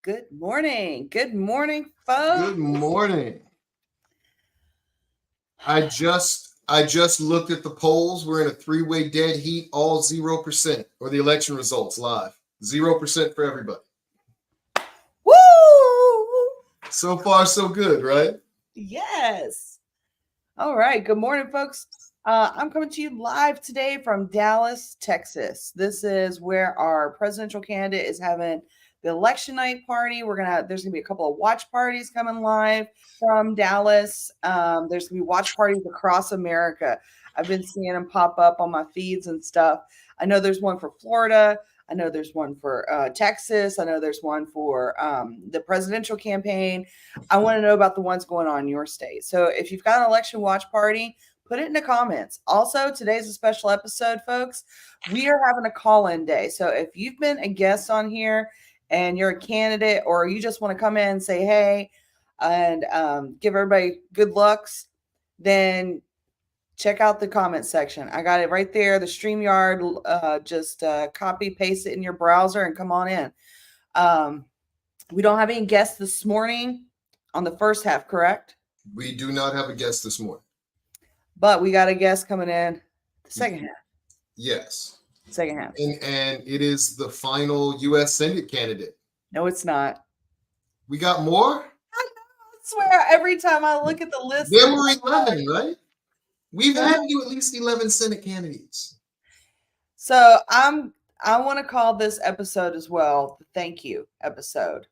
Good morning. Good morning, folks. Good morning. I just looked at the polls. We're in a three-way dead heat, all 0%, or the election results live. 0% for everybody. Woo! So far, so good, right? Yes. All right. Good morning, folks. I'm coming to you live today from Dallas, Texas. This is where our presidential candidate is having the election night party. There's gonna be a couple of watch parties coming live from Dallas. There's gonna be watch parties across America. I've been seeing them pop up on my feeds and stuff. I know there's one for Florida. I know there's one for Texas. I know there's one for the presidential campaign. I want to know about the ones going on in your state. So if you've got an election watch party, put it in the comments. Also, today's a special episode, folks. We are having a call-in day. So if you've been a guest on here and you're a candidate, or you just want to come in and say, hey, and give everybody good lucks, then check out the comment section. I got it right there. The StreamYard, just copy, paste it in your browser and come on in. We don't have any guests this morning on the first half, correct? We do not have a guest this morning. But we got a guest coming in the second half. Yes. Second half. And it is the final U.S. Senate candidate. No, it's not. We got more? I swear, every time I look at the list. There were 11, right? We've had you at least 11 Senate candidates. So I want to call this episode as well the thank you episode,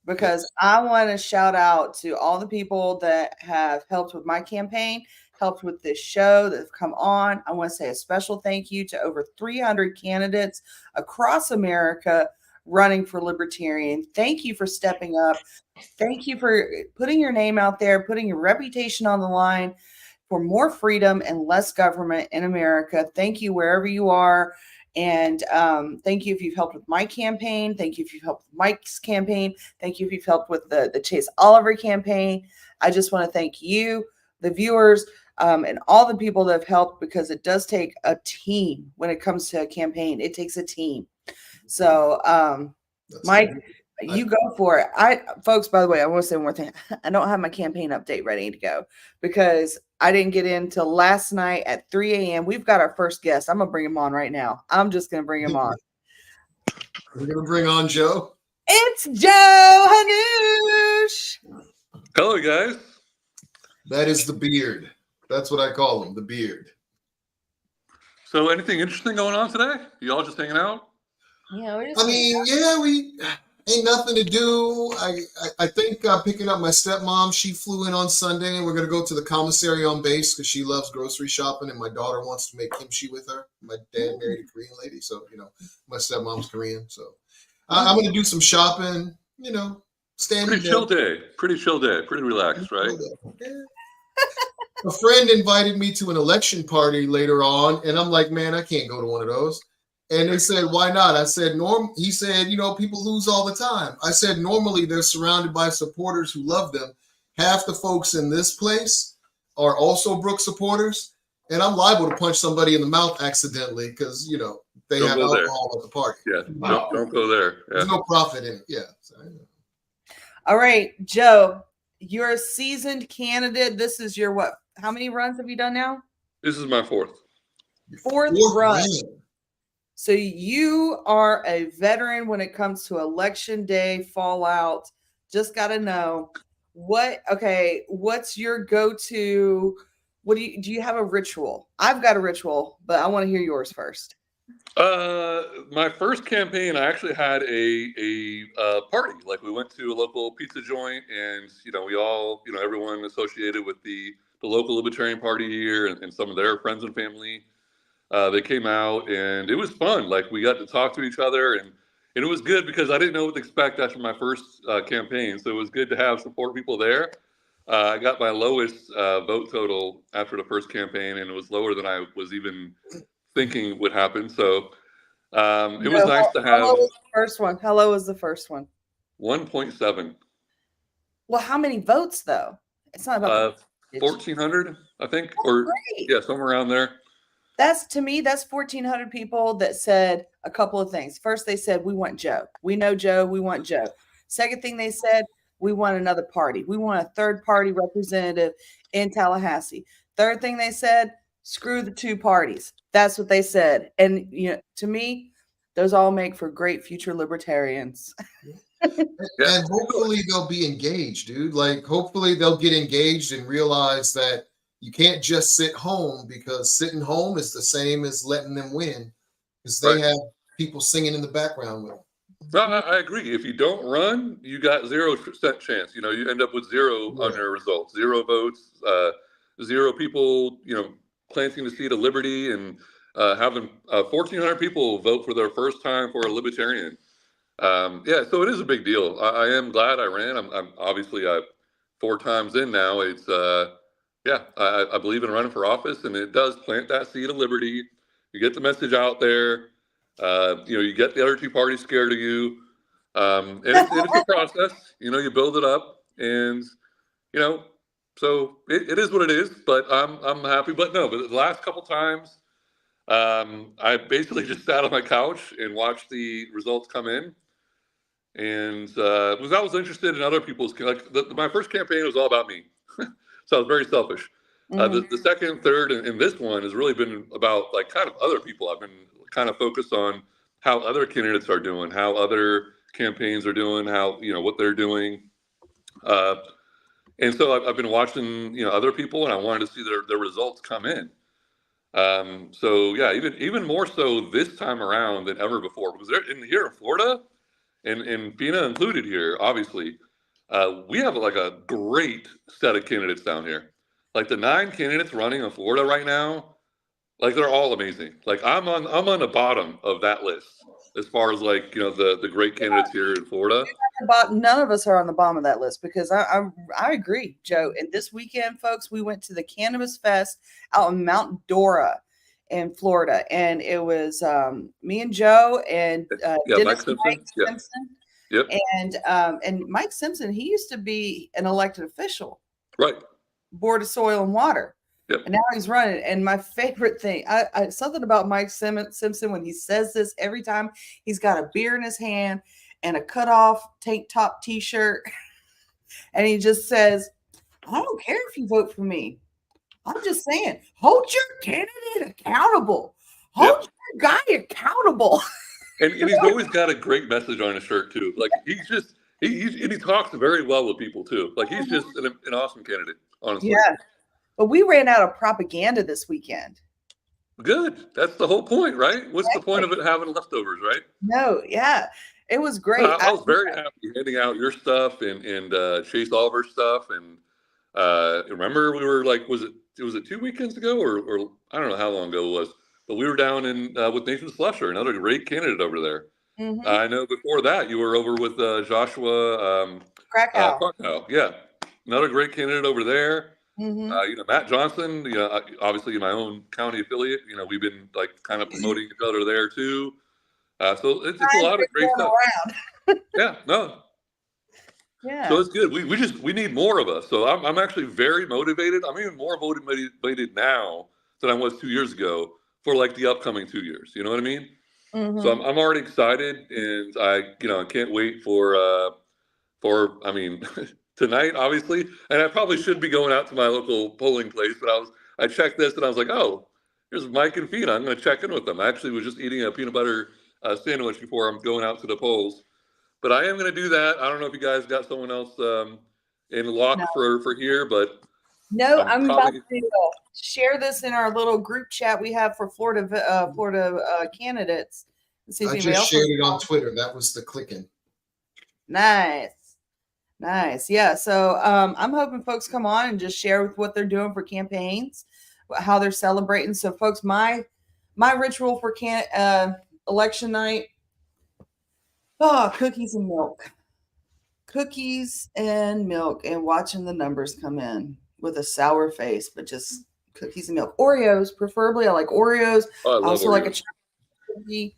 because I want to shout out to all the people that have helped with my campaign, helped with this show, that have come on. I want to say a special thank you to over 300 candidates across America running for Libertarian. Thank you for stepping up. Thank you for putting your name out there, putting your reputation on the line for more freedom and less government in America. Thank you wherever you are. And thank you if you've helped with my campaign. Thank you if you've helped with Mike's campaign. Thank you if you've helped with the Chase Oliver campaign. I just want to thank you, the viewers, and all the people that have helped, because it does take a team when it comes to a campaign. It takes a team. So, Mike, you go for it. Folks, by the way, I want to say one more thing. I don't have my campaign update ready to go because I didn't get in till last night at 3 a.m. We've got our first guest. I'm going to bring him on right now. I'm just going to bring him on. We're going to bring on Joe. It's Joe Hanoush. Hello, guys. That is the beard. That's what I call him, the beard. So anything interesting going on today? You all just hanging out? Yeah, we ain't nothing to do. I think picking up my stepmom. She flew in on Sunday, and we're going to go to the commissary on base because she loves grocery shopping, and my daughter wants to make kimchi with her. My dad married a Korean lady, so, my stepmom's Korean. So I'm going to do some shopping, standing Pretty chill day. Pretty relaxed, right? A friend invited me to an election party later on, and I'm like, man, I can't go to one of those. And they said, why not? I said, he said, people lose all the time. I said, normally they're surrounded by supporters who love them. Half the folks in this place are also Brooke supporters. And I'm liable to punch somebody in the mouth accidentally because, they Don't have go alcohol at the party. Yeah, don't go there. Yeah. There's no profit in it. Yeah. All right, Joe, you're a seasoned candidate. This is your what? How many runs have you done now? This is my fourth. Fourth run. So you are a veteran when it comes to election day fallout. Just got to know what's your go-to? Do you have a ritual? I've got a ritual, but I want to hear yours first. My first campaign, I actually had a party. Like, we went to a local pizza joint, and we all, everyone associated with the local Libertarian Party here, and some of their friends and family. They came out, and it was fun. Like, we got to talk to each other, and it was good because I didn't know what to expect after my first campaign. So it was good to have support people there. I got my lowest vote total after the first campaign, and it was lower than I was even thinking would happen. So it was nice to have. How low was the first one? How low was the first one? 1.7. Well, how many votes though? It's not about 1,400, I think, or great. Yeah, somewhere around there. To me, that's 1,400 people that said a couple of things. First, they said, we want Joe. We know Joe. We want Joe. Second thing they said, we want another party. We want a third party representative in Tallahassee. Third thing they said, screw the two parties. That's what they said. And to me, those all make for great future libertarians. And hopefully they'll be engaged, dude. Like, hopefully they'll get engaged and realize that you can't just sit home, because sitting home is the same as letting them win, because they have people singing in the background with them. No, I agree. If you don't run, you got 0% chance. You end up with zero on your results, 0 votes, 0 people, planting the seed of liberty, and having 1,400 people vote for their first time for a libertarian. So it is a big deal. I am glad I ran. I'm obviously 4 times in now. It's I believe in running for office, and it does plant that seed of liberty. You get the message out there. You get the other two parties scared of you, and it's a process. You build it up, and so it is what it is. But I'm happy. But the last couple times, I basically just sat on my couch and watched the results come in, and because I was interested in other people's, my first campaign was all about me, so I was very selfish. The second, third, and this one has really been about kind of other people. I've been kind of focused on how other candidates are doing, how other campaigns are doing, how what they're doing, and so I've been watching other people, and I wanted to see their results come in. So yeah, even more so this time around than ever before, because here in Florida, and Feena included here, obviously, we have a great set of candidates down here. The 9 candidates running in Florida right now, they're all amazing. I'm on the bottom of that list as far as the great candidates here in Florida. None of us are on the bottom of that list, because I agree, Joe. And this weekend, folks, we went to the Cannabis Fest out in Mount Dora in Florida, and it was me and Joe and Mike Simpson. Yep. And Mike Simpson, he used to be an elected official, right? Board of Soil and Water. Yep. And now he's running. And my favorite thing, I something about Mike Simpson when he says this every time, he's got a beer in his hand and a cutoff tank top T-shirt, and he just says, "I don't care if you vote for me. I'm just saying, hold your candidate accountable. Hold your guy accountable." And he's always got a great message on his shirt too. He talks very well with people too. He's just an awesome candidate, honestly. Yeah. But we ran out of propaganda this weekend. Good. That's the whole point, right? What's the point of it having leftovers, right? No, yeah. It was great. I was very happy handing out your stuff and Chase Oliver's stuff. And remember, we were was it 2 weekends ago or I don't know how long ago it was, but we were down in with Nathan Slusher, another great candidate over there. Mm-hmm. I know before that you were over with Joshua Krakow. Yeah, another great candidate over there. Mm-hmm. Matt Johnson, obviously my own county affiliate. We've been kind of promoting each other there too. So it's a lot of great stuff. Yeah, no. Yeah. So it's good. We need more of us. So I'm actually very motivated. I'm even more motivated now than I was 2 years ago for the upcoming 2 years. You know what I mean? Mm-hmm. So I'm already excited, and I can't wait for tonight, obviously, and I probably should be going out to my local polling place, but I checked this and I was like, oh, here's Mike and Feena. I'm going to check in with them. I actually was just eating a peanut butter sandwich before I'm going out to the polls, but I am going to do that. I don't know if you guys got someone else in lock for here, but no, I'm about to share this in our little group chat we have for Florida candidates. See if I just shared it on Twitter. That was the clicking. Nice. Yeah. So I'm hoping folks come on and just share with what they're doing for campaigns, how they're celebrating. So folks, my ritual for election night, cookies and milk and watching the numbers come in with a sour face, but just cookies and milk. Oreos, preferably. I like Oreos. I also Oreos. Like a cookie.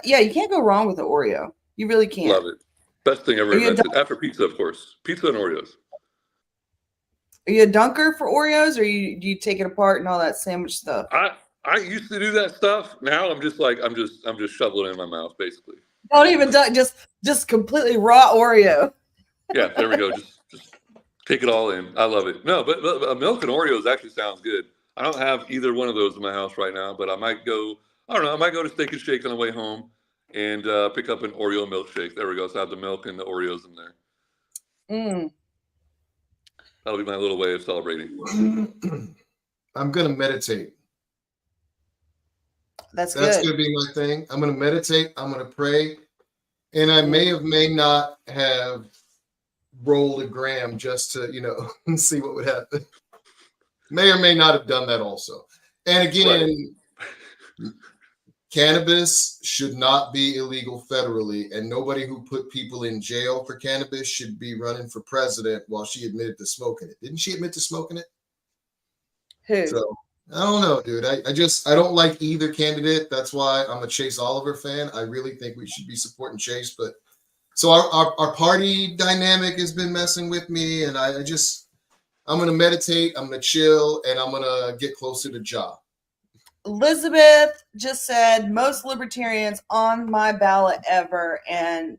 You can't go wrong with the Oreo. You really can't. Love it. Best thing ever invented. After pizza, of course. Pizza and Oreos. Are you a dunker for Oreos, or do you take it apart and all that sandwich stuff? I used to do that stuff. Now I'm just I'm just shoveling it in my mouth, basically. Don't even dunk, just completely raw Oreo. Yeah, there we go. Just take it all in. I love it. No, but milk and Oreos actually sounds good. I don't have either one of those in my house right now, but I might go. I don't know. I might go to Steak and Shake on the way home and pick up an Oreo milkshake. There we go. So I have the milk and the Oreos in there. That'll be my little way of celebrating. I'm gonna meditate. That's gonna be my thing. I'm gonna meditate. I'm gonna pray, and I may not have rolled a gram just to see what would happen. May or may not have done that also. And again, cannabis should not be illegal federally, and nobody who put people in jail for cannabis should be running for president while she admitted to smoking it. Didn't she admit to smoking it? Who? So I don't know, dude. I don't like either candidate. That's why I'm a Chase Oliver fan. I really think we should be supporting Chase, but so our party dynamic has been messing with me, and I'm gonna meditate, I'm gonna chill, and I'm gonna get closer to Ja. Elizabeth just said most libertarians on my ballot ever, and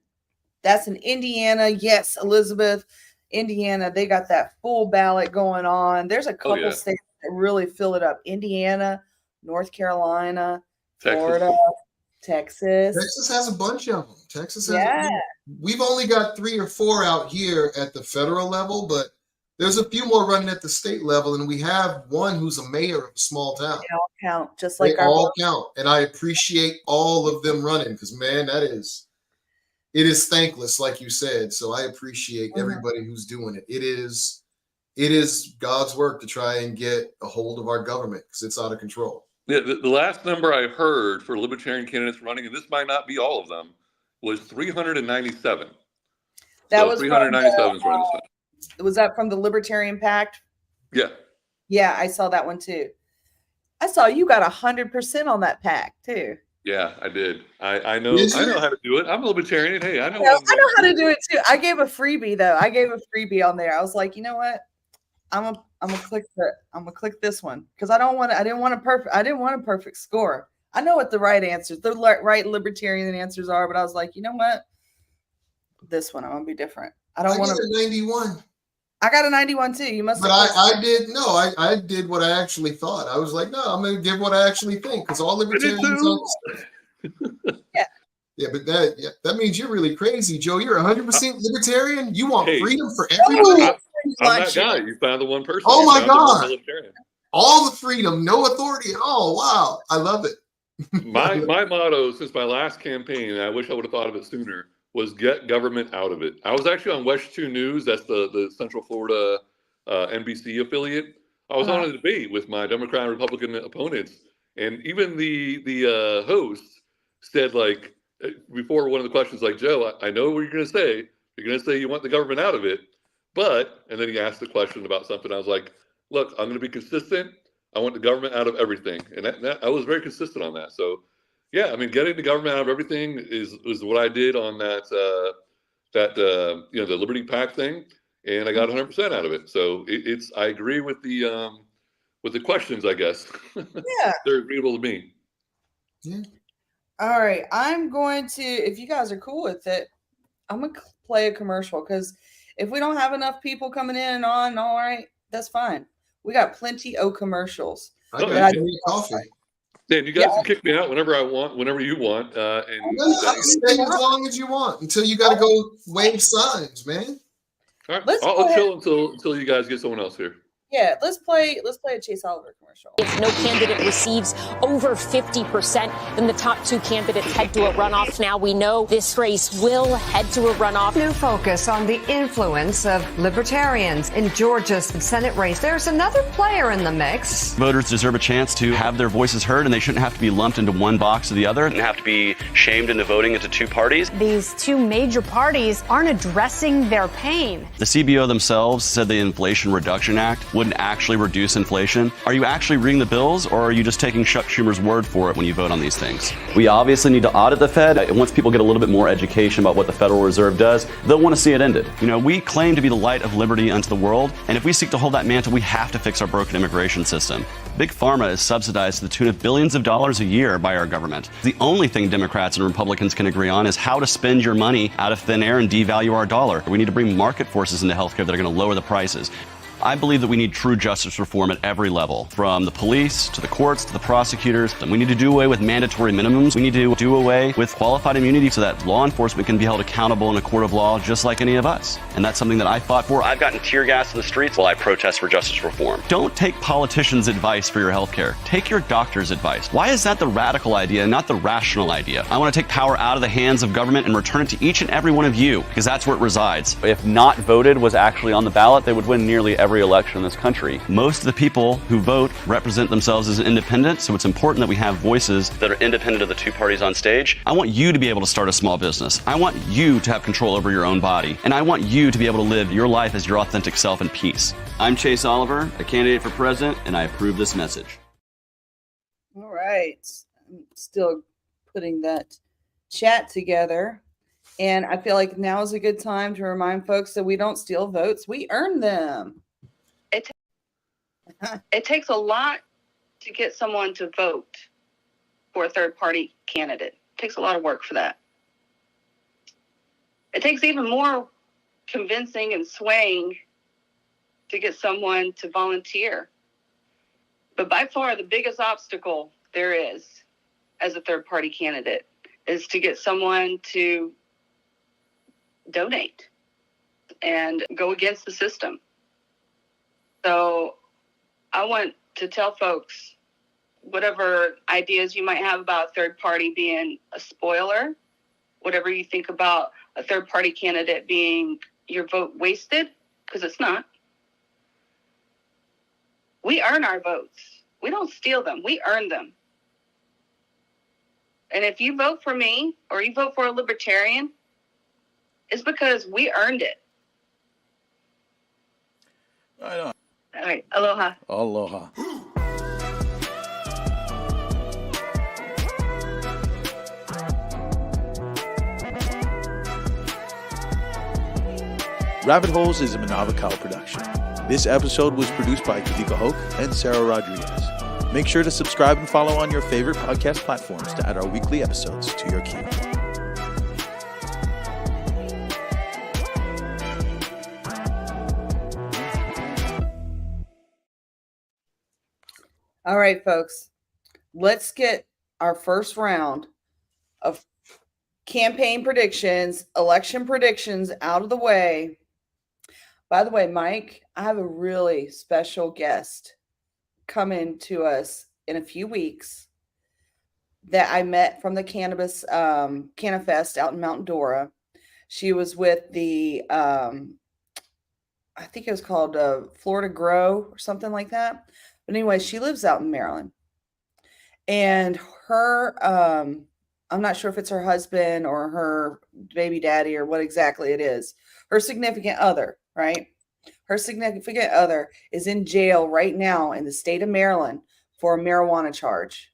that's in Indiana. Yes, Elizabeth, Indiana, they got that full ballot going on. There's a couple states that really fill it up. Indiana, North Carolina, Florida, Texas. Texas has a bunch of them. Texas has we've only got 3 or 4 out here at the federal level, but there's a few more running at the state level, and we have one who's a mayor of a small town. They all count, just like they all count, and I appreciate all of them running because, man, it is thankless, like you said. So I appreciate everybody who's doing it. It is God's work to try and get a hold of our government because it's out of control. Yeah, the last number I heard for libertarian candidates running, and this might not be all of them, was 397. That was 397 is running this time. Was that from the Libertarian Pact? Yeah. Yeah, I saw that one too. I saw you got 100% on that pack too. Yeah, I did. I know how to do it. I'm a libertarian. Hey, I know. I know how to do it too. I gave a freebie though. I gave a freebie on there. I was like, you know what? I'm gonna click this one because I didn't want a perfect score. I know what the right answers, the right libertarian answers are, but I was like, you know what? This one I'm gonna be different. I don't want to 91. I got a 91 too. You must. But I did what I actually thought. I was like, no, I'm going to give what I actually think because all libertarians. Yeah, but that means you're really crazy, Joe. You're 100% libertarian. You want freedom for everybody. I'm that guy. You found the one person. Oh my God! All the freedom, no authority at all. Wow, I love it. My motto since my last campaign, and I wish I would have thought of it sooner, was get government out of it. I was actually on West 2 News. That's the Central Florida NBC affiliate. I was on a debate with my Democrat and Republican opponents. And even the host said, like, before one of the questions, like, Joe, I know what you're going to say. You're going to say you want the government out of it. But, and then he asked the question about something. I was like, look, I'm going to be consistent. I want the government out of everything. And I was very consistent on that. So, yeah, I mean, getting the government out of everything is what I did on the Liberty PAC thing, and I got 100% out of it. So I agree with the questions, I guess. Yeah, they're agreeable to me. Yeah. All right, I'm going to, if you guys are cool with it, I'm gonna play a commercial because if we don't have enough people coming in and on, all right, that's fine. We got plenty of commercials. I got coffee. Dan, you guys can kick me out whenever I want, whenever you want. Stay as long as you want until you got to go wave signs, man. All right, I'll chill until you guys get someone else here. Yeah, let's play a Chase Oliver commercial. If no candidate receives over 50%, then the top 2 candidates head to a runoff. Now we know this race will head to a runoff. New focus on the influence of libertarians in Georgia's Senate race. There's another player in the mix. Voters deserve a chance to have their voices heard, and they shouldn't have to be lumped into one box or the other and have to be shamed into voting into 2 parties. These 2 major parties aren't addressing their pain. The CBO themselves said the Inflation Reduction Act wouldn't actually reduce inflation? Are you actually reading the bills, or are you just taking Chuck Schumer's word for it when you vote on these things? We obviously need to audit the Fed. And once people get a little bit more education about what the Federal Reserve does, they'll want to see it ended. We claim to be the light of liberty unto the world, and if we seek to hold that mantle, we have to fix our broken immigration system. Big Pharma is subsidized to the tune of billions of dollars a year by our government. The only thing Democrats and Republicans can agree on is how to spend your money out of thin air and devalue our dollar. We need to bring market forces into healthcare that are going to lower the prices. I believe that we need true justice reform at every level, from the police to the courts to the prosecutors. And we need to do away with mandatory minimums. We need to do away with qualified immunity so that law enforcement can be held accountable in a court of law just like any of us. And that's something that I fought for. I've gotten tear gas in the streets while I protest for justice reform. Don't take politicians' advice for your health care. Take your doctor's advice. Why is that the radical idea and not the rational idea? I want to take power out of the hands of government and return it to each and every one of you, because that's where it resides. If not voted was actually on the ballot, they would win nearly every election in this country. Most of the people who vote represent themselves as independent, so it's important that we have voices that are independent of the two parties on stage. I want you to be able to start a small business. I want you to have control over your own body. And I want you to be able to live your life as your authentic self in peace. I'm Chase Oliver, a candidate for president, and I approve this message. All right. I'm still putting that chat together. And I feel like now is a good time to remind folks that we don't steal votes. We earn them. It takes a lot to get someone to vote for a third-party candidate. It takes a lot of work for that. It takes even more convincing and swaying to get someone to volunteer. But by far, the biggest obstacle there is as a third-party candidate is to get someone to donate and go against the system. So I want to tell folks, whatever ideas you might have about a third party being a spoiler, whatever you think about a third party candidate being your vote wasted, because it's not. We earn our votes. We don't steal them. We earn them. And if you vote for me or you vote for a libertarian, it's because we earned it. Right on. All right. Aloha. Aloha. Rabbit Holes is a Manava Cow production. This episode was produced by Kadika Hoke and Sarah Rodriguez. Make sure to subscribe and follow on your favorite podcast platforms to add our weekly episodes to your queue. All right, folks, let's get our first round of campaign predictions, election predictions out of the way. By the way, Mike, I have a really special guest coming to us in a few weeks that I met from the Cannabis Cannafest out in Mount Dora. She was with the, I think it was called Florida Grow or something like that. But anyway, she lives out in Maryland. And her, I'm not sure if it's her husband or her baby daddy or what exactly it is. Her significant other, right? Her significant other is in jail right now in the state of Maryland for a marijuana charge.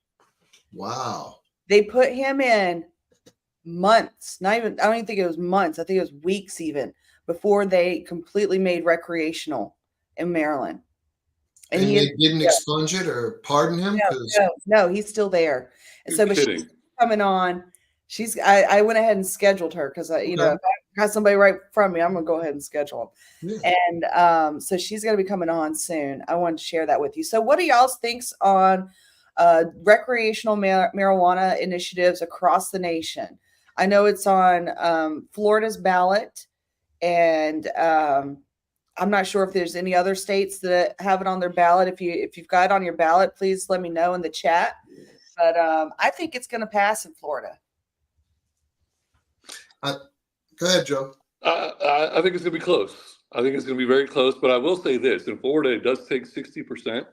Wow. They put him in months, I don't even think it was months. I think it was weeks even before they completely made recreational in Maryland. And they didn't expunge it or pardon him? No, he's still there. And so, but she's coming on. I went ahead and scheduled her because if I got somebody right from me, I'm gonna go ahead and schedule them. Yeah. And so she's gonna be coming on soon. I wanted to share that with you. So, what do y'all's thinks on recreational marijuana initiatives across the nation? I know it's on Florida's ballot, and I'm not sure if there's any other states that have it on their ballot. If you've got it on your ballot, please let me know in the chat. But I think it's going to pass in Florida. Go ahead, Joe. I think it's going to be close. I think it's going to be very close. But I will say this: in Florida, it does take 60%,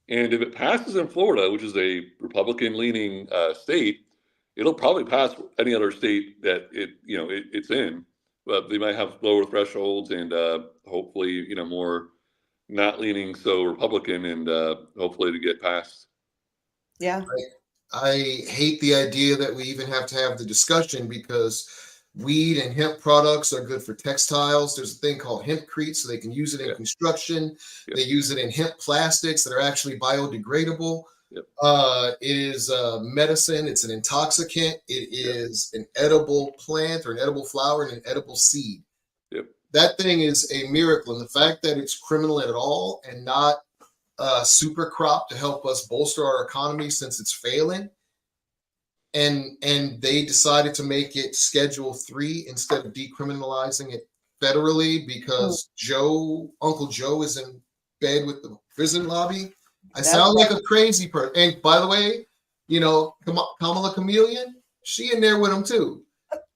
and if it passes in Florida, which is a Republican-leaning state, it'll probably pass any other state that it's in. But they might have lower thresholds and hopefully more not leaning so Republican, and hopefully to get passed. Yeah. I hate the idea that we even have to have the discussion, because weed and hemp products are good for textiles. There's a thing called hempcrete, so they can use it in construction. Yep. They use it in hemp plastics that are actually biodegradable. Yep. It is medicine. It's an intoxicant. It is an edible plant, or an edible flower, and an edible seed. Yep. That thing is a miracle. And the fact that it's criminal at all and not super crop to help us bolster our economy, since it's failing, and they decided to make it Schedule 3 instead of decriminalizing it federally, because Uncle Joe is in bed with the prison lobby. I sound like a crazy person. And by the way, you know, Kamala Chameleon, she in there with him too,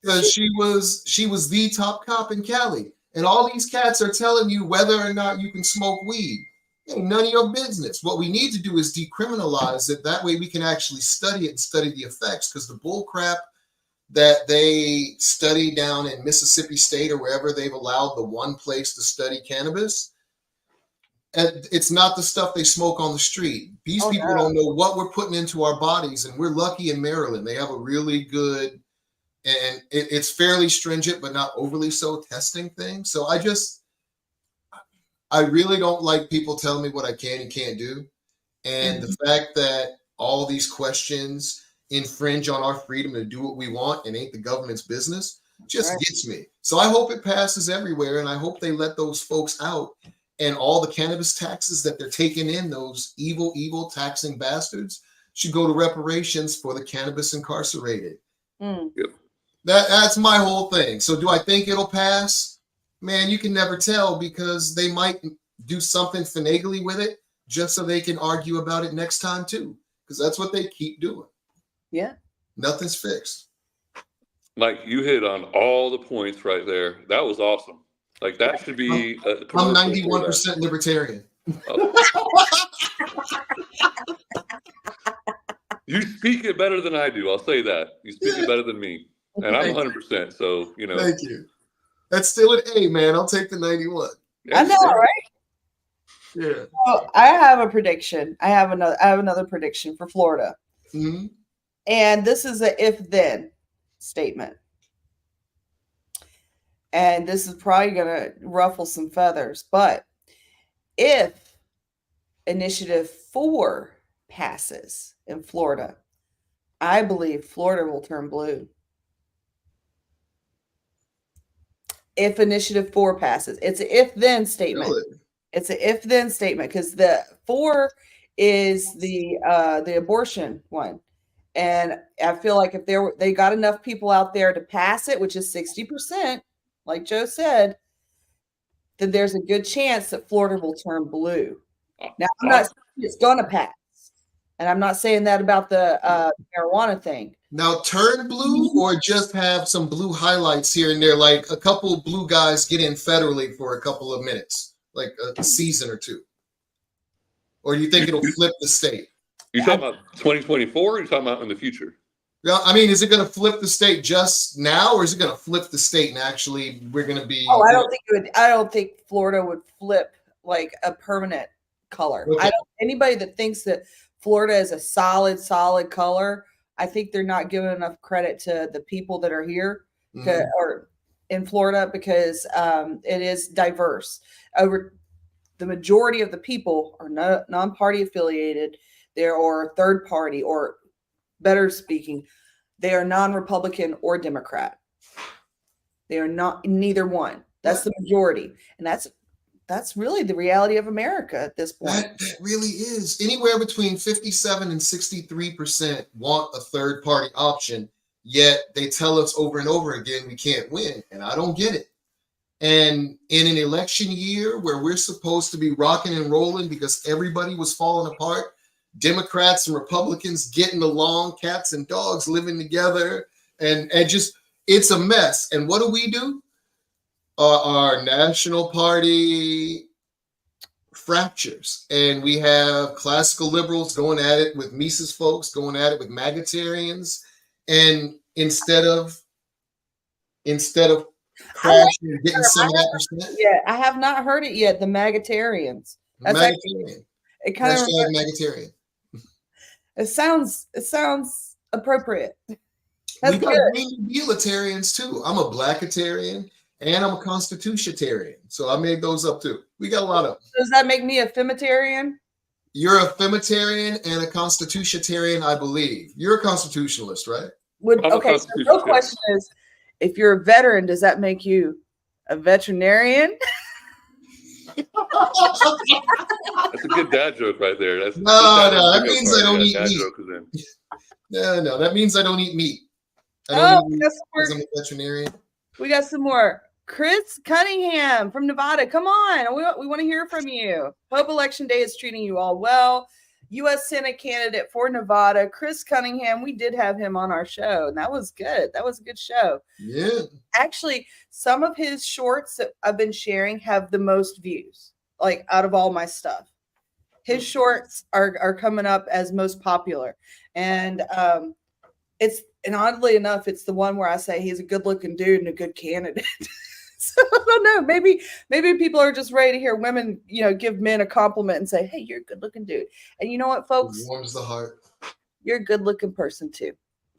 because she was the top cop in Cali. And all these cats are telling you whether or not you can smoke weed. Ain't none of your business. What we need to do is decriminalize it. That way we can actually study it and study the effects, because the bull crap that they study down in Mississippi State or wherever they've allowed the one place to study cannabis, and it's not the stuff they smoke on the street. These people don't know what we're putting into our bodies, and we're lucky in Maryland. They have a really good, and it's fairly stringent, but not overly so, testing thing. So I really don't like people telling me what I can and can't do. And the fact that all these questions infringe on our freedom to do what we want and ain't the government's business just gets me. So I hope it passes everywhere, and I hope they let those folks out. And all the cannabis taxes that they're taking in, those evil taxing bastards, should go to reparations for the cannabis incarcerated. Yep. That's my whole thing. So do I think it'll pass? Man, you can never tell, because they might do something finagly with it just so they can argue about it next time too, because that's what they keep doing. Yeah. Nothing's fixed. Mike, you hit on all the points right there. That was awesome. Like, that should be I'm 91% libertarian. You speak it better than I do. I'll say that. You speak it better than me. And I'm 100%. So, you know. Thank you. That's still an A, man. I'll take the 91. I know, right? Yeah. So I have a prediction. I have another prediction for Florida. Mm-hmm. And this is a if-then statement. And this is probably going to ruffle some feathers. But if Initiative 4 passes in Florida, I believe Florida will turn blue. If Initiative 4 passes, it's an if-then statement. Really? It's an if-then statement, because the 4 is the abortion one. And I feel like if they got enough people out there to pass it, which is 60%, like Joe said, then there's a good chance that Florida will turn blue. Now, I'm not saying it's going to pass, and I'm not saying that about the marijuana thing. Now, turn blue, or just have some blue highlights here and there, like a couple of blue guys get in federally for a couple of minutes, like a season or two? Or do you think it'll flip the state? You talking about 2024, or you talking about in the future? Yeah, I mean, is it going to flip the state just now, or is it going to flip the state and actually we're going to be? Oh, I don't think it would. I don't think Florida would flip like a permanent color. Okay. Anybody that thinks that Florida is a solid color, I think they're not giving enough credit to the people that are here or in Florida, because it is diverse. Over the majority of the people are non-party affiliated. There are third party, or better speaking, they are non-Republican or Democrat. They are not neither one. That's the majority, and that's really the reality of America at this point. That really is. Anywhere between 57 and 63% want a third party option, yet they tell us over and over again we can't win, and I don't get it. And in an election year where we're supposed to be rocking and rolling because everybody was falling apart, Democrats and Republicans getting along, cats and dogs living together, and just, it's a mess. And what do? Our national party fractures, and we have classical liberals going at it with Mises folks, going at it with Maggotarians, and instead of crashing and getting some of that percent. Yeah, I have not heard it yet. The Maggotarians. That's Magatarian. it kind of Hashtag Magatarian. it sounds appropriate. That's We got good. green utilitarians too. I'm a Blackitarian and I'm a Constitutionarian. So I made those up too. We got a lot of them. Does that make me a femitarian? You're a femitarian and a Constitutionarian, I believe. You're a constitutionalist, right? Okay, so the real question is, if you're a veteran, does that make you a veterinarian? That's a good dad joke right there. That's no, that means I don't eat meat. No, that means I don't eat meat. I don't eat meat because I'm a veterinarian. We got some more. Chris Cunningham from Nevada. Come on. We want to hear from you. Hope Election Day is treating you all well. U.S. Senate candidate for Nevada, Chris Cunningham. We did have him on our show, and that was good. That was a good show. Yeah. Actually, some of his shorts that I've been sharing have the most views, like out of all my stuff. His shorts are coming up as most popular. And and oddly enough, it's the one where I say he's a good-looking dude and a good candidate. So I don't know. Maybe people are just ready to hear women, give men a compliment and say, "Hey, you're a good-looking dude." And you know what, folks? It warms the heart. You're a good-looking person too.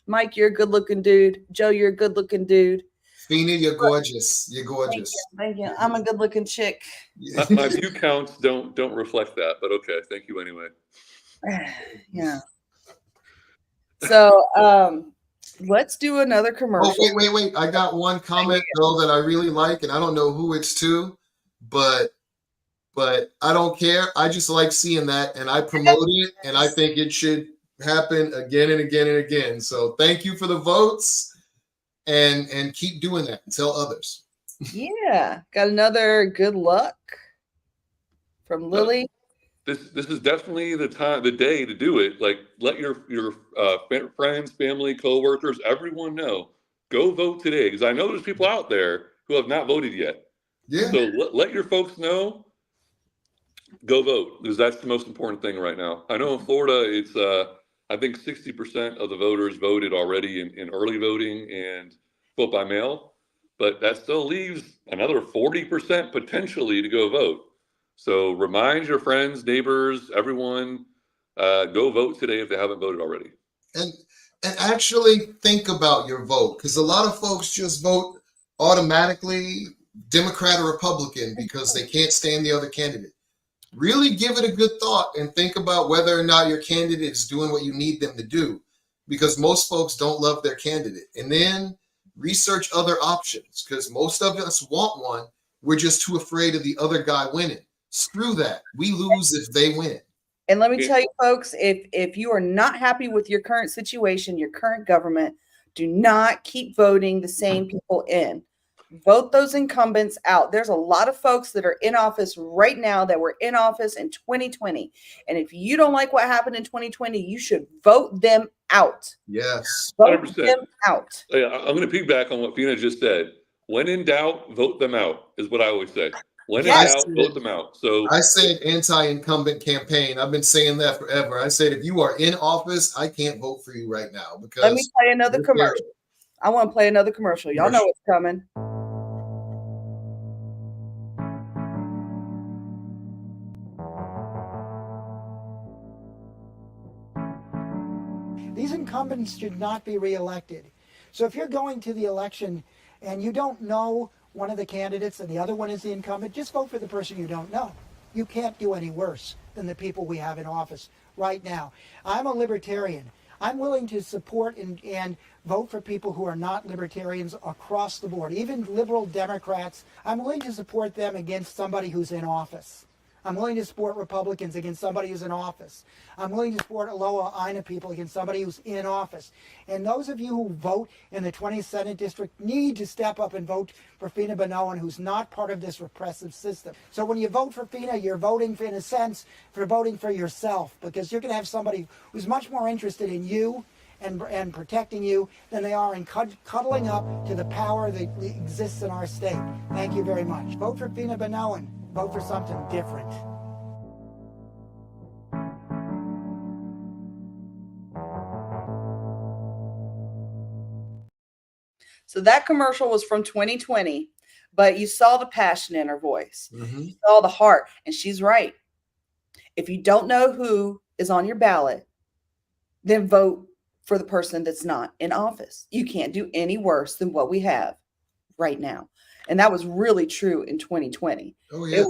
Mike, you're a good-looking dude. Joe, you're a good-looking dude. Feena, you're gorgeous. You're gorgeous. Thank you. I'm a good-looking chick. My view counts don't reflect that, but okay. Thank you anyway. Yeah. So let's do another commercial. Oh, wait. I got one comment though that I really like, and I don't know who it's to, but I don't care. I just like seeing that, and I promote it, and I think it should happen again and again and again. So thank you for the votes, and keep doing that and tell others. Yeah, got another good luck from Lily. This is definitely the day to do it. Like, let your friends, family, coworkers, everyone know. Go vote today, because I know there's people out there who have not voted yet. Yeah. So let your folks know. Go vote, because that's the most important thing right now. I know in Florida, it's I think 60% of the voters voted already in early voting and vote by mail, but that still leaves another 40% potentially to go vote. So remind your friends, neighbors, everyone, go vote today if they haven't voted already. And actually think about your vote, because a lot of folks just vote automatically Democrat or Republican because they can't stand the other candidate. Really give it a good thought and think about whether or not your candidate is doing what you need them to do, because most folks don't love their candidate. And then research other options, because most of us want one. We're just too afraid of the other guy winning. Screw that. We lose if they win. And let me tell you, folks, if you are not happy with your current situation, your current government, do not keep voting the same people in. Vote those incumbents out. There's a lot of folks that are in office right now that were in office in 2020. And if you don't like what happened in 2020, you should vote them out. Yes. Vote 100%. them out. I'm going to piggyback on what Feena just said. When in doubt, vote them out is what I always say. When in doubt, vote them out. So I said anti-incumbent campaign. I've been saying that forever. I said, if you are in office, I can't vote for you right now, because let me play another commercial. I want to play another commercial. Y'all know what's coming. These incumbents should not be reelected. So if you're going to the election and you don't know one of the candidates and the other one is the incumbent, just vote for the person you don't know. You can't do any worse than the people we have in office right now. I'm a libertarian. I'm willing to support and vote for people who are not libertarians across the board, even liberal Democrats. I'm willing to support them against somebody who's in office. I'm willing to support Republicans against somebody who's in office. I'm willing to support Aloha Aina people against somebody who's in office. And those of you who vote in the 20th Senate District need to step up and vote for Feena Banoan, who's not part of this repressive system. So when you vote for Feena, you're voting, in a sense, for voting for yourself, because you're going to have somebody who's much more interested in you and protecting you than they are in cuddling up to the power that exists in our state. Thank you very much. Vote for Feena Banoan. Vote for something different. So that commercial was from 2020, but you saw the passion in her voice. Mm-hmm. You saw the heart, and she's right. If you don't know who is on your ballot, then vote for the person that's not in office. You can't do any worse than what we have right now. And that was really true in 2020. Oh, yeah.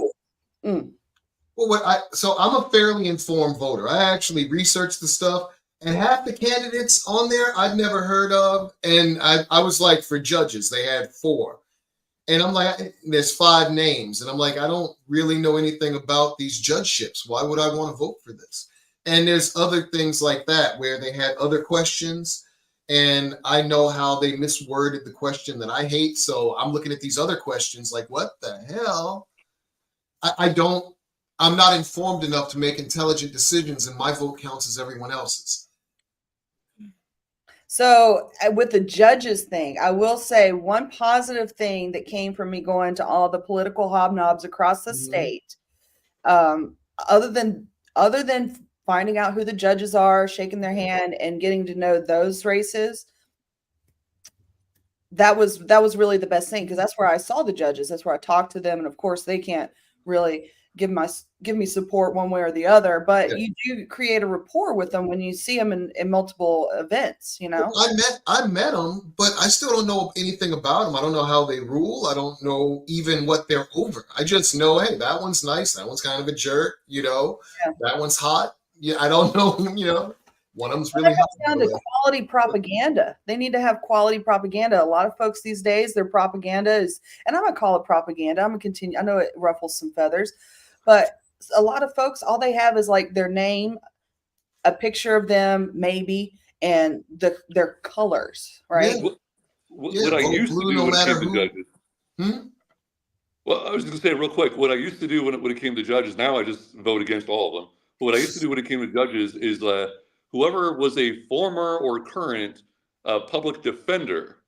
Well, so I'm a fairly informed voter. I actually researched the stuff, and half the candidates on there I'd never heard of. And I was like, for judges, they had 4. And I'm like, there's 5 names. And I'm like, I don't really know anything about these judgeships. Why would I want to vote for this? And there's other things like that where they had other questions. And I know how they misworded the question that I hate. So I'm looking at these other questions like, what the hell? I'm not informed enough to make intelligent decisions, and my vote counts as everyone else's. So with the judges thing, I will say one positive thing that came from me going to all the political hobnobs across the state, other than finding out who the judges are, shaking their hand, and getting to know those races, that was really the best thing, because that's where I saw the judges. That's where I talked to them, and of course they can't really give me support one way or the other, but you do create a rapport with them when you see them in multiple events, you know. I met them, but I still don't know anything about them. I don't know how they rule. I don't know even what they're over. I just know, hey, that one's nice, that one's kind of a jerk, you know. That one's hot. Yeah, I don't know, you know. One of them's really hot. Down to quality propaganda. They need to have quality propaganda. A lot of folks these days, their propaganda is, and I'm gonna call it propaganda. I'm gonna continue. I know it ruffles some feathers, but a lot of folks, all they have is like their name, a picture of them, maybe, and their colors, right? What I used to do when it came to judges. Well, I was just gonna say real quick. What I used to do when it came to judges, now I just vote against all of them. But what I used to do when it came to judges is whoever was a former or current public defender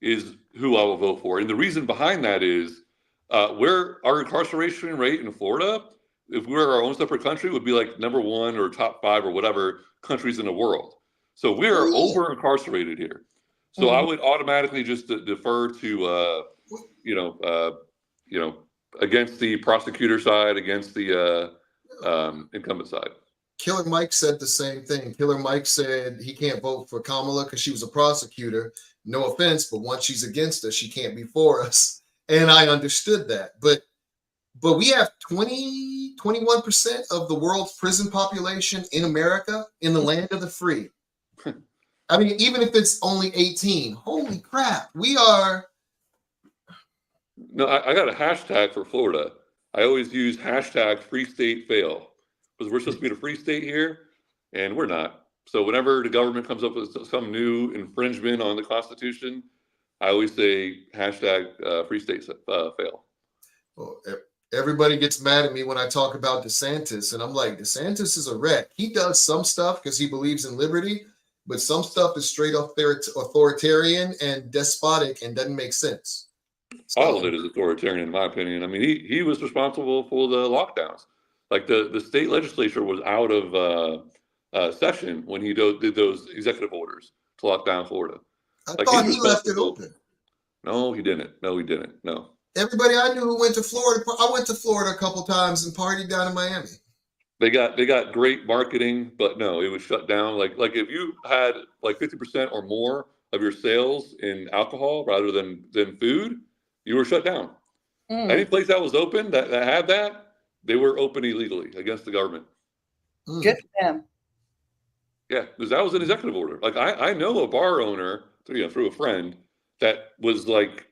is who I will vote for. And the reason behind that is where our incarceration rate in Florida, if we were our own separate country, would be like #1 or top 5 or whatever countries in the world. So we are over incarcerated here. So I would automatically just defer to against the prosecutor side, against the incumbent side. Killer Mike said the same thing. Killer Mike said he can't vote for Kamala because she was a prosecutor. No offense, but once she's against us, she can't be for us. And I understood that. But we have 21% of the world's prison population in America, in the land of the free. I mean, even if it's only 18, holy crap, we are. No, I got a hashtag for Florida. I always use hashtag Free State Fail, because we're supposed to be the free state here, and we're not. So whenever the government comes up with some new infringement on the Constitution, I always say hashtag Free State Fail. Well, everybody gets mad at me when I talk about DeSantis, and I'm like, DeSantis is a wreck. He does some stuff because he believes in liberty, but some stuff is straight up authoritarian and despotic and doesn't make sense. All of it is authoritarian, in my opinion. I mean, he was responsible for the lockdowns. Like the state legislature was out of session when he did those executive orders to lock down Florida. I thought he left it open. No, he didn't. No. Everybody I knew who went to Florida, I went to Florida a couple times and partied down in Miami. They got great marketing, but no, it was shut down. Like if you had like 50% or more of your sales in alcohol rather than food, you were shut down. Any place that was open that had that, they were open illegally against the government. Good for them. Yeah, because that was an executive order. Like I know a bar owner through a friend that was like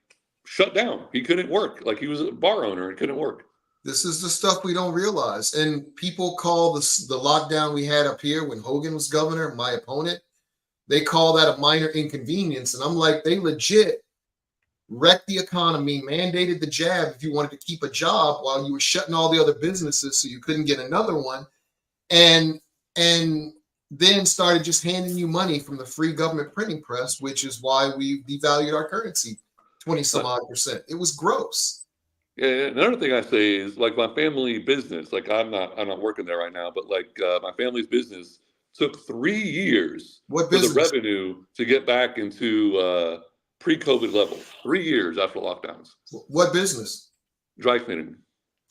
shut down. He couldn't work. Like he was a bar owner and couldn't work. This is the stuff we don't realize. And people call the lockdown we had up here when Hogan was governor, my opponent, they call that a minor inconvenience. And I'm like, they legit wrecked the economy, mandated the jab if you wanted to keep a job while you were shutting all the other businesses so you couldn't get another one. And then started just handing you money from the free government printing press, which is why we devalued our currency 20-some odd %. It was gross. Yeah, another thing I say is like my family business, like I'm not working there right now, but like my family's business took 3 years for the revenue to get back into pre-COVID levels. 3 years after lockdowns. What business? Dry cleaning.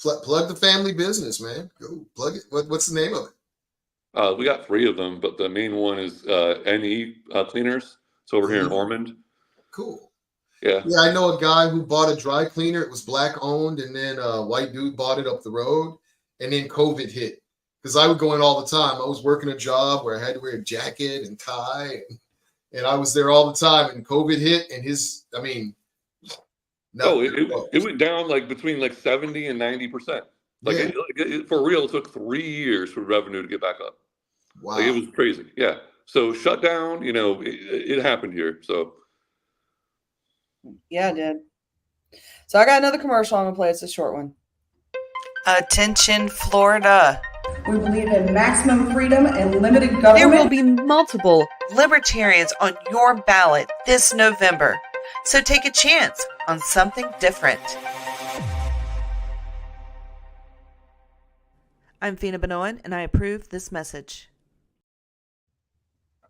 Plug the family business, man. Go plug it. What's the name of it? We got 3 of them, but the main one is NE Cleaners. It's over here in Ormond. Cool. Yeah. Yeah, I know a guy who bought a dry cleaner. It was black owned, and then a white dude bought it up the road, and then COVID hit. Because I would go in all the time. I was working a job where I had to wear a jacket and tie, and I was there all the time. And COVID hit, and it went down like between like 70 and 90%. Like, for real, it took 3 years for revenue to get back up. Wow. Like, it was crazy. Yeah. So shut down, it happened here. So. Yeah, it did. So I got another commercial I'm going to play. It's a short one. Attention, Florida. We believe in maximum freedom and limited government. There will be multiple libertarians on your ballot this November. So take a chance on something different. I'm Feena Benoit, and I approve this message.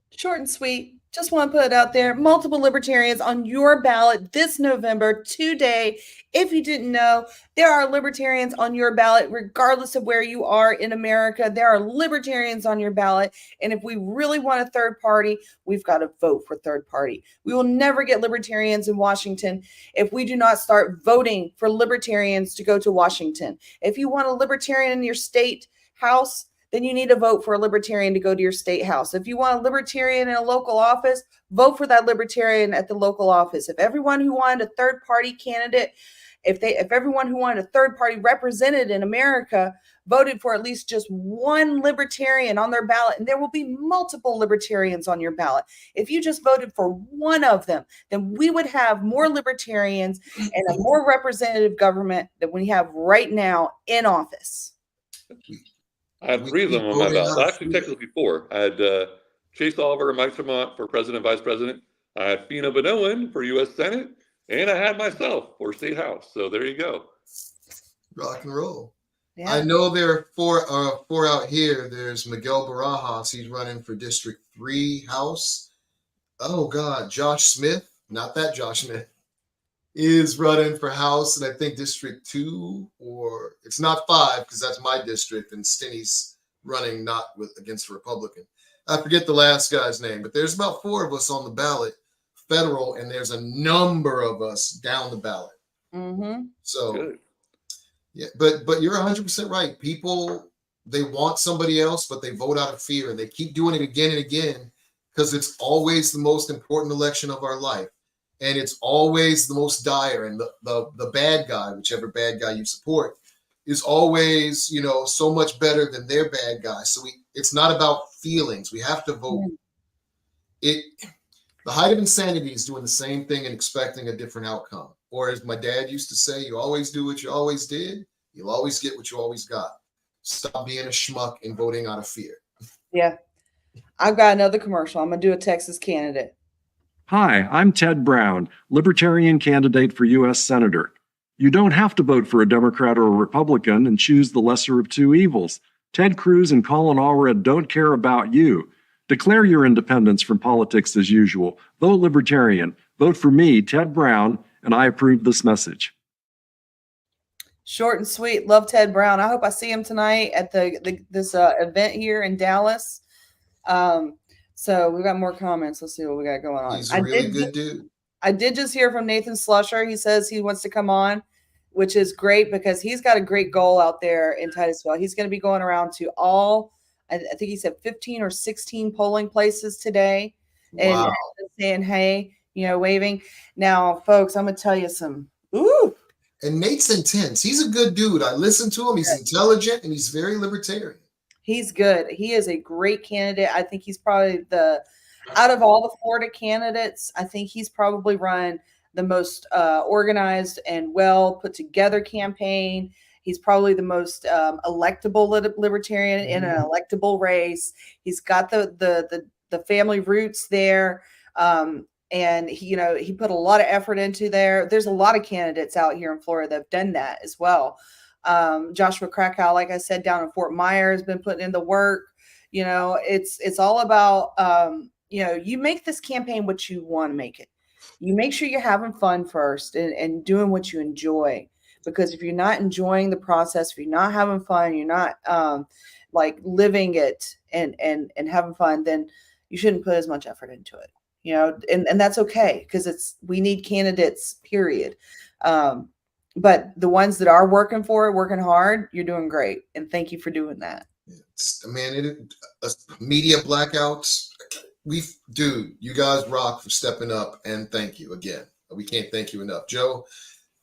Short and sweet. Just want to put it out there. Multiple libertarians on your ballot this November today. If you didn't know, there are libertarians on your ballot, regardless of where you are in America. There are libertarians on your ballot. And if we really want a third party, we've got to vote for third party. We will never get libertarians in Washington if we do not start voting for libertarians to go to Washington. If you want a libertarian in your state house, then you need to vote for a libertarian to go to your state house. If you want a libertarian in a local office, vote for that libertarian at the local office. If everyone who wanted a third party candidate, if everyone who wanted a third party represented in America voted for at least just one libertarian on their ballot, and there will be multiple libertarians on your ballot. If you just voted for one of them, then we would have more libertarians and a more representative government than we have right now in office. I had 3 of them on my ballot. Actually, technically 4. I had Chase Oliver and Mike Tremont for president, vice president. I had Feena Benoit for U.S. Senate, and I had myself for state house. So there you go. Rock and roll. Yeah. I know there are 4 out here. There's Miguel Barajas. He's running for District 3 House. Oh, God. Josh Smith, not that Josh Smith, is running for House, and I think District 2, or it's not 5 because that's my district, and Stinney's running not against a Republican. I forget the last guy's name, but there's about 4 of us on the ballot, federal, and there's a number of us down the ballot. Mm-hmm. So, Good. yeah, but you're 100% right. People, they want somebody else, but they vote out of fear, and they keep doing it again and again because it's always the most important election of our life. And it's always the most dire, and the bad guy, whichever bad guy you support, is always, so much better than their bad guy. So it's not about feelings. We have to vote. The height of insanity is doing the same thing and expecting a different outcome. Or as my dad used to say, you always do what you always did. You'll always get what you always got. Stop being a schmuck and voting out of fear. Yeah. I've got another commercial. I'm going to do a Texas candidate. Hi, I'm Ted Brown, Libertarian Candidate for U.S. Senator. You don't have to vote for a Democrat or a Republican and choose the lesser of 2 evils. Ted Cruz and Colin Allred don't care about you. Declare your independence from politics as usual. Vote Libertarian. Vote for me, Ted Brown, and I approve this message. Short and sweet. Love Ted Brown. I hope I see him tonight at this event here in Dallas. So we've got more comments. Let's see what we got going on. He's a really good dude. I did just hear from Nathan Slusher. He says he wants to come on, which is great because he's got a great goal out there in Titusville. He's going to be going around to all, I think he said 15 or 16 polling places today and saying, hey, waving. Now, folks, I'm going to tell you some. Ooh. And Nate's intense. He's a good dude. I listen to him. He's intelligent and he's very libertarian. He's good. He is a great candidate. I think he's probably out of all the Florida candidates, I think he's probably run the most organized and well put together campaign. He's probably the most electable libertarian in an electable race. He's got the family roots there. And he put a lot of effort into there. There's a lot of candidates out here in Florida that have done that as well. Joshua Krakow, like I said, down in Fort Myers, has been putting in the work. It's all about, you make this campaign what you want to make it. You make sure you're having fun first and doing what you enjoy, because if you're not enjoying the process, if you're not having fun, you're not like living it and having fun, then you shouldn't put as much effort into it, you know, and that's okay, because we need candidates, period. But the ones that are working hard, you're doing great, and thank you for doing that. Man, media blackouts. Dude, you guys rock for stepping up, and thank you again. We can't thank you enough, Joe.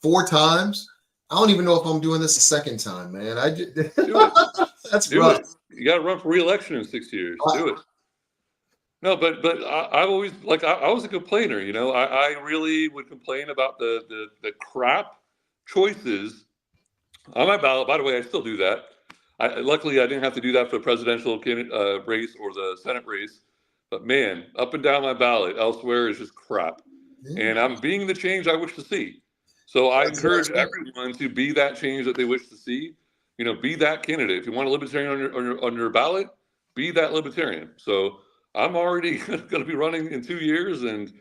4 times. I don't even know if I'm doing this a second time, man. Do it. That's rough. You got to run for re-election in 6 years. Do it. No, but I've always, like, I was a complainer. You know, I really would complain about the crap choices on my ballot. By the way, I still do that. Luckily, I didn't have to do that for the presidential race or the Senate race. But man, up and down my ballot elsewhere is just crap. And I'm being the change I wish to see. So I encourage everyone to be that change that they wish to see. You know, be that candidate. If you want a libertarian on your ballot, be that libertarian. So I'm already going to be running in 2 years, and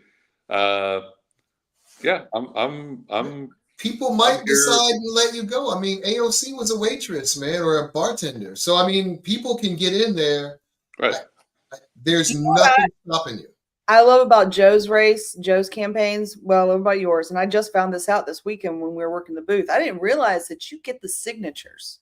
yeah, I'm. People might decide and let you go. I mean, AOC was a waitress, man, or a bartender. So I mean, people can get in there. Right. There's nothing stopping you. I love about Joe's campaigns. Well, I love about yours. And I just found this out this weekend when we were working the booth. I didn't realize that you get the signatures.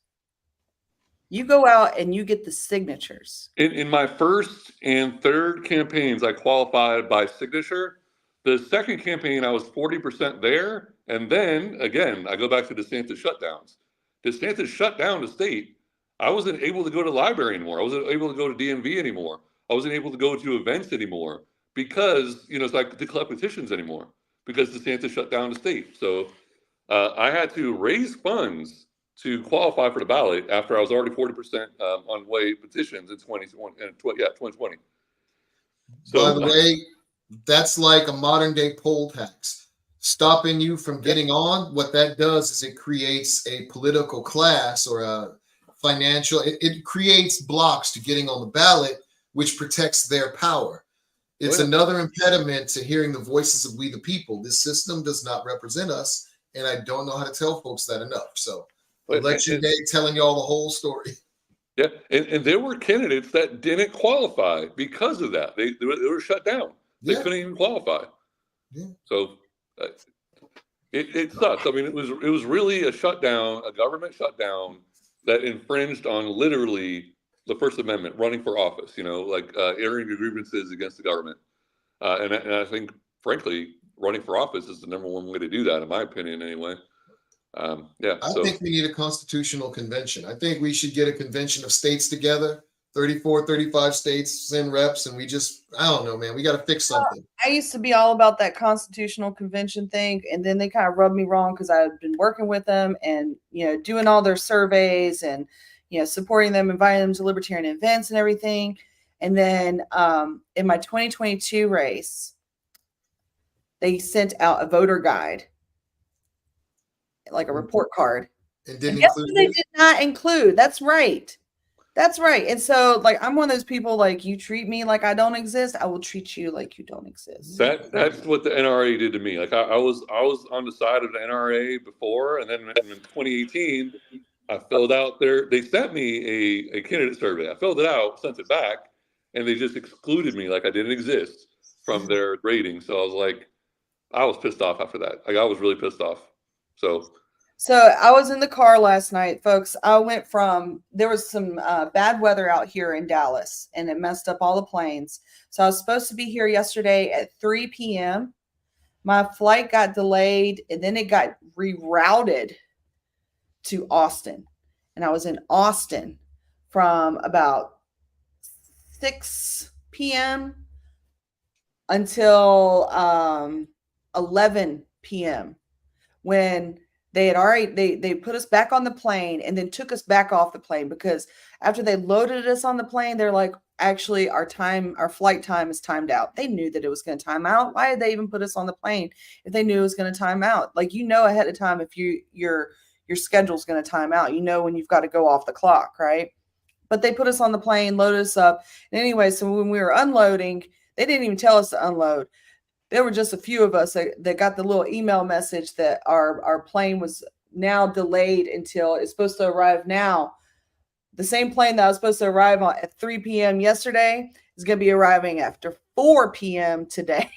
You go out and you get the signatures. In my first and third campaigns, I qualified by signature. The second campaign, I was 40% there. And then, again, I go back to DeSantis shutdowns. DeSantis shut down the state. I wasn't able to go to the library anymore. I wasn't able to go to DMV anymore. I wasn't able to go to events anymore because, you know, it's like to collect petitions anymore because DeSantis shut down the state. So I had to raise funds to qualify for the ballot after I was already 40% on way petitions in 2020. So, by the way, that's like a modern day poll tax, stopping you from getting on. What that does is it creates a political class or a financial, it creates blocks to getting on the ballot, which protects their power. It's another impediment to hearing the voices of we the people. This system does not represent us, and I don't know how to tell folks that enough. So election day, telling y'all the whole story. Yeah, and there were candidates that didn't qualify because of that. They were shut down. They couldn't even qualify. Yeah. So it sucks. I mean, it was really a shutdown, a government shutdown that infringed on literally the First Amendment, running for office, you know, like airing your grievances against the government. And I think, frankly, running for office is the number one way to do that, in my opinion, anyway. I think we need a constitutional convention. I think we should get a convention of states together, 34, 35 states, send reps, and we just, I don't know, man, we got to fix something. I used to be all about that constitutional convention thing, and then they kind of rubbed me wrong because I've been working with them and, you know, doing all their surveys and, you know, supporting them, inviting them to libertarian events and everything. And then in my 2022 race, they sent out a voter guide, like a report card. And didn't include they did not include. That's right. That's right. And so, like, I'm one of those people, like, you treat me like I don't exist, I will treat you like you don't exist. That's what the NRA did to me. Like, I was on the side of the NRA before, and then in 2018, I filled out they sent me a candidate survey. I filled it out, sent it back, and they just excluded me like I didn't exist from their rating. So I was like, I was pissed off after that. Like, I was really pissed off. So I was in the car last night, folks. I went there was some bad weather out here in Dallas, and it messed up all the planes. So I was supposed to be here yesterday at 3 p.m. My flight got delayed, and then it got rerouted to Austin. And I was in Austin from about 6 p.m. until 11 p.m. when they had already they put us back on the plane and then took us back off the plane, because after they loaded us on the plane, they're like, actually, our flight time is timed out. They knew that it was going to time out. Why did they even put us on the plane if they knew it was going to time out? Like, you know ahead of time if your schedule's going to time out. You know when you've got to go off the clock, right? But they put us on the plane, loaded us up. And anyway, so when we were unloading, they didn't even tell us to unload. There were just a few of us that got the little email message that our plane was now delayed until it's supposed to arrive now. The same plane that was supposed to arrive at 3 p.m. yesterday is going to be arriving after 4 p.m. today.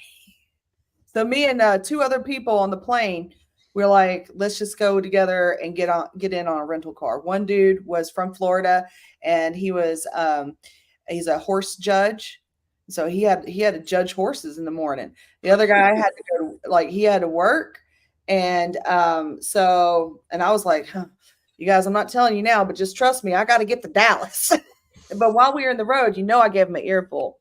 So me and 2 other people on the plane, we're like, let's just go together and get in on a rental car. One dude was from Florida, and he was he's a horse judge, so he had to judge horses in the morning. The other guy had to go, like, he had to work, and so, and I was like, huh, you guys, I'm not telling you now, but just trust me, I got to get to Dallas. But while we were in the road, I gave him an earful.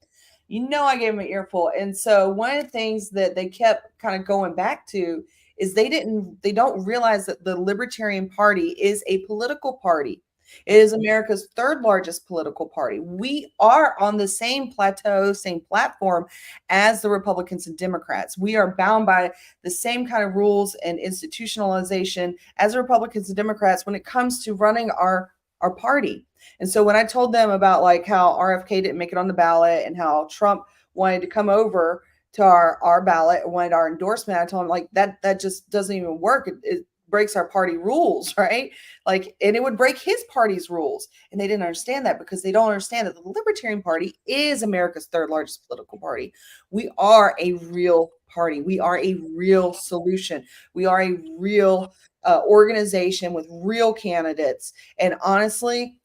I gave him an earful. And so one of the things that they kept kind of going back to is they don't realize that the Libertarian Party is a political party. It is America's 3rd largest political party. We are on the same plateau, same platform as the Republicans and Democrats. We are bound by the same kind of rules and institutionalization as the Republicans and Democrats when it comes to running our party. And so when I told them about like how RFK didn't make it on the ballot and how Trump wanted to come over to our ballot and wanted our endorsement, I told him, like, that just doesn't even work. It breaks our party rules, right? Like, and it would break his party's rules. And they didn't understand that because they don't understand that the Libertarian Party is America's 3rd largest political party. We are a real party. We are a real solution. We are a real organization with real candidates, and honestly,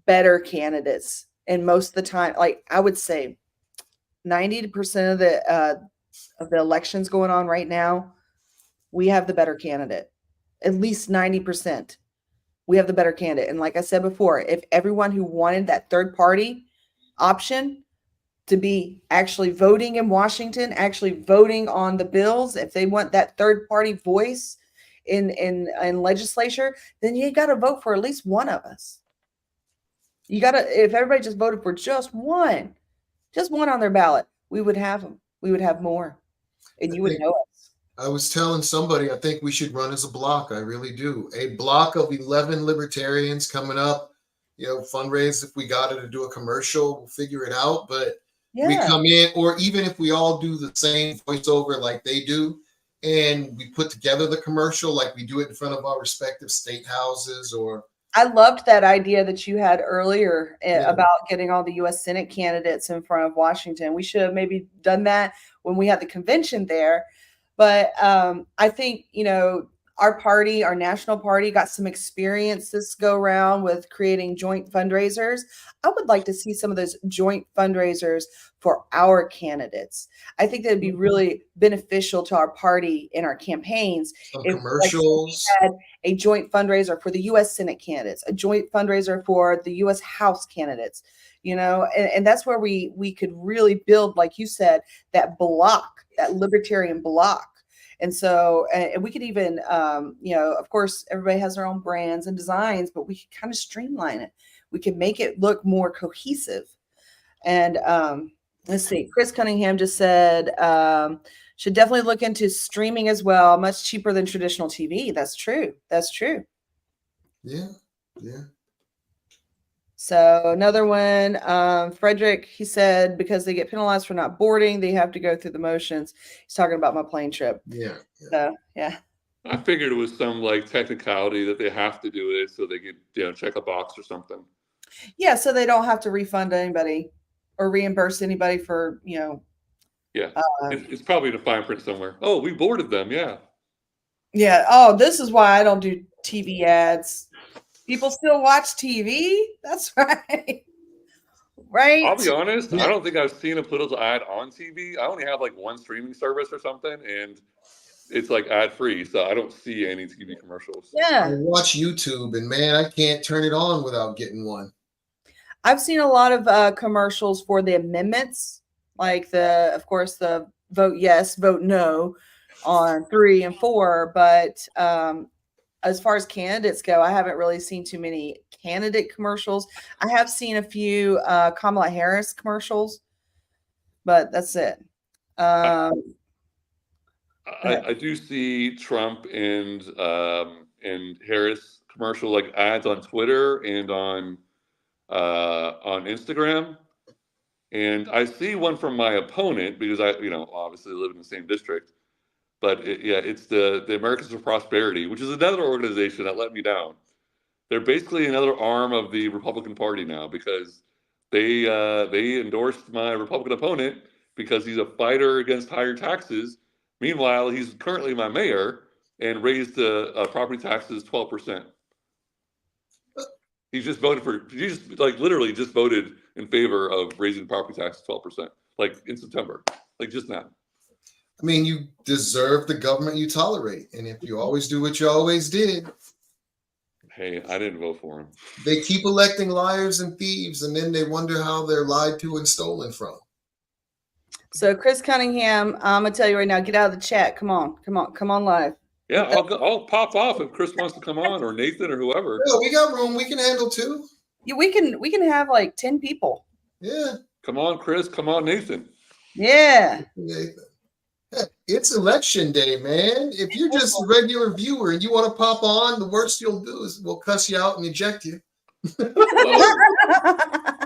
better candidates. And most of the time, like I would say 90% of the elections going on right now, we have the better candidate. At least 90%. We have the better candidate. And like I said before, if everyone who wanted that 3rd party option to be actually voting in Washington, actually voting on the bills, if they want that 3rd party voice in legislature, then you got to vote for at least one of us. You got to, if everybody just voted for just one on their ballot, we would have them. We would have more, and you would know us. I was telling somebody, I think we should run as a block. I really do. A block of 11 libertarians coming up, fundraise if we got to do a commercial, we'll figure it out. But we come in, or even if we all do the same voiceover like they do, and we put together the commercial like we do it in front of our respective state houses. Or I loved that idea that you had earlier about getting all the U.S. Senate candidates in front of Washington. We should have maybe done that when we had the convention there. But I think, our party, our national party, got some experience this go round with creating joint fundraisers. I would like to see some of those joint fundraisers for our candidates. I think that'd be really beneficial to our party in our campaigns. Some commercials. Like, we had a joint fundraiser for the U.S. Senate candidates, a joint fundraiser for the U.S. House candidates, and that's where we could really build, like you said, that block, that libertarian block. And so, and we could even, of course, everybody has their own brands and designs, but we could kind of streamline it. We could make it look more cohesive. And let's see, Chris Cunningham just said, should definitely look into streaming as well. Much cheaper than traditional TV. That's true. That's true. Yeah. Yeah. So another one, Frederick, he said, because they get penalized for not boarding, they have to go through the motions. He's talking about my plane trip. Yeah. So, yeah. I figured it was some like technicality that they have to do it so they could, check a box or something. Yeah. So they don't have to refund anybody or reimburse anybody for, Yeah. It's probably in a fine print somewhere. Oh, we boarded them. Yeah. Yeah. Oh, this is why I don't do TV ads. People still watch TV. That's right. Right. I'll be honest. I don't think I've seen a political ad on TV. I only have like one streaming service or something, and it's like ad free, so I don't see any TV commercials. Yeah. I watch YouTube, and man, I can't turn it on without getting one. I've seen a lot of commercials for the amendments, like of course, the vote yes, vote no on 3 and 4, but as far as candidates go, I haven't really seen too many candidate commercials. I have seen a few Kamala Harris commercials, but that's it. I do see Trump and Harris commercial like ads on Twitter and on Instagram, and I see one from my opponent because I obviously live in the same district. But it's the Americans for Prosperity, which is another organization that let me down. They're basically another arm of the Republican Party now because they endorsed my Republican opponent because he's a fighter against higher taxes. Meanwhile, he's currently my mayor and raised property taxes 12%. He just literally just voted in favor of raising property taxes 12%, like in September, like just now. I mean, you deserve the government you tolerate. And if you always do what you always did. Hey, I didn't vote for him. They keep electing liars and thieves, and then they wonder how they're lied to and stolen from. So Chris Cunningham, I'm going to tell you right now, get out of the chat. Come on live. Yeah, I'll pop off if Chris wants to come on, or Nathan, or whoever. Yeah, we got room. We can handle 2. Yeah, we can have like 10 people. Yeah. Come on, Chris. Come on, Nathan. Yeah. Nathan. It's election day, man. If you're just a regular viewer and you want to pop on, the worst you'll do is we'll cuss you out and eject you.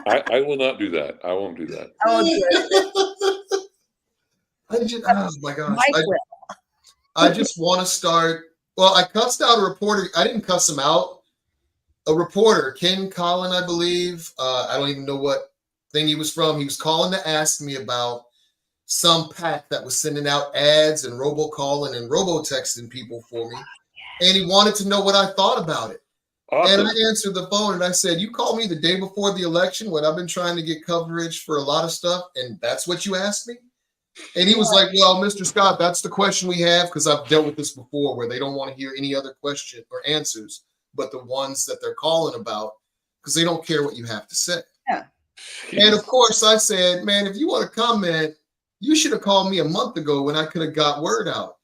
I will not do that. I won't do that. I won't do it. Oh my gosh. I just want to start. Well, I cussed out a reporter. I didn't cuss him out. A reporter, Ken Collin, I believe. I don't even know what thing he was from. He was calling to ask me about some pack that was sending out ads and robocalling and robotexting people for me. And he wanted to know what I thought about it. Awesome. And I answered the phone and I said, you called me the day before the election when I've been trying to get coverage for a lot of stuff, and that's what you asked me? And he was like, well, Mr. Scott, that's the question we have, because I've dealt with this before where they don't want to hear any other question or answers but the ones that they're calling about because they don't care what you have to say. Yeah. And of course I said, man, if you want to comment, you should have called me a month ago when I could have got word out.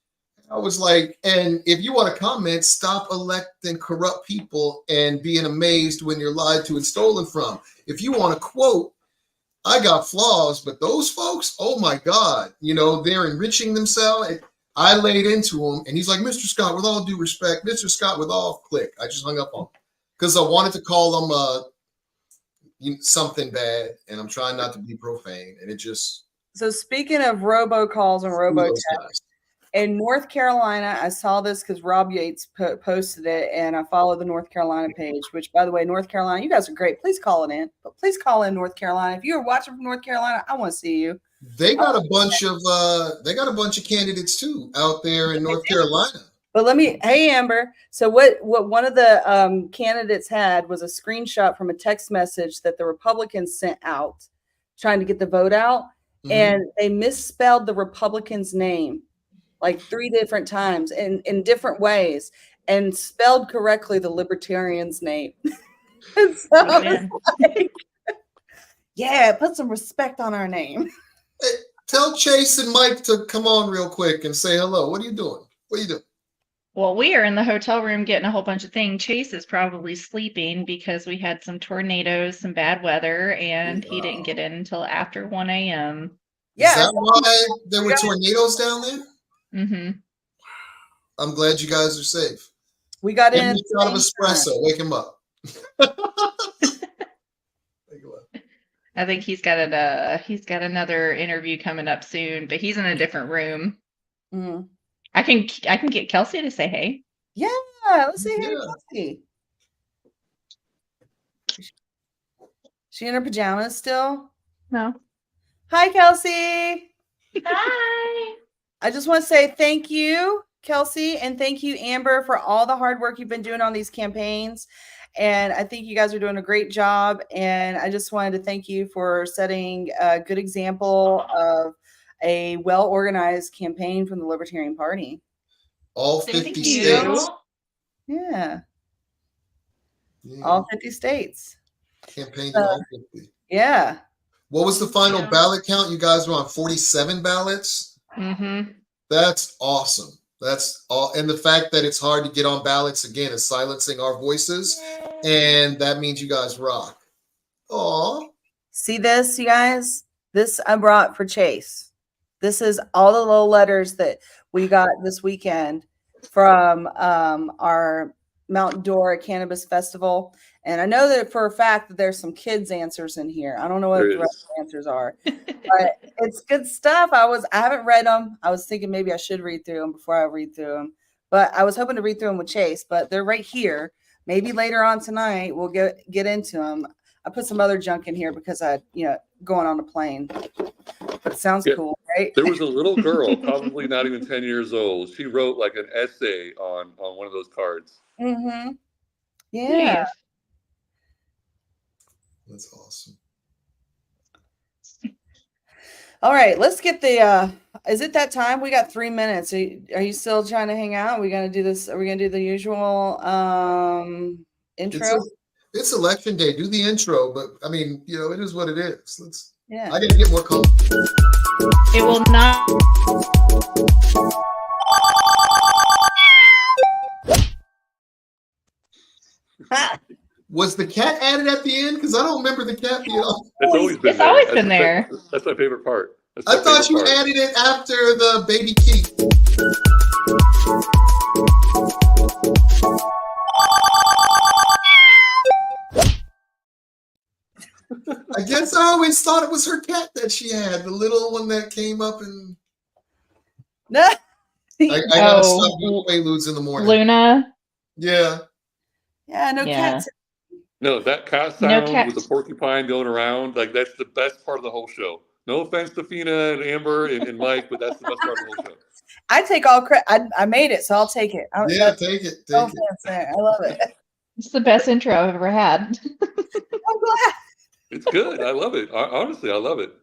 I was like, and if you want to comment, stop electing corrupt people and being amazed when you're lied to and stolen from. If you want to quote, I got flaws, but those folks, oh my God, they're enriching themselves. I laid into him and he's like, Mr. Scott, with all due respect, Mr. Scott, with all click. I just hung up on him because I wanted to call him something bad, and I'm trying not to be profane. And it just. So speaking of robocalls and robotexts, in North Carolina, I saw this because Rob Yates posted it, and I follow the North Carolina page, which, by the way, North Carolina, you guys are great. Please call it in. But please call in North Carolina. If you are watching from North Carolina, I want to see you. They got a bunch of candidates too out there in North Carolina. But hey Amber. So what one of the candidates had was a screenshot from a text message that the Republicans sent out, trying to get the vote out, and they misspelled the Republican's name like 3 different times in different ways, and spelled correctly the Libertarian's name. And so yeah, put some respect on our name. Hey, tell Chase and Mike to come on real quick and say hello. What are you doing? What are you doing? Well, we are in the hotel room getting a whole bunch of things. Chase is probably sleeping because we had some tornadoes, some bad weather, and he didn't get in until after 1 a.m. Yeah. Is that why there were tornadoes down there? Mm-hmm. I'm glad you guys are safe. We got in. Out of espresso. Wake him up. I think he's got another interview coming up soon, but he's in a different room. Mm-hmm. I can get Kelsey to say hey. Yeah, let's see here, Kelsey. She in her pajamas still? No. Hi, Kelsey. Hi. I just want to say thank you, Kelsey, and thank you, Amber, for all the hard work you've been doing on these campaigns. And I think you guys are doing a great job. And I just wanted to thank you for setting a good example of a well-organized campaign from the Libertarian Party. All 50 states. Yeah. All 50 states. Campaign in all 50. Yeah. What was the final ballot count? You guys were on 47 ballots? Mm-hmm. That's awesome. That's all. And the fact that it's hard to get on ballots again is silencing our voices. And that means you guys rock. Aw. See this, you guys? This I brought for Chase. This is all the little letters that we got this weekend from our Mount Dora Cannabis Festival. And I know that for a fact that there's some kids answers in here. I don't know what There the rest is. of the answers are, but it's good stuff. I haven't read them. I was thinking maybe I should read through them before I read through them, but I was hoping to read through them with Chase, but they're right here. Maybe later on tonight we'll get into them. I put some other junk in here because going on the plane, but it sounds cool, right? There was a little girl, probably not even 10 years old. She wrote like an essay on one of those cards. Mm-hmm. Yeah. Nice. That's awesome. All right, let's get the is it that time? We got 3 minutes. Are you still trying to hang out? Are we gonna do this? Are we gonna do the usual intro? It's election day. Do the intro, but I mean, it is what it is. Yeah. I gotta get more calm. It will not. Was the cat added at the end? Because I don't remember the cat being on. It's always been It's there. always been there. That's my favorite part. I thought you added it after the baby Keith. I guess I always thought it was her cat that she had, the little one that came up and. No. I gotta stop doing Quaaludes in the morning. Luna. Yeah. Yeah, no cats. No, that cat sound with the porcupine going around, like that's the best part of the whole show. No offense to Feena and Amber and Mike, but that's the best part of the whole show. I take all credit. I made it, so I'll take it. Take it. I love it. It's the best intro I've ever had. I'm glad. It's good. I love it. Honestly, I love it.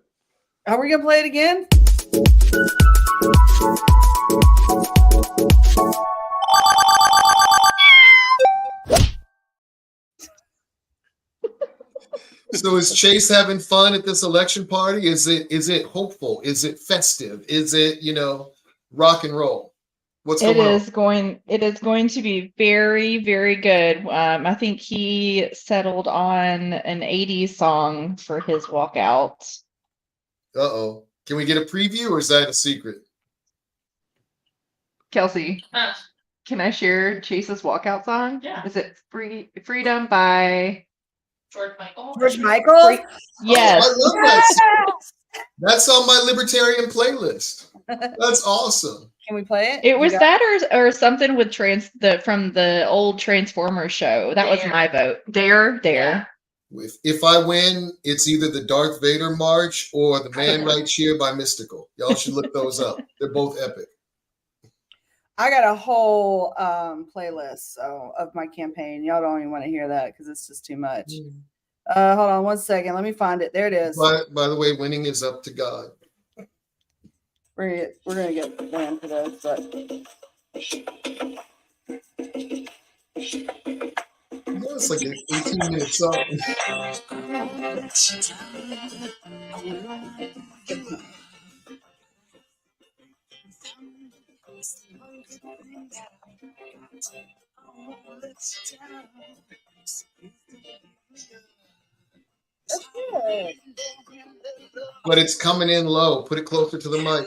Are we gonna play it again? So is Chase having fun at this election party? Is it hopeful? Is it festive? Is it, rock and roll? What's going on? It is going to be very, very good. I think he settled on an 80s song for his walkout. Uh-oh. Can we get a preview or is that a secret? Kelsey, can I share Chase's walkout song? Yeah. Is it Freedom by George Michael? George Michael? Yes. Oh, I love that. That's on my Libertarian playlist. That's awesome. Can we play it? It was that or something with from the old Transformers show. That was my vote. Dare. Yeah. If I win, it's either the Darth Vader March or the Man Right Cheer by Mystical. Y'all should look those up. They're both epic. I got a whole playlist of my campaign. Y'all don't even want to hear that because it's just too much. Hold on 1 second. Let me find it. There it is. By the way, winning is up to God. We're gonna get banned for this, but It's like an 18-minute song. But it's coming in low. Put it closer to the mic.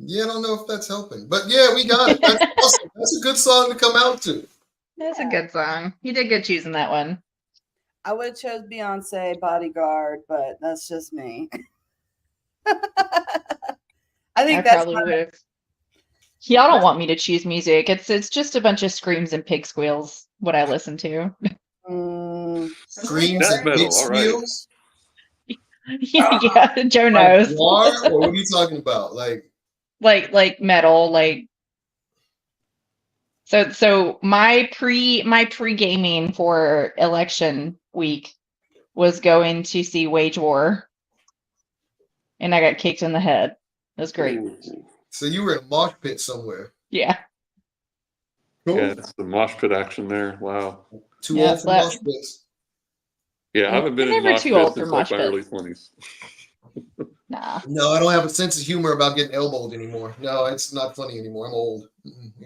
Yeah, I don't know if that's helping. But yeah, we got it. That's awesome. That's a good song to come out to. That's a good song. You did good choosing that one. I would have chose Beyonce Bodyguard, but that's just me. I think that's probably would have. Y'all don't want me to choose music. It's just a bunch of screams and pig squeals. What I listen to. Screams and pig squeals. Yeah, Joe knows. Like or what are you talking about? Like metal, like. So my pre-gaming for election week was going to see Wage War, and I got kicked in the head. It was great. So you were in a mosh pit somewhere. Yeah. Cool. Yeah, that's the mosh pit action there. Wow. Too old for mosh pits. Yeah, I haven't been in mosh pits since like my early 20s. Nah. No, I don't have a sense of humor about getting elbowed anymore. No, it's not funny anymore. I'm old.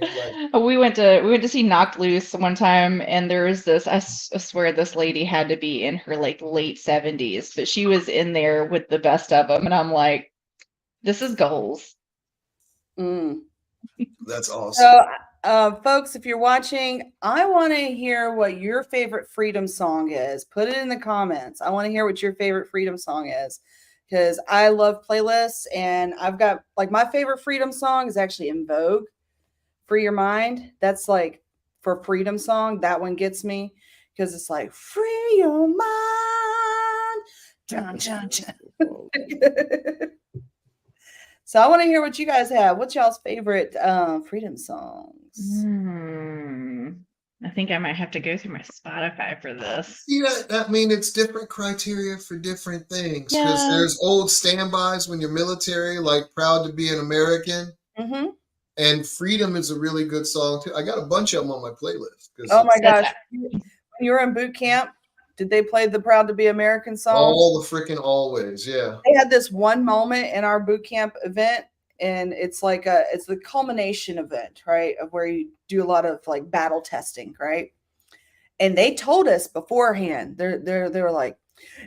Right. We went to see Knocked Loose one time, and there was this. I swear this lady had to be in her like late 70s, but she was in there with the best of them, and I'm like, this is goals. That's awesome. So, folks, if you're watching, I want to hear what your favorite freedom song is. Put it in the comments. I want to hear what your favorite freedom song is, because I love playlists, and I've got like my favorite freedom song is actually In Vogue, Free Your Mind. That's like for freedom song. That one gets me because it's like free your mind. Dun, dun, dun. So I want to hear what you guys have. What's y'all's favorite freedom songs? I think I might have to go through my Spotify for this. Yeah, I mean, it's different criteria for different things. Because there's old standbys when you're military, like Proud to Be an American. Mm-hmm. And Freedom is a really good song, too. I got a bunch of them on my playlist. Oh, my gosh. When you were in boot camp, did they play the Proud to Be American song? All the freaking always, yeah. They had this one moment in our boot camp event, and it's like it's the culmination event, right? Of where you do a lot of like battle testing, right? And they told us beforehand, they were like,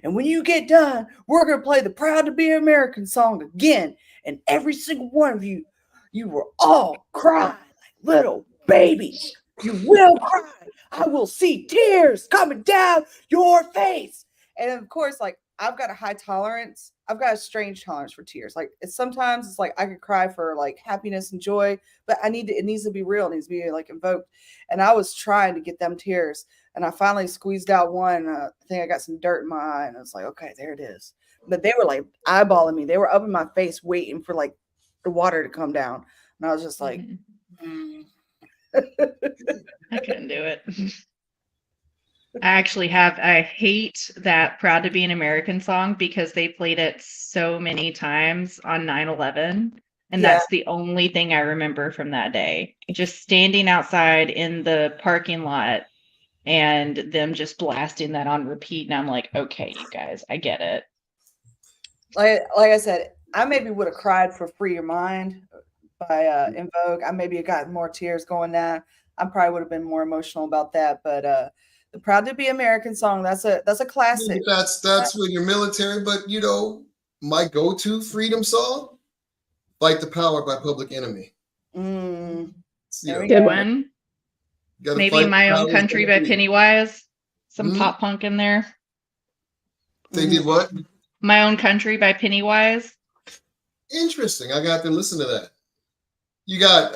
and when you get done, we're gonna play the Proud to Be American song again. And every single one of you, you will all cry like little babies. You will cry. I will see tears coming down your face. And of course, like I've got a high tolerance. I've got a strange tolerance for tears. Like sometimes it's like I could cry for like happiness and joy, but it needs to be real. It needs to be like invoked. And I was trying to get them tears, and I finally squeezed out one. I think I got some dirt in my eye, and I was like, okay, there it is. But they were like eyeballing me. They were up in my face waiting for like the water to come down. And I was just like, I couldn't do it. I hate that Proud to Be an American song because they played it so many times on 9/11. And that's the only thing I remember from that day. Just standing outside in the parking lot and them just blasting that on repeat. And I'm like, okay, you guys, I get it. Like I said, I maybe would have cried for Free Your Mind by In Vogue. I maybe got more tears going down. I probably would have been more emotional about that. But the Proud to Be American song, that's a classic. That's when you're military. But you know, my go-to freedom song, "Fight the Power" by Public Enemy. Good one. Maybe My Own Country by Pennywise. Some pop punk in there. They did what? My Own Country by Pennywise. Interesting. I got to listen to that. You got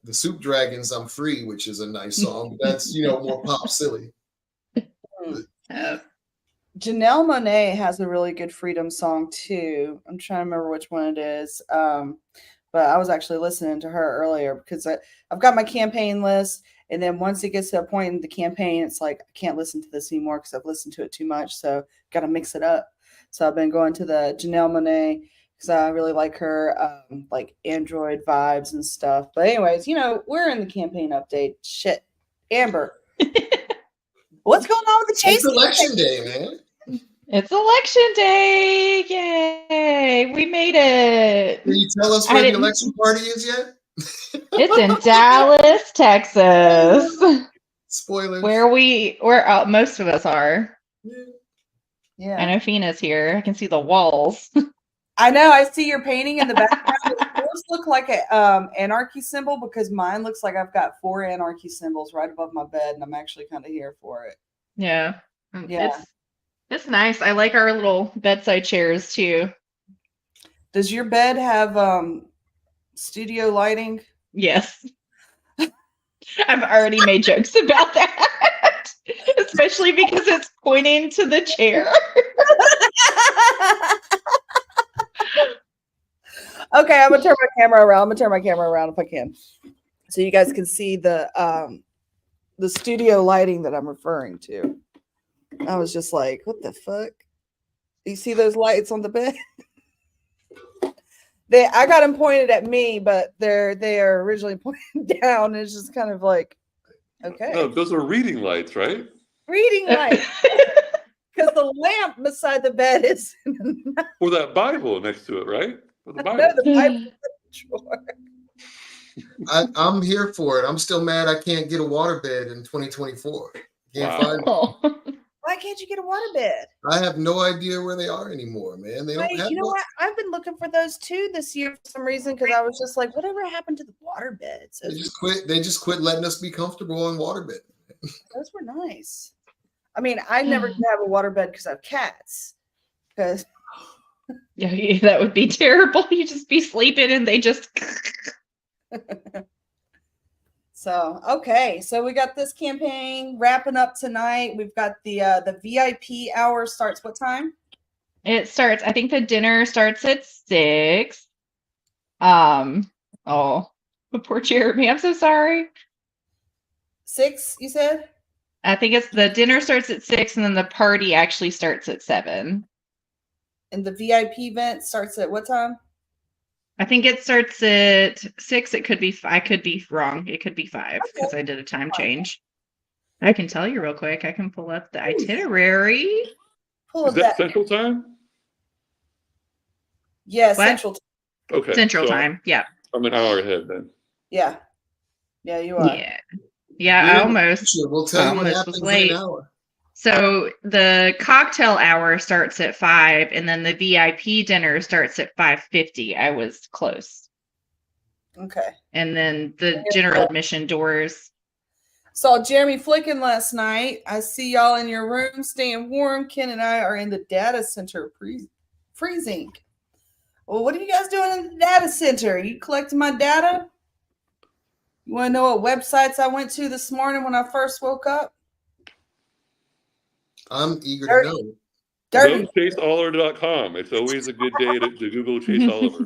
the Soup Dragons, "I'm Free," which is a nice song. That's, more pop silly. Janelle Monáe has a really good freedom song too. I'm trying to remember which one it is. But I was actually listening to her earlier because I've got my campaign list. And then once it gets to a point in the campaign, it's like, I can't listen to this anymore because I've listened to it too much. So got to mix it up. So I've been going to the Janelle Monáe because I really like her, like Android vibes and stuff. But anyways, we're in the campaign update. Shit. Amber. What's going on with the chase? It's election day, man. It's election day. Yay. We made it. Can you tell us where the election party is yet? It's in Dallas, Texas. Spoilers. Where most of us are. Yeah. I know Feena's here. I can see the walls. I know. I see your painting in the background. Those look like a anarchy symbol because mine looks like I've got 4 anarchy symbols right above my bed, and I'm actually kind of here for it. Yeah. Yeah. It's nice. I like our little bedside chairs too. Does your bed have studio lighting? Yes. I've already made jokes about that. Especially because it's pointing to the chair. Okay, I'm gonna turn my camera around. If I can, so you guys can see the studio lighting that I'm referring to. I was just like, "What the fuck?" You see those lights on the bed? I got them pointed at me, but they are originally pointed down. It's just kind of like, okay. No, those are reading lights, right? Reading lights. Because the lamp beside the bed is. Or that Bible next to it, right? Or the Bible. No, the Bible. Sure. I'm here for it. I'm still mad I can't get a waterbed in 2024. Can't find it. Why can't you get a waterbed? I have no idea where they are anymore, man. They don't have. You know what? I've been looking for those too this year for some reason because I was just like, whatever happened to the waterbeds? They just quit. They just quit letting us be comfortable on waterbed. Those were nice. I mean, I never can have a waterbed because I have cats. Because yeah, that would be terrible. You just be sleeping and they just. So, okay. So we got this campaign wrapping up tonight. We've got the VIP hour starts what time? It starts, I think the dinner starts at 6. Oh, poor Jeremy. I'm so sorry. 6, you said? I think it's the dinner starts at 6 and then the party actually starts at 7. And the VIP event starts at what time? I think it starts at 6. It could be, I could be wrong. It could be 5 because I did a time change. I can tell you real quick. I can pull up the itinerary. Is that Central Time? Yeah, Central Time. Okay. Central Time. Yeah. I'm an hour ahead then. Yeah. Yeah, you are. Yeah. Yeah, I almost. We'll tell you what almost happens was late. in an hour. So the cocktail hour starts at 5, and then the VIP dinner starts at 5:50. I was close. Okay. And then the general admission doors. Saw Jeremy flicking last night. I see y'all in your room staying warm. Ken and I are in the data center freezing. Well, what are you guys doing in the data center? You collecting my data? You want to know what websites I went to this morning when I first woke up? I'm eager to know. Dirty. Go chaseoliver.com. It's always a good day to Google Chase Oliver.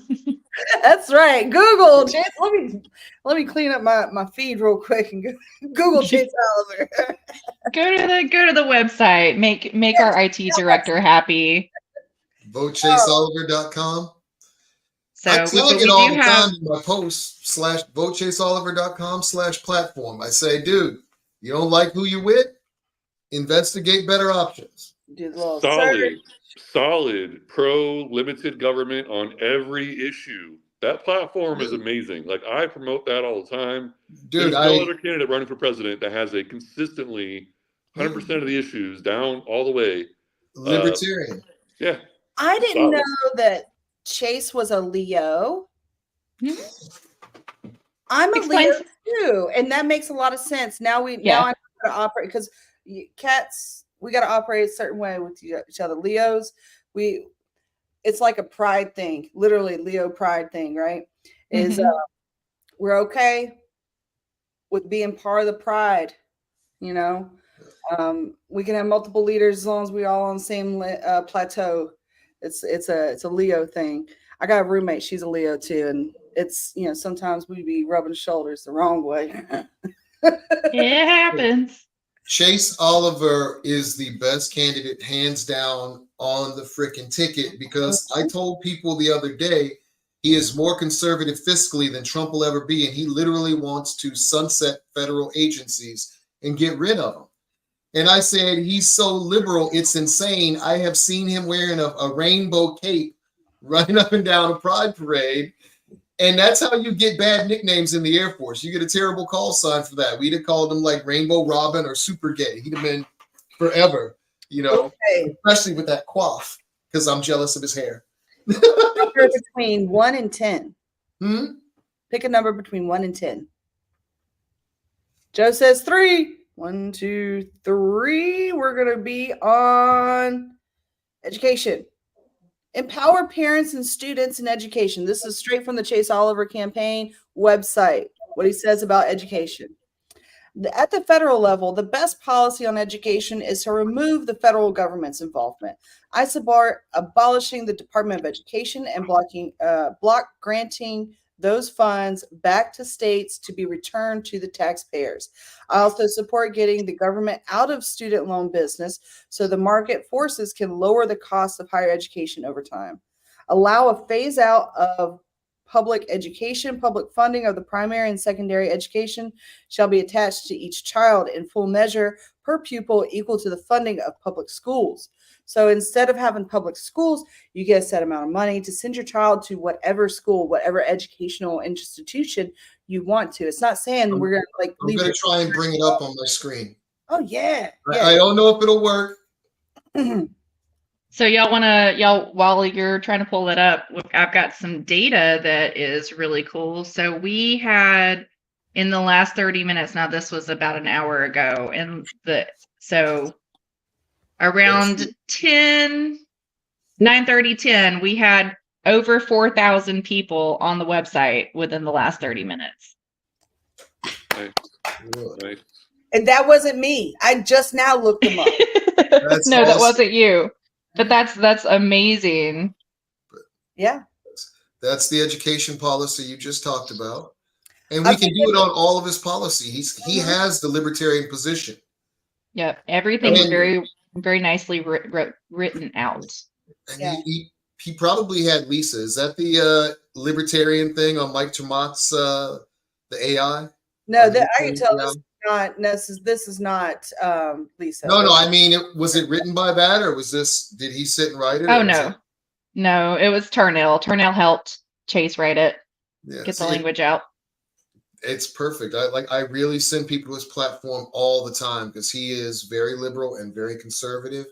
That's right. Google. Chase, let me clean up my feed real quick and Google Chase Oliver. Go to the website. Make our IT director happy. VoteChaseOliver.com. So I plug it all the time in my posts /VoteChaseOliver.com/platform. I say, dude, you don't like who you with? Investigate better options. Solid pro limited government on every issue. That platform is amazing. Like I promote that all the time. Dude, there's no other candidate running for president that has a consistently 100% of the issues down all the way. Libertarian. Yeah. I didn't know that Chase was a Leo. I'm a Leo too, and that makes a lot of sense. Now I know how to operate because cats, we got to operate a certain way with each other. Leos, it's like a pride thing, literally Leo pride thing, right? Is we're okay with being part of the pride, you know. We can have multiple leaders as long as we all on the same plateau. It's a Leo thing. I got a roommate, she's a Leo too, and it's, you know, sometimes we be rubbing shoulders the wrong way. It happens. Chase Oliver is the best candidate, hands down, on the freaking ticket, because I told people the other day he is more conservative fiscally than Trump will ever be, and he literally wants to sunset federal agencies and get rid of them. And I said, he's so liberal, it's insane. I have seen him wearing a rainbow cape running up and down a pride parade. And that's how you get bad nicknames in the Air Force. You get a terrible call sign for that. We'd have called him like Rainbow Robin or Super Gay. He'd have been forever, you know, especially with that coif, because I'm jealous of his hair. Number between 1 and 10. Pick a number between 1 and 10. Joe says 3. 1, 2, 3. We're going to be on education. Empower parents and students in education. This is straight from the Chase Oliver campaign website, what he says about education. At the federal level, the best policy on education is to remove the federal government's involvement. I support abolishing the Department of Education and block granting those funds back to states to be returned to the taxpayers. I also support getting the government out of student loan business so the market forces can lower the cost of higher education over time. Allow a phase out of public education. Public funding of the primary and secondary education shall be attached to each child in full measure per pupil equal to the funding of public schools. So instead of having public schools, you get a set amount of money to send your child to whatever school, whatever educational institution you want to. It's not saying we're going to like. I'm going to try and bring it up on my screen. Oh, yeah. I don't know if it'll work, So while you're trying to pull it up, I've got some data that is really cool. So we had in the last 30 minutes, now this was about an hour ago, and so around 9:30, 10, we had over 4,000 people on the website within the last 30 minutes. Nice. And that wasn't me. I just now looked them up. No, that wasn't you. But that's amazing. Yeah. That's the education policy you just talked about. And we can do it on all of his policy. He has the libertarian position. Yep. Everything's very, very nicely written out. And he probably had Lisa. Is that the libertarian thing on Mike Tremont's the AI? No, I can tell this is not Lisa. No, I mean, was it written by that, or did he sit and write it? Oh, no. No, it was Turnell. Turnell helped Chase write it. Get the language out. It's perfect. I really send people to his platform all the time because he is very liberal and very conservative.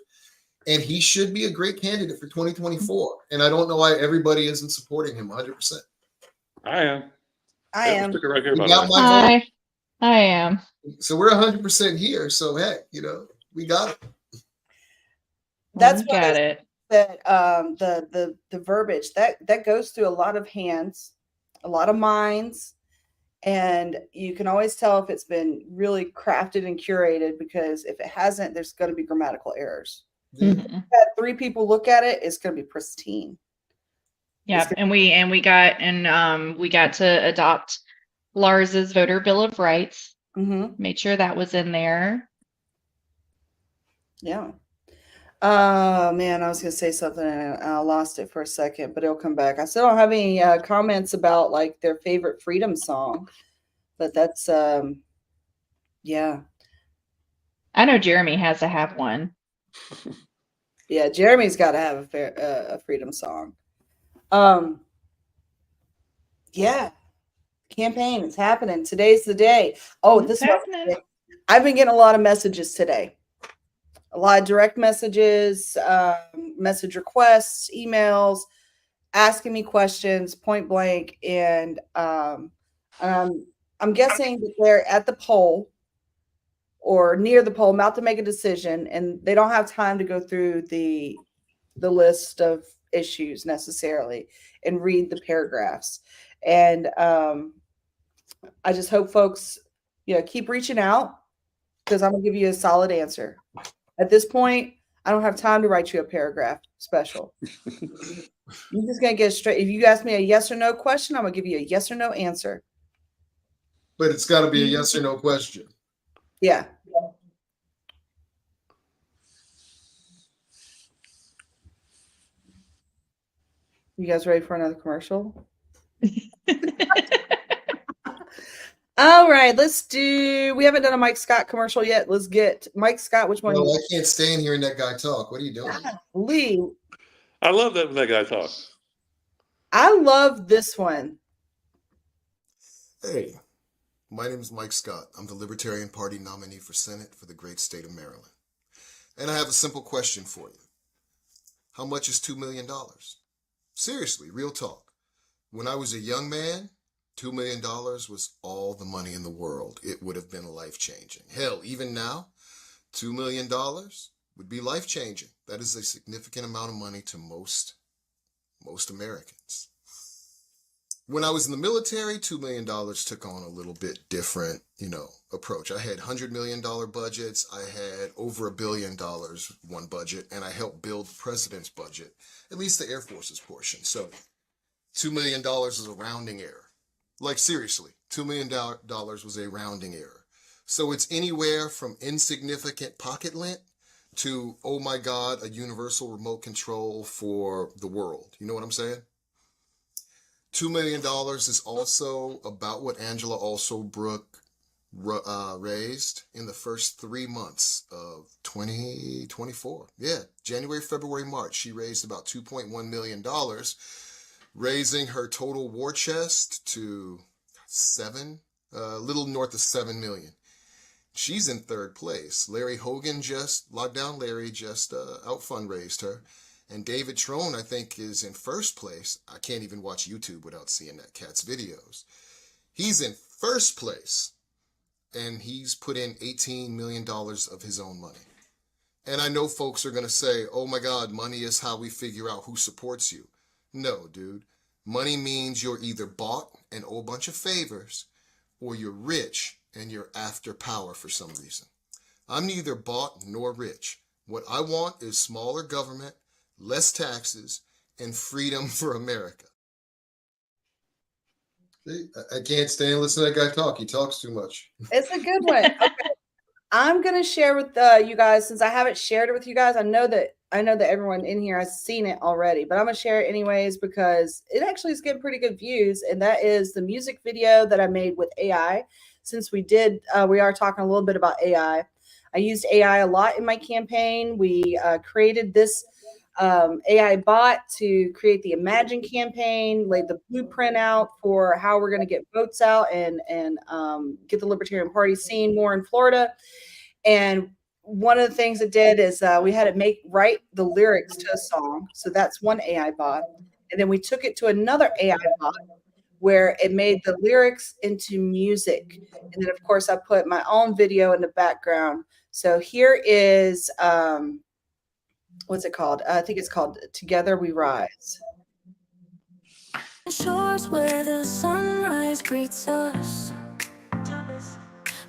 And he should be a great candidate for 2024. And I don't know why everybody isn't supporting him 100%. I am. I am. Stick it right here, You got my vote? I am. So we're 100% here. So heck, we got it. That's got it. That the verbiage that goes through a lot of hands, a lot of minds, and you can always tell if it's been really crafted and curated, because if it hasn't, there's going to be grammatical errors. Mm-hmm. If you had 3 people look at it, it's going to be pristine. Yeah, and we got to adopt Lars's voter bill of rights. Mm-hmm. Made sure that was in there. Yeah. Oh man, I was gonna say something and I lost it for a second, but it'll come back. I still don't have any comments about like their favorite freedom song, but that's yeah. I know Jeremy has to have one. Yeah, Jeremy's got to have a freedom song. Yeah, campaign is happening. Today's the day. Oh, this is I've been getting a lot of messages today. A lot of direct messages, message requests, emails, asking me questions point blank. And I'm guessing that they're at the poll or near the poll, about to make a decision, and they don't have time to go through the list of issues necessarily and read the paragraphs. And I just hope folks, keep reaching out, because I'm gonna give you a solid answer. At this point, I don't have time to write you a paragraph special. You're just gonna get straight. If you ask me a yes or no question, I'm gonna give you a yes or no answer. But it's got to be a yes or no question. Yeah. You guys ready for another commercial? All right, we haven't done a Mike Scott commercial yet. Let's get Mike Scott. Which one? No, I can't stand hearing that guy talk. What are you doing? Lee. I love that when that guy talks. I love this one. Hey, my name is Mike Scott. I'm the Libertarian Party nominee for Senate for the great state of Maryland. And I have a simple question for you. How much is $2 million? Seriously, real talk. When I was a young man, $2 million was all the money in the world. It would have been life-changing. Hell, even now, $2 million would be life-changing. That is a significant amount of money to most Americans. When I was in the military, $2 million took on a little bit different, approach. I had $100 million budgets. I had over $1 billion one budget, and I helped build the president's budget, at least the Air Force's portion. So $2 million is a rounding error. Like seriously, $2 million was a rounding error. So it's anywhere from insignificant pocket lint to, oh my God, a universal remote control for the world. You know what I'm saying? $2 million is also about what Angela Alsobrook raised in the first 3 months of 2024. Yeah, January, February, March, she raised about $2.1 million, raising her total war chest to a little north of 7 million. She's in third place. Larry Hogan Lockdown Larry just out fundraised her. And David Trone, I think, is in first place. I can't even watch YouTube without seeing that cat's videos. He's in first place. And he's put in $18 million of his own money. And I know folks are going to say, oh my God, money is how we figure out who supports you. No, dude. Money means you're either bought and owe a bunch of favors, or you're rich and you're after power for some reason. I'm neither bought nor rich. What I want is smaller government, less taxes, and freedom for America. See, I can't stand listening to that guy talk. He talks too much. It's a good one. Okay. I'm going to share with you guys, since I haven't shared it with you guys. I know that everyone in here has seen it already, but I'm going to share it anyways because it actually is getting pretty good views. And that is the music video that I made with AI. Since we are talking a little bit about AI. I used AI a lot in my campaign. We created this AI bot to create the Imagine campaign, laid the blueprint out for how we're going to get votes out and get the Libertarian Party seen more in Florida. And one of the things it did is we had it write the lyrics to a song. So that's one AI bot. And then we took it to another AI bot where it made the lyrics into music. And then, of course, I put my own video in the background. So here is, what's it called? I think it's called Together We Rise. Shores where the sunrise greets us,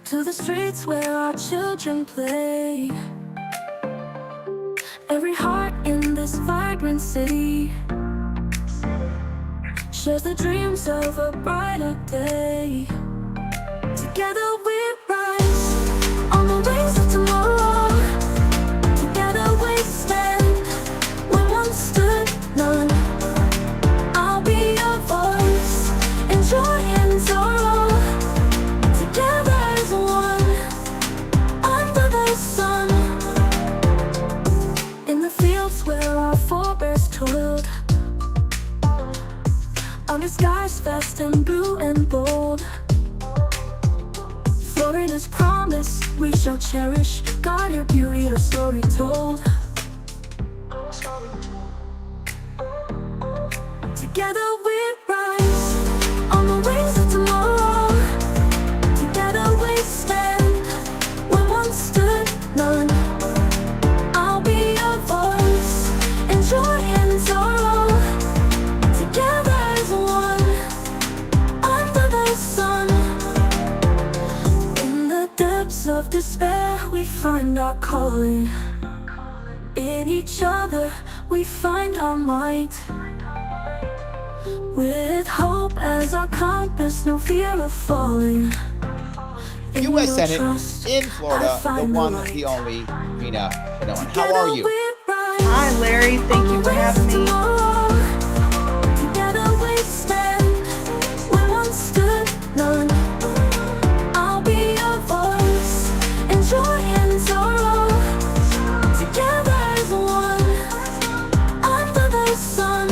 to the streets where our children play. Every heart in this vibrant city shares the dreams of a brighter day. Together we rise on the wings of tomorrow. Together we stand where one stood none. I'll be your voice and joy and sorrow. Together as one under the sun. In the fields where our forebears toiled, under skies vast and blue and bold. Florida's promise we shall cherish, guard your beauty, her story told. Together we rise on the wings of tomorrow. Together we stand where one stood none. I'll be your voice and joy and sorrow. Together as one under the sun. In the depths of despair we find our calling. In each other we find our might. With hope as our compass, no fear of falling. In U.S. your Senate trust, in Florida, I the find one, light. the only, Feena. How are you? Hi, Larry. Thank you for having me. Together we stand where one stood none. I'll be your voice and joy and sorrow. Together as one under the sun.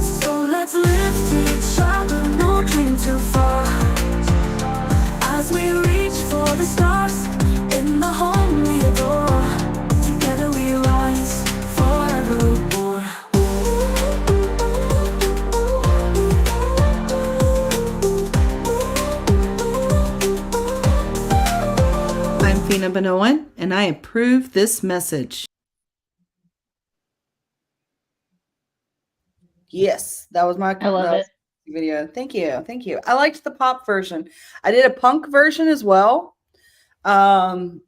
So let's lift each other, no dream too far. As we reach for the stars in the home we adore. Together we rise forevermore. I'm Feena Benowan, and I approve this message. Yes, that was my video. Thank you. Thank you. I liked the pop version. I did a punk version as well. And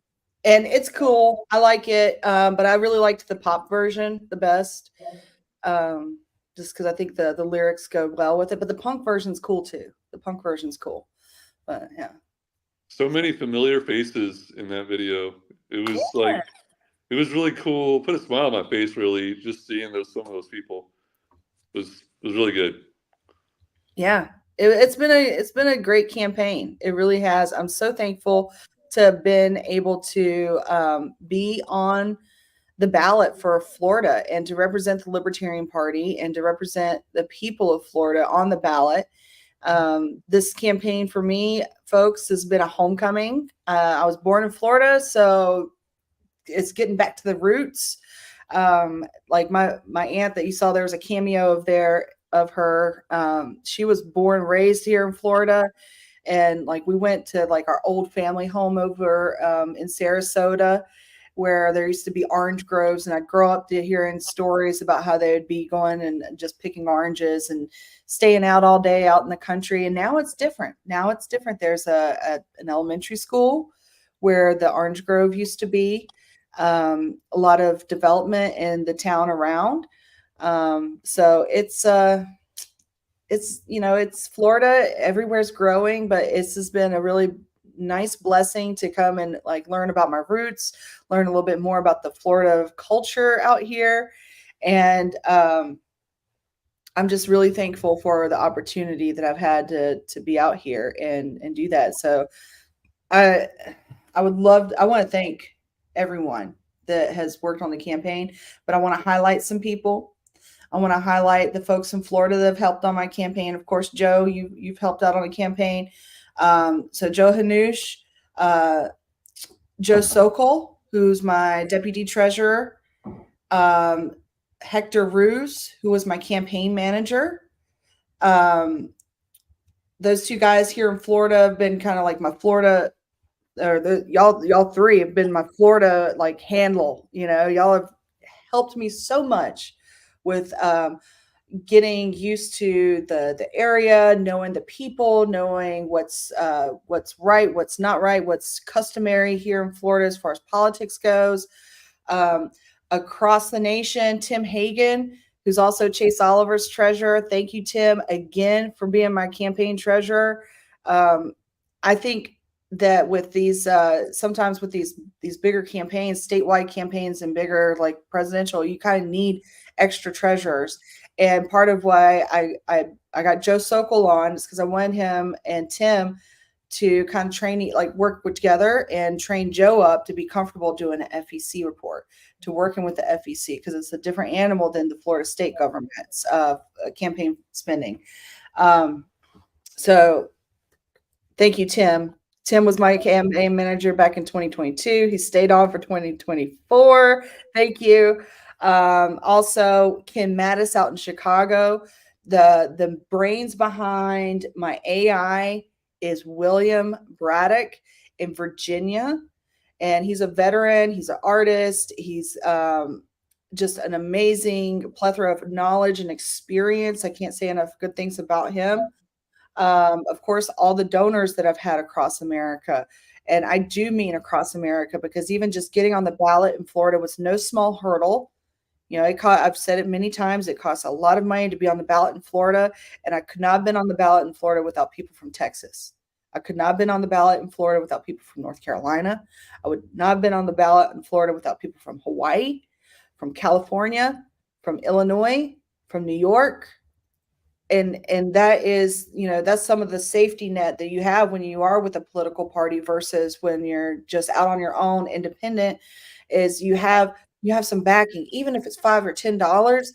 it's cool. I like it. But I really liked the pop version the best. Just because I think the lyrics go well with it. But the punk version's cool too. The punk version's cool. But yeah. So many familiar faces in that video. It was like, it was really cool. Put a smile on my face, really, just seeing some of those people. It was really good. Yeah, it's been a great campaign. It really has. I'm so thankful to have been able to be on the ballot for Florida and to represent the Libertarian Party and to represent the people of Florida on the ballot. This campaign for me, folks, has been a homecoming. I was born in Florida, so it's getting back to the roots. Like my aunt that you saw, there was a cameo of her. She was born and raised here in Florida. And like we went to like our old family home over in Sarasota, where there used to be orange groves, and I'd grow up to hearing stories about how they would be going and just picking oranges and staying out all day out in the country. And now it's different. There's an elementary school where the orange grove used to be. A lot of development in the town around. So it's Florida, everywhere's growing, but it's just been a really nice blessing to come and like learn about my roots, learn a little bit more about the Florida culture out here. And I'm just really thankful for the opportunity that I've had to be out here and do that. So I want to thank everyone that has worked on the campaign, but I want to highlight some people. I want to highlight the folks in Florida that have helped on my campaign. Of course, Joe, you've helped out on the campaign. So Joe Hanush, Joe Sokol, who's my deputy treasurer, Hector Ruse, who was my campaign manager. Those two guys here in Florida have been kind of like my Florida, or y'all three have been my Florida like handle. Y'all have helped me so much with getting used to the area, knowing the people, knowing what's right, what's not right, what's customary here in Florida as far as politics goes. Across the nation, Tim Hagan, who's also Chase Oliver's treasurer. Thank you, Tim, again for being my campaign treasurer. I think that with these sometimes with these bigger campaigns, statewide campaigns and bigger like presidential, you kind of need extra treasurers. And part of why I got Joe Sokol on is because I wanted him and Tim to kind of train, like work together and train Joe up to be comfortable doing an FEC report, to working with the FEC, because it's a different animal than the Florida state government's campaign spending. So thank you, Tim. Tim was my campaign manager back in 2022. He stayed on for 2024. Thank you. Also, Ken Mattis out in Chicago. The brains behind my AI is William Braddock in Virginia. And he's a veteran. He's an artist. He's just an amazing plethora of knowledge and experience. I can't say enough good things about him. Of course, all the donors that I've had across America. And I do mean across America, because even just getting on the ballot in Florida was no small hurdle. I've said it many times, it costs a lot of money to be on the ballot in Florida. And I could not have been on the ballot in Florida without people from Texas. I could not have been on the ballot in Florida without people from North Carolina. I would not have been on the ballot in Florida without people from Hawaii, from California, from Illinois, from New York. And that is, that's some of the safety net that you have when you are with a political party versus when you're just out on your own, independent, is you have some backing. Even if it's $5 or $10,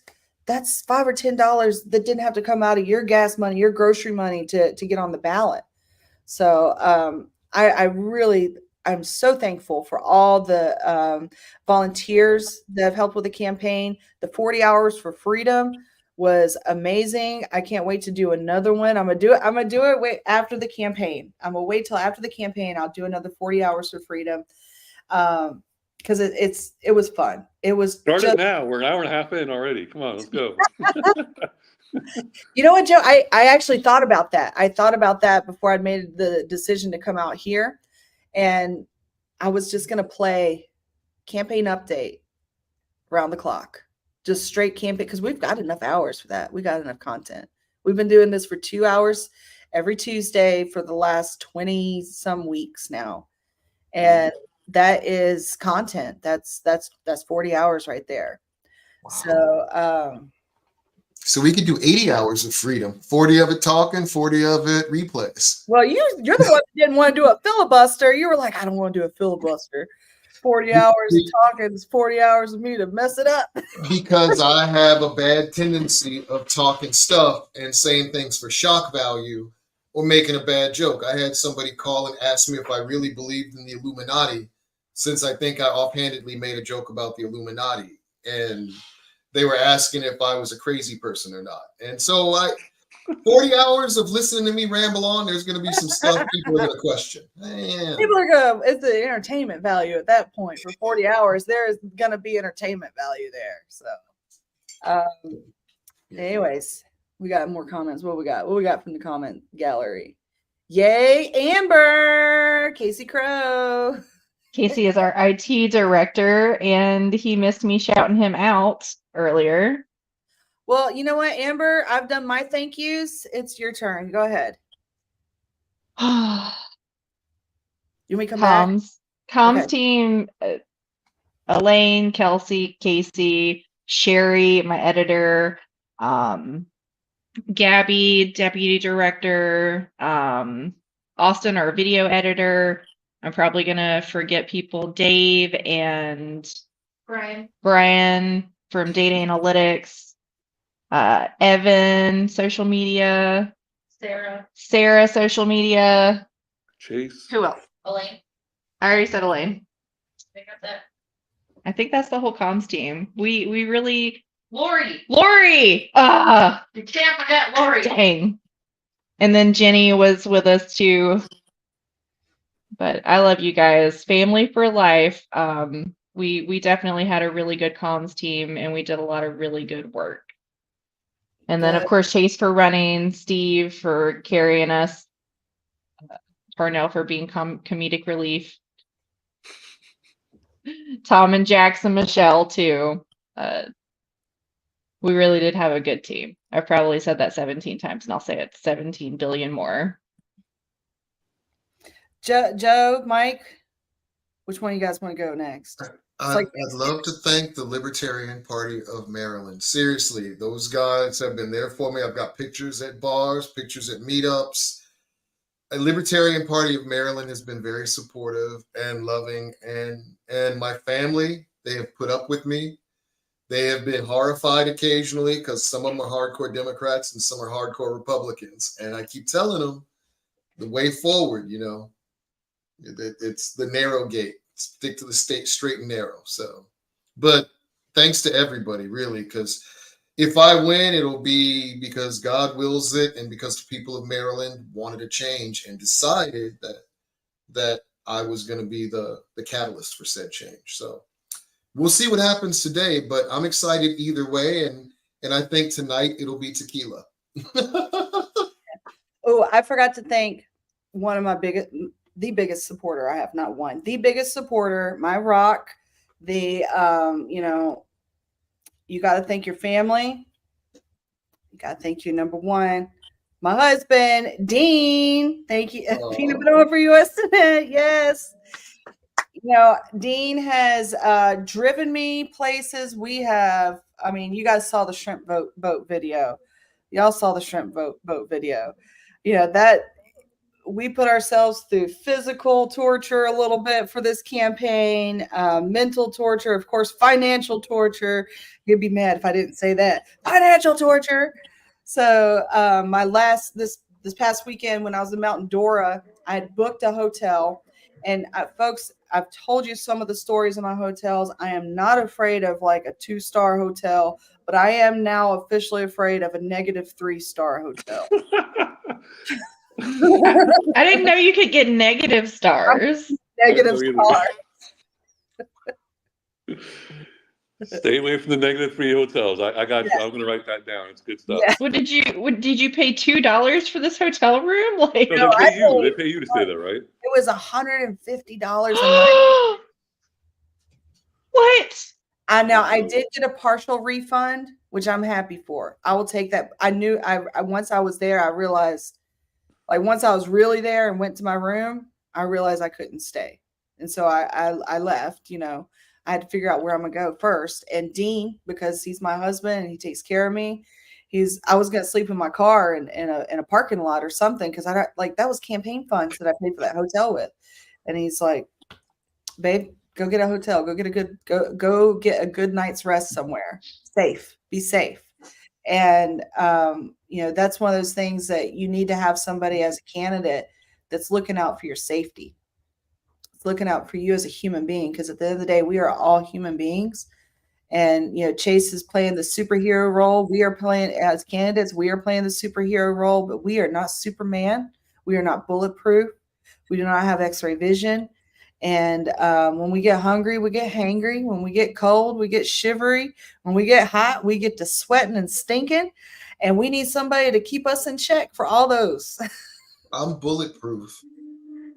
that's $5 or $10 that didn't have to come out of your gas money, your grocery money to get on the ballot. So I'm so thankful for all the volunteers that have helped with the campaign. The 40 Hours for Freedom was amazing. I can't wait to do another one. I'm gonna do it wait after the campaign. I'm gonna wait till after the campaign. I'll do another 40 Hours for Freedom. Because it was fun. It was started now. We're an hour and a half in already. Come on, let's go. You know what, Joe? I actually thought about that. I thought about that before I'd made the decision to come out here. And I was just going to play campaign update around the clock. Just straight campaign, because we've got enough hours for that. We got enough content. We've been doing this for 2 hours every Tuesday for the last 20 some weeks now. And that is content. That's 40 hours right there. Wow. So we could do 80 hours of freedom, 40 of it talking, 40 of it replays. Well, you're the one that didn't want to do a filibuster. You were like, I don't want to do a filibuster. 40 hours of talking is 40 hours of me to mess it up. Because I have a bad tendency of talking stuff and saying things for shock value or making a bad joke. I had somebody call and ask me if I really believed in the Illuminati, since I think I offhandedly made a joke about the Illuminati. And they were asking if I was a crazy person or not. And so 40 hours of listening to me ramble on, there's going to be some stuff people are going to question. People are going to, it's the entertainment value at that point. For 40 hours, there's going to be entertainment value there. So, anyways, we got more comments. What we got from the comment gallery? Yay, Amber! Casey Crow. Casey is our IT director, and he missed me shouting him out earlier. Well, you know what, Amber? I've done my thank yous. It's your turn. Go ahead. You may come back. Comms Okay. team, Elaine, Kelsey, Casey, Sherry, my editor, Gabby, deputy director, Austin, our video editor. I'm probably going to forget people. Dave and Brian from data analytics, Evan, social media, Sarah, social media. Chase. Who else? Elaine. I already said Elaine. I think that's the whole comms team. We really. Lori. You can't forget Lori. Dang. And then Jenny was with us too. But I love you guys. Family for life. We definitely had a really good comms team, and we did a lot of really good work. And then, of course, Chase for running, Steve for carrying us, Parnell for being comedic relief, Tom and Jackson, Michelle too. We really did have a good team. I've probably said that 17 times, and I'll say it 17 billion more. Joe, Mike, which one of you guys want to go next? I'd love to thank the Libertarian Party of Maryland. Seriously, those guys have been there for me. I've got pictures at bars, pictures at meetups. The Libertarian Party of Maryland has been very supportive and loving, and my family, they have put up with me. They have been horrified occasionally because some of them are hardcore Democrats and some are hardcore Republicans. And I keep telling them the way forward, it's the narrow gate. Stick to the straight and narrow. So, but thanks to everybody, really, because if I win, it'll be because God wills it and because the people of Maryland wanted a change and decided that I was going to be the catalyst for said change. So we'll see what happens today, but I'm excited either way. And I think tonight it'll be tequila. Oh, I forgot to thank one of my the biggest supporter I have, not one, the biggest supporter, my rock, you got to thank your family. You got to thank you, number one, my husband, Dean. Thank you. Peanut butter for U.S. Senate. Yes. Dean has driven me places. You guys saw the shrimp boat video. Y'all saw the shrimp boat video. That we put ourselves through physical torture a little bit for this campaign, mental torture, of course, financial torture. You'd be mad if I didn't say that. Financial torture. So this past weekend when I was in Mountain Dora, I had booked a hotel. And folks, I've told you some of the stories of my hotels. I am not afraid of like a 2-star hotel, but I am now officially afraid of a -3-star hotel. I didn't know you could get negative stars. Negative stars. Stay away from the -3 hotels. I got you. I'm going to write that down. It's good stuff. Yeah. Did you pay $2 for this hotel room? No, they pay you to stay there, right? It was $150 a night. What? I did get a partial refund, which I'm happy for. I will take that. I knew once I was there, I realized, like, once I was really there and went to my room, I realized I couldn't stay. And so I left, I had to figure out where I'm going to go first. And Dean, because he's my husband and he takes care of me, I was going to sleep in my car in a parking lot or something. Cause that was campaign funds that I paid for that hotel with. And he's like, babe, go get a hotel, go get a good night's rest somewhere. Be safe. And, that's one of those things that you need to have somebody as a candidate that's looking out for your safety. It's looking out for you as a human being, because at the end of the day, we are all human beings. And, Chase is playing the superhero role. We are playing, as candidates, we are playing the superhero role, but we are not Superman. We are not bulletproof. We do not have x-ray vision. And when we get hungry, we get hangry. When we get cold, we get shivery. When we get hot, we get to sweating and stinking. And we need somebody to keep us in check for all those. I'm bulletproof.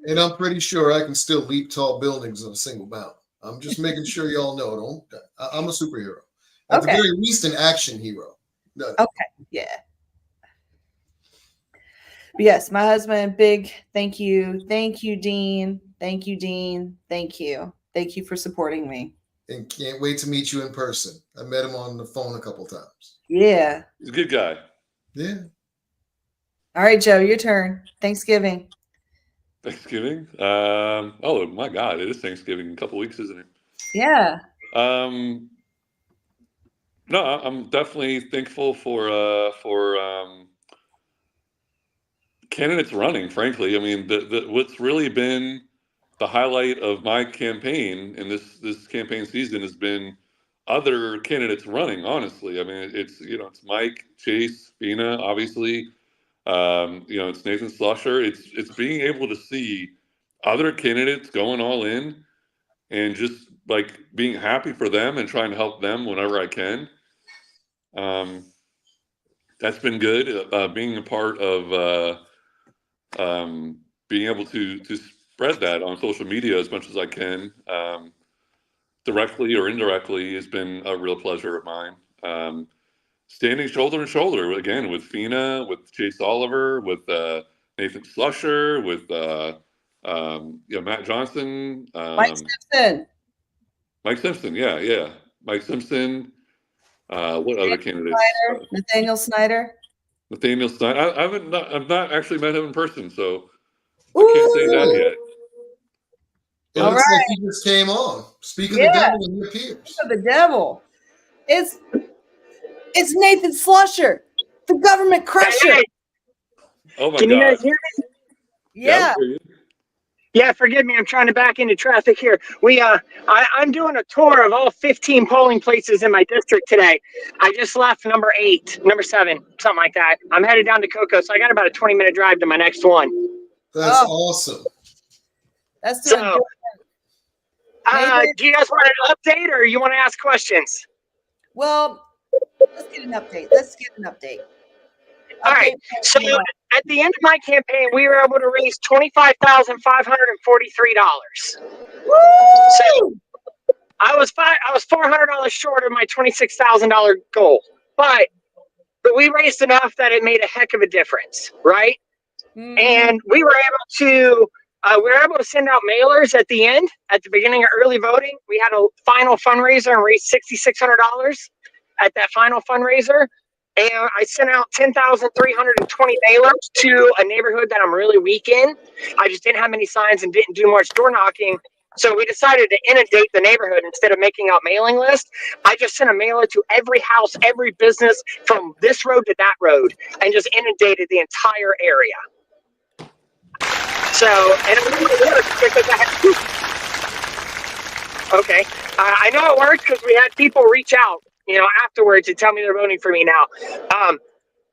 And I'm pretty sure I can still leap tall buildings in a single bound. I'm just making sure y'all know. I'm a superhero. At the very least, an action hero. No. Okay, yeah. But yes, my husband, big thank you. Thank you, Dean. Thank you, Dean. Thank you. Thank you for supporting me. And can't wait to meet you in person. I met him on the phone a couple times. Yeah. He's a good guy. Yeah. All right, Joe, your turn. Thanksgiving. Thanksgiving? Oh my God, it is Thanksgiving in a couple weeks, isn't it? Yeah. No, I'm definitely thankful for candidates running. Frankly, I mean, what's really been the highlight of my campaign in this campaign season has been other candidates running. Honestly, I mean, it's Mike, Chase, Feena, obviously. It's Nathan Slusher. It's being able to see other candidates going all in and just like being happy for them and trying to help them whenever I can. That's been good. Being a part of being able to spread that on social media as much as I can, directly or indirectly, has been a real pleasure of mine. Standing shoulder to shoulder again with Feena, with Chase Oliver, with Nathan Slusher, with Matt Johnson, Mike Simpson. Mike Simpson, yeah, Mike Simpson. What other candidates? Nathaniel Snyder. Nathaniel Snyder. I've not actually met him in person, so I can't say that yet. It looks like he just came on. Speak of the devil and he appears. Speak of the devil. It's Nathan Slusher, the government crusher. Hey. Oh my God. Can you guys hear me? Yeah. Yeah, forgive me. I'm trying to back into traffic here. I'm doing a tour of all 15 polling places in my district today. I just left number 7, something like that. I'm headed down to Cocoa, so I got about a 20-minute drive to my next one. That's awesome. That's doing so. Do you guys want an update, or you want to ask questions? Well, let's get an update. All right. So at the end of my campaign, we were able to raise $25,543. So I was $400 short of my $26,000 goal, but we raised enough that it made a heck of a difference, right? Mm-hmm. And we were able to send out mailers at the beginning of early voting. We had a final fundraiser and raised $6,600 at that final fundraiser. And I sent out 10,320 mailers to a neighborhood that I'm really weak in. I just didn't have many signs and didn't do much door knocking. So we decided to inundate the neighborhood instead of making out mailing lists. I just sent a mailer to every house, every business from this road to that road, and just inundated the entire area. So, and it really worked because okay. I know it worked because we had people reach out, afterwards to tell me they're voting for me now.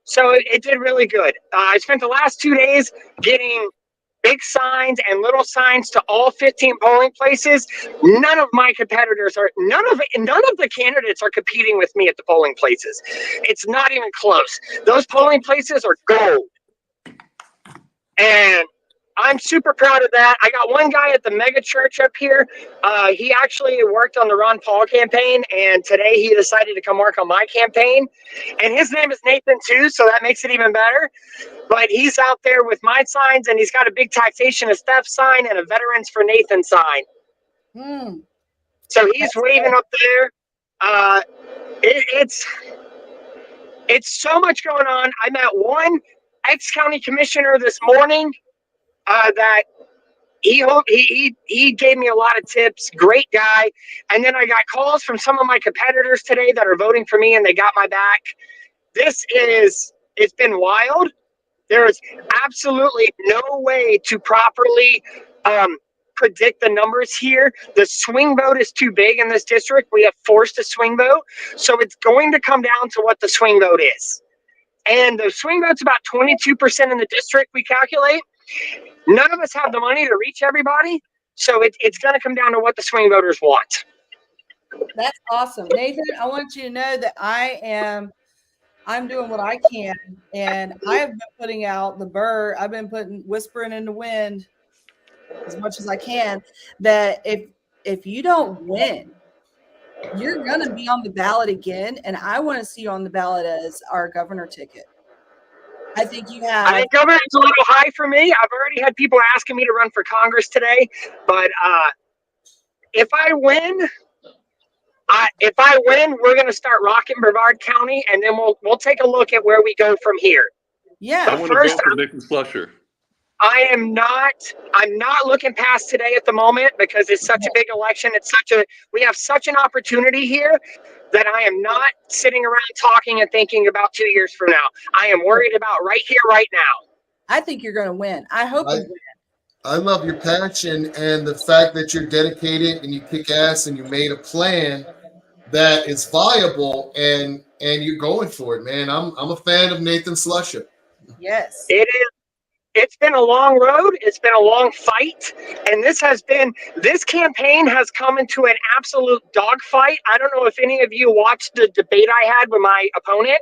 So it did really good. I spent the last 2 days getting big signs and little signs to all 15 polling places. None of my competitors none of the candidates are competing with me at the polling places. It's not even close. Those polling places are gold. And I'm super proud of that. I got one guy at the mega church up here. He actually worked on the Ron Paul campaign, and today he decided to come work on my campaign. And his name is Nathan too, so that makes it even better. But he's out there with my signs, and he's got a big taxation of theft sign and a Veterans for Nathan sign. So he's waving up there. It's so much going on. I met one ex-county commissioner this morning. That he gave me a lot of tips. Great guy. And then I got calls from some of my competitors today that are voting for me, and they got my back. It's been wild. There is absolutely no way to properly predict the numbers here. The swing vote is too big in this district. We have forced a swing vote. So it's going to come down to what the swing vote is. And the swing vote's about 22% in the district, we calculate. None of us have the money to reach everybody. So it's going to come down to what the swing voters want. That's awesome. Nathan, I want you to know that I'm doing what I can, and I have been putting out the bird. I've been whispering in the wind as much as I can that if you don't win, you're going to be on the ballot again, and I want to see you on the ballot as our governor ticket. I think you have. I think governor's a little high for me. I've already had people asking me to run for Congress today, but if I win, we're going to start rocking Brevard County, and then we'll take a look at where we go from here. Yeah. I want to vote for Nathan Slusher. I'm not looking past today at the moment because it's such a big election. We have such an opportunity here that I am not sitting around talking and thinking about 2 years from now. I am worried about right here, right now. I think you're going to win. I hope you win. I love your passion and the fact that you're dedicated and you kick ass and you made a plan that is viable and you're going for it, man. I'm a fan of Nathan Slusher. Yes. It is. It's been a long road. It's been a long fight. And this campaign has come into an absolute dogfight. I don't know if any of you watched the debate I had with my opponent,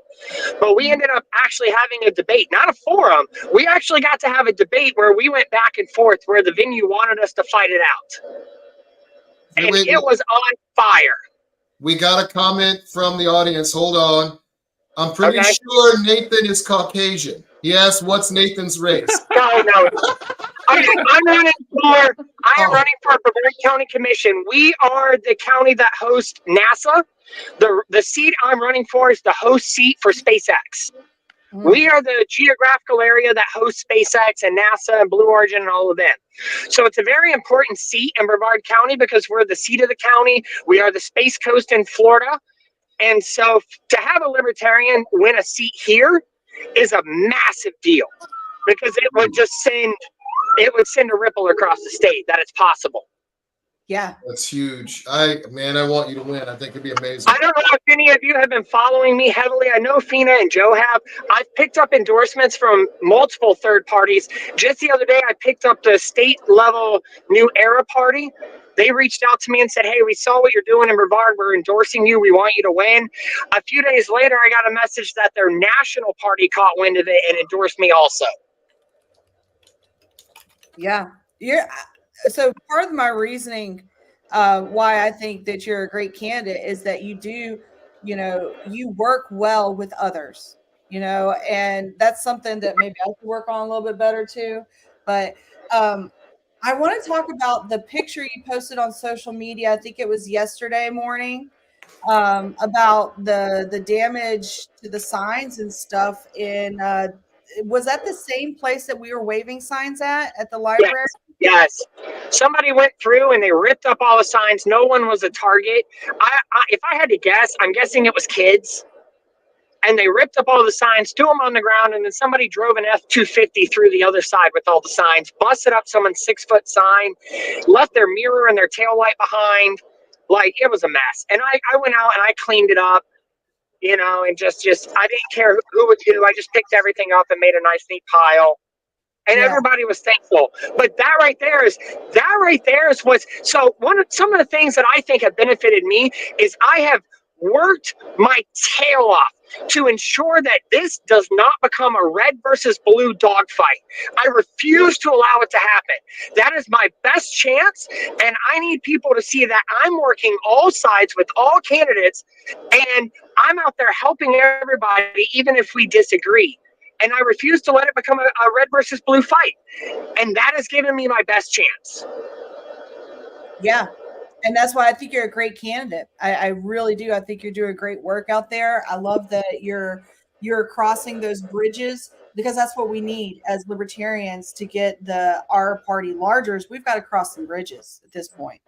but we ended up actually having a debate, not a forum. We actually got to have a debate where we went back and forth where the venue wanted us to fight it out. And it was on fire. We got a comment from the audience. Hold on. I'm pretty sure Nathan is Caucasian. He asked, what's Nathan's race? No. I'm running for Brevard County Commission. We are the county that hosts NASA. The seat I'm running for is the host seat for SpaceX. We are the geographical area that hosts SpaceX and NASA and Blue Origin and all of them. So it's a very important seat in Brevard County because we're the seat of the county. We are the Space Coast in Florida. And so to have a libertarian win a seat here is a massive deal because it would just send a ripple across the state that it's possible. Yeah. That's huge. I want you to win. I think it'd be amazing. I don't know if any of you have been following me heavily. I know Feena and Joe have. I've picked up endorsements from multiple third parties. Just the other day, I picked up the state level New Era Party. They reached out to me and said, hey, we saw what you're doing in Brevard. We're endorsing you. We want you to win. A few days later, I got a message that their national party caught wind of it and endorsed me also. Yeah. So part of my reasoning why I think that you're a great candidate is that you work well with others, and that's something that maybe I could work on a little bit better too. But I want to talk about the picture you posted on social media. I think it was yesterday morning about the damage to the signs and stuff was that the same place that we were waving signs at the library? Yes. Somebody went through and they ripped up all the signs. No one was a target. If I had to guess, I'm guessing it was kids. And they ripped up all the signs, threw them on the ground, and then somebody drove an F-250 through the other side with all the signs, busted up someone's 6-foot sign, left their mirror and their taillight behind. Like, it was a mess. And I went out and I cleaned it up, and just I didn't care who would do. I just picked everything up and made a nice, neat pile. And everybody was thankful. But that right there is what's so some of the things that I think have benefited me is I have worked my tail off to ensure that this does not become a red versus blue dogfight. I refuse to allow it to happen. That is my best chance, and I need people to see that I'm working all sides with all candidates, and I'm out there helping everybody, even if we disagree. And I refuse to let it become a red versus blue fight. And that has given me my best chance. Yeah. And that's why I think you're a great candidate. I really do. I think you're doing great work out there. I love that you're crossing those bridges because that's what we need as libertarians to get our party larger. We've got to cross some bridges at this point.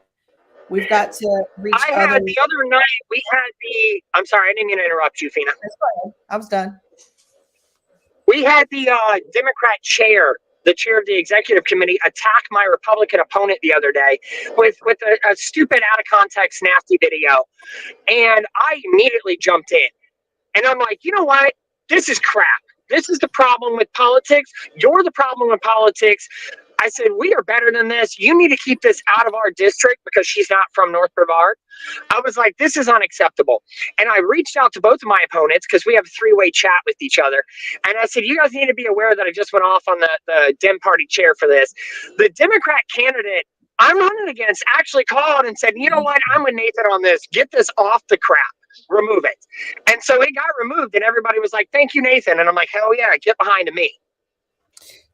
We've got to reach I other. had the other night, we had the, I'm sorry, I didn't mean to interrupt you, Feena. I was done. We had the Democrat chair, the chair of the executive committee, attack my Republican opponent the other day with a stupid, out of context, nasty video. And I immediately jumped in. And I'm like, you know what? This is crap. This is the problem with politics. You're the problem with politics. I said, we are better than this. You need to keep this out of our district because she's not from North Brevard. I was like, this is unacceptable. And I reached out to both of my opponents because we have a three-way chat with each other. And I said, you guys need to be aware that I just went off on the Dem Party chair for this. The Democrat candidate I'm running against actually called and said, you know what? I'm with Nathan on this. Get this off the crap. Remove it. And so it got removed and everybody was like, thank you, Nathan. And I'm like, hell yeah, get behind me.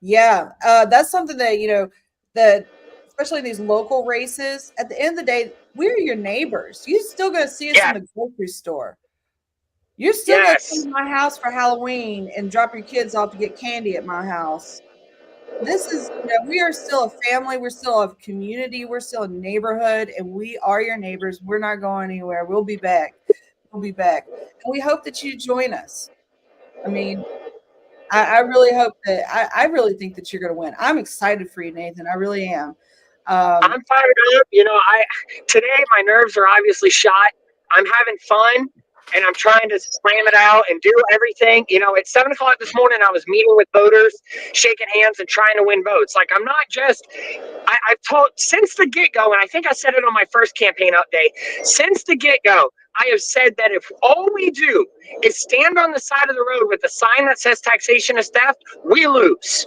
Yeah, that's something that, that especially in these local races, at the end of the day, we're your neighbors. You're still going to see us in the grocery store. You're still going to come to my house for Halloween and drop your kids off to get candy at my house. This is, we are still a family. We're still a community. We're still a neighborhood, and we are your neighbors. We're not going anywhere. We'll be back. We'll be back. And we hope that you join us. I mean, I really hope that I really think that you're going to win. I'm excited for you, Nathan. I really am. I'm fired up. Today my nerves are obviously shot. I'm having fun and I'm trying to slam it out and do everything. At 7 o'clock this morning, I was meeting with voters, shaking hands and trying to win votes. Like I'm not just, I've told since the get-go, and I think I said it on my first campaign update, since the get-go, I have said that if all we do is stand on the side of the road with a sign that says taxation is theft, we lose.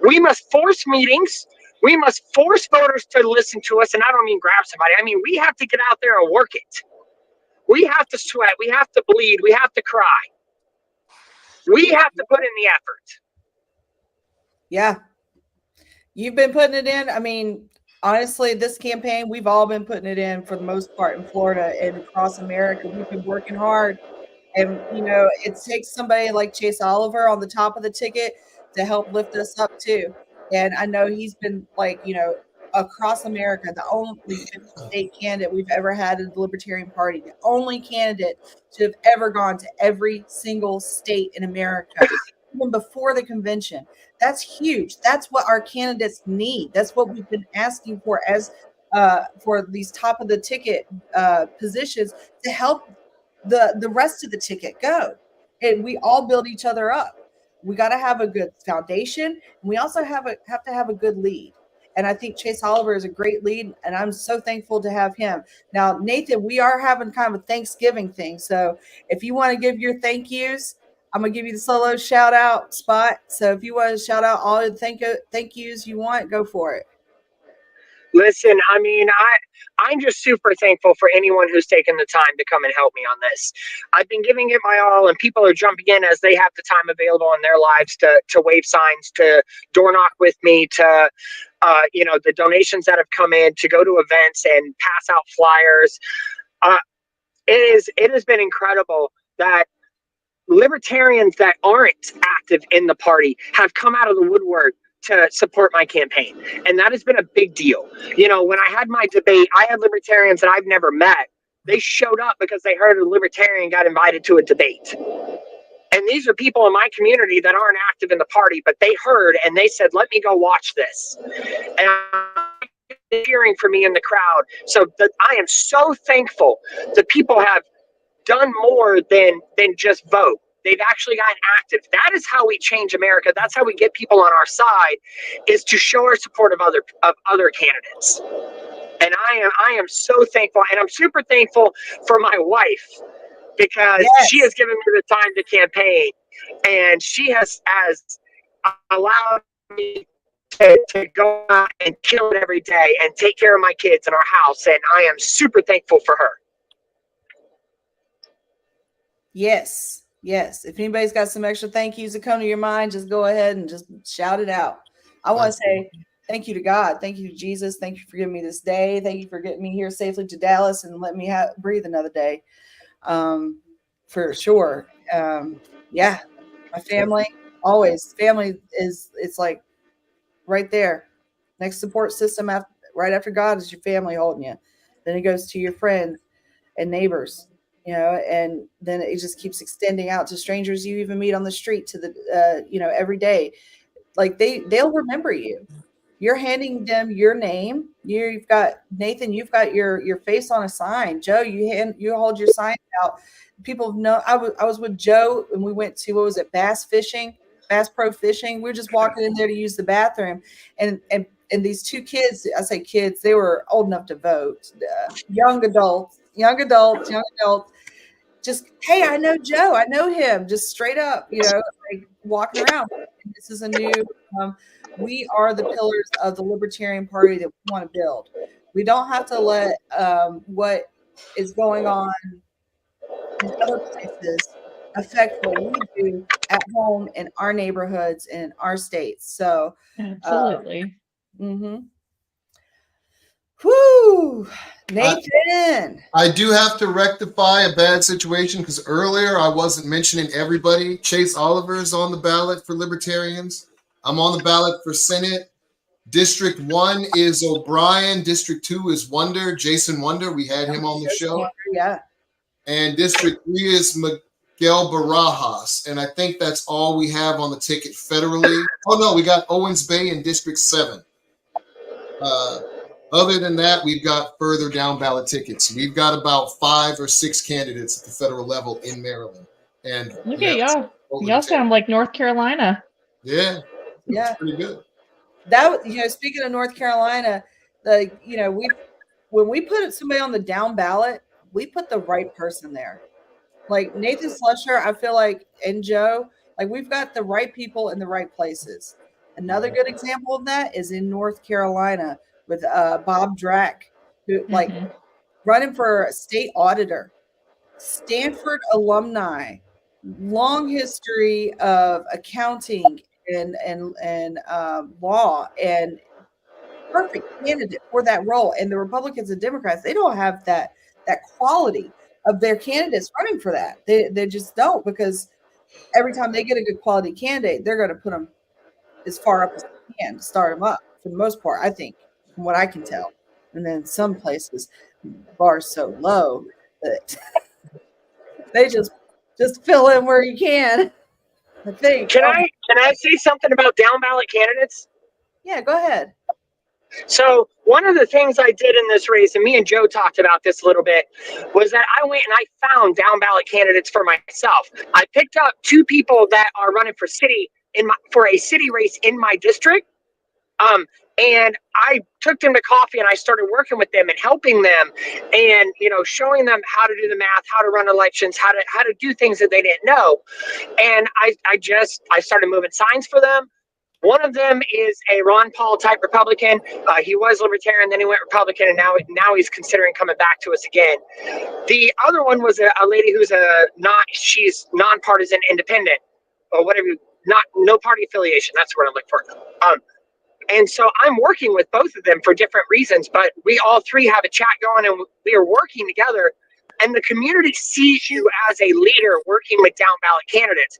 We must force meetings. We must force voters to listen to us. And I don't mean grab somebody. I mean, we have to get out there and work it. We have to sweat. We have to bleed. We have to cry. We have to put in the effort. Yeah. You've been putting it in. I mean, honestly, this campaign, we've all been putting it in for the most part in Florida and across America. We've been working hard. And, it takes somebody like Chase Oliver on the top of the ticket to help lift us up too. And I know he's been across America, the only 50-state candidate we've ever had in the Libertarian Party, the only candidate to have ever gone to every single state in America, even before the convention. That's huge. That's what our candidates need. That's what we've been asking for as for these top of the ticket positions to help the rest of the ticket go. And we all build each other up. We got to have a good foundation, and we also have to have a good lead. And I think Chase Oliver is a great lead, and I'm so thankful to have him. Now, Nathan, we are having kind of a Thanksgiving thing. So if you want to give your thank yous, I'm going to give you the solo shout out spot. So if you want to shout out all the thank yous you want, go for it. Listen, I mean, I'm just super thankful for anyone who's taken the time to come and help me on this. I've been giving it my all, and people are jumping in as they have the time available in their lives to wave signs, to door knock with me, to the donations that have come in, to go to events and pass out flyers. It has been incredible that libertarians that aren't active in the party have come out of the woodwork to support my campaign. And that has been a big deal. When I had my debate, I had libertarians that I've never met. They showed up because they heard a libertarian got invited to a debate. And these are people in my community that aren't active in the party, but they heard and they said, let me go watch this. And I'm cheering for me in the crowd. So I am so thankful that people have done more than just vote. They've actually gotten active. That is how we change America. That's how we get people on our side, is to show our support of other candidates. And I am so thankful, and I'm super thankful for my wife, because she has given me the time to campaign, and she has allowed me to go out and kill it every day and take care of my kids in our house, and I am super thankful for her. Yes. If anybody's got some extra thank yous that come to your mind, just go ahead and just shout it out. I want to say thank you to God. Thank you to Jesus. Thank you for giving me this day. Thank you for getting me here safely to Dallas and letting me breathe another day. For sure. My family, always. Family it's like right there. Next support system right after God is your family holding you. then it goes to your friends and neighbors, and then it just keeps extending out to strangers you even meet on the street, to the every day. Like they'll remember you. You're handing them your name. You've got Nathan. You've got your face on a sign. Joe, you hold your sign out. People know. I was with Joe and we went to, what was it, Bass Pro Fishing. We were just walking in there to use the bathroom, and these two kids. I say kids. They were old enough to vote. Young adults. Just, hey, I know Joe. I know him. Just straight up, like walking around. This is a new. We are the pillars of the Libertarian Party that we want to build. We don't have to let what is going on in other places affect what we do at home in our neighborhoods and in our states. So, absolutely. Whoo, Nathan. I do have to rectify a bad situation because earlier I wasn't mentioning everybody. Chase Oliver is on the ballot for Libertarians. I'm on the ballot for Senate. District 1 is O'Brien. District 2 is Wonder, Jason Wonder. We had him on the show. Yeah. And District 3 is Miguel Barajas. And I think that's all we have on the ticket federally. Oh, no, we got Owens Bay in District 7. Other than that, we've got further down ballot tickets. We've got about 5 or 6 candidates at the federal level in Maryland. And look at y'all. Y'all sound like North Carolina. Yeah. Yeah. Pretty good. That, speaking of North Carolina, when we put somebody on the down ballot, we put the right person there. Like Nathan Slusher, I feel like, and Joe, like we've got the right people in the right places. Another good example of that is in North Carolina with Bob Drack, who running for state auditor, Stanford alumni, long history of accounting and law, and perfect candidate for that role. And the Republicans and Democrats, they don't have that quality of their candidates running for that. They just don't, because every time they get a good quality candidate, they're going to put them as far up as they can to start them up, for the most part, I think, from what I can tell. And then some places, bar's so low that they just fill in where you can, I think. Can I say something about down ballot candidates? Yeah, go ahead. So one of the things I did in this race, and me and Joe talked about this a little bit, was that I went and I found down ballot candidates for myself. I picked up 2 people that are running for for a city race in my district. And I took them to coffee and I started working with them and helping them and, showing them how to do the math, how to run elections, how to do things that they didn't know. And I started moving signs for them. One of them is a Ron Paul type Republican. He was Libertarian, then he went Republican, and now he's considering coming back to us again. The other one was a lady who's she's nonpartisan independent, or whatever, no party affiliation. That's what I'm looking for. And so I'm working with both of them for different reasons, but we all 3 have a chat going and we are working together. And the community sees you as a leader working with down ballot candidates.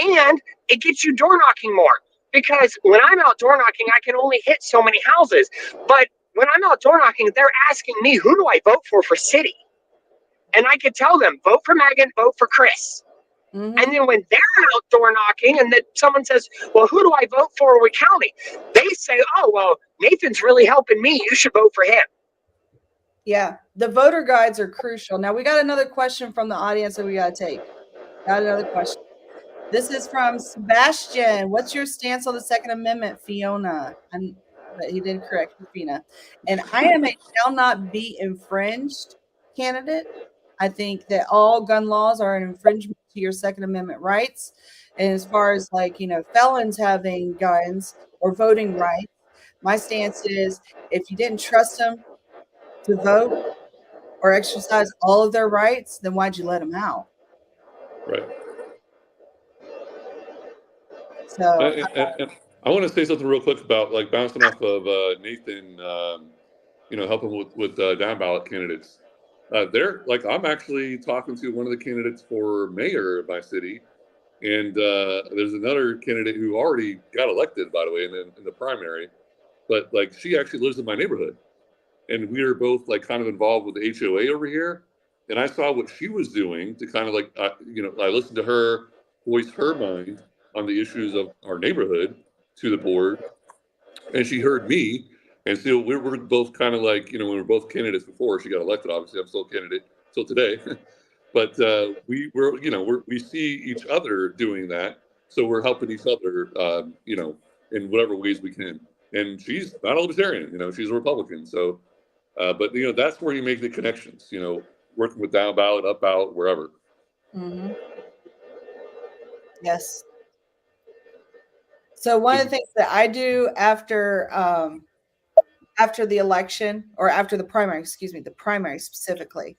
And it gets you door knocking more, because when I'm out door knocking, I can only hit so many houses. But when I'm out door knocking, they're asking me, who do I vote for city? And I could tell them, vote for Megan, vote for Chris. And then when they're out door knocking and then someone says, well, who do I vote for with county? They say, oh, well, Nathan's really helping me. You should vote for him. Yeah, the voter guides are crucial. Now, we got another question from the audience that we got to take. Got another question. This is from Sebastian. What's your stance on the Second Amendment, Fiona? And he did correct Feena. And I am a shall not be infringed candidate. I think that all gun laws are an infringement to your Second Amendment rights. And as far as felons having guns or voting rights, my stance is if you didn't trust them to vote or exercise all of their rights, then why'd you let them out? Right. So and I want to say something real quick about bouncing off of Nathan, helping with down ballot candidates. I'm actually talking to one of the candidates for mayor of my city, and there's another candidate who already got elected, by the way, in the primary, but she actually lives in my neighborhood, and we were both like kind of involved with the HOA over here. And I saw what she was doing to kind of like, I listened to her voice her mind on the issues of our neighborhood to the board, and she heard me. And so we're both kind of like, when we were both candidates before she got elected. Obviously, I'm still a candidate till today, but we see each other doing that, so we're helping each other, in whatever ways we can. And she's not a libertarian, she's a Republican. So, but that's where you make the connections. Working with down ballot, up ballot, wherever. Mm-hmm. Yes. So one of the things that I do after the election, or after the primary specifically,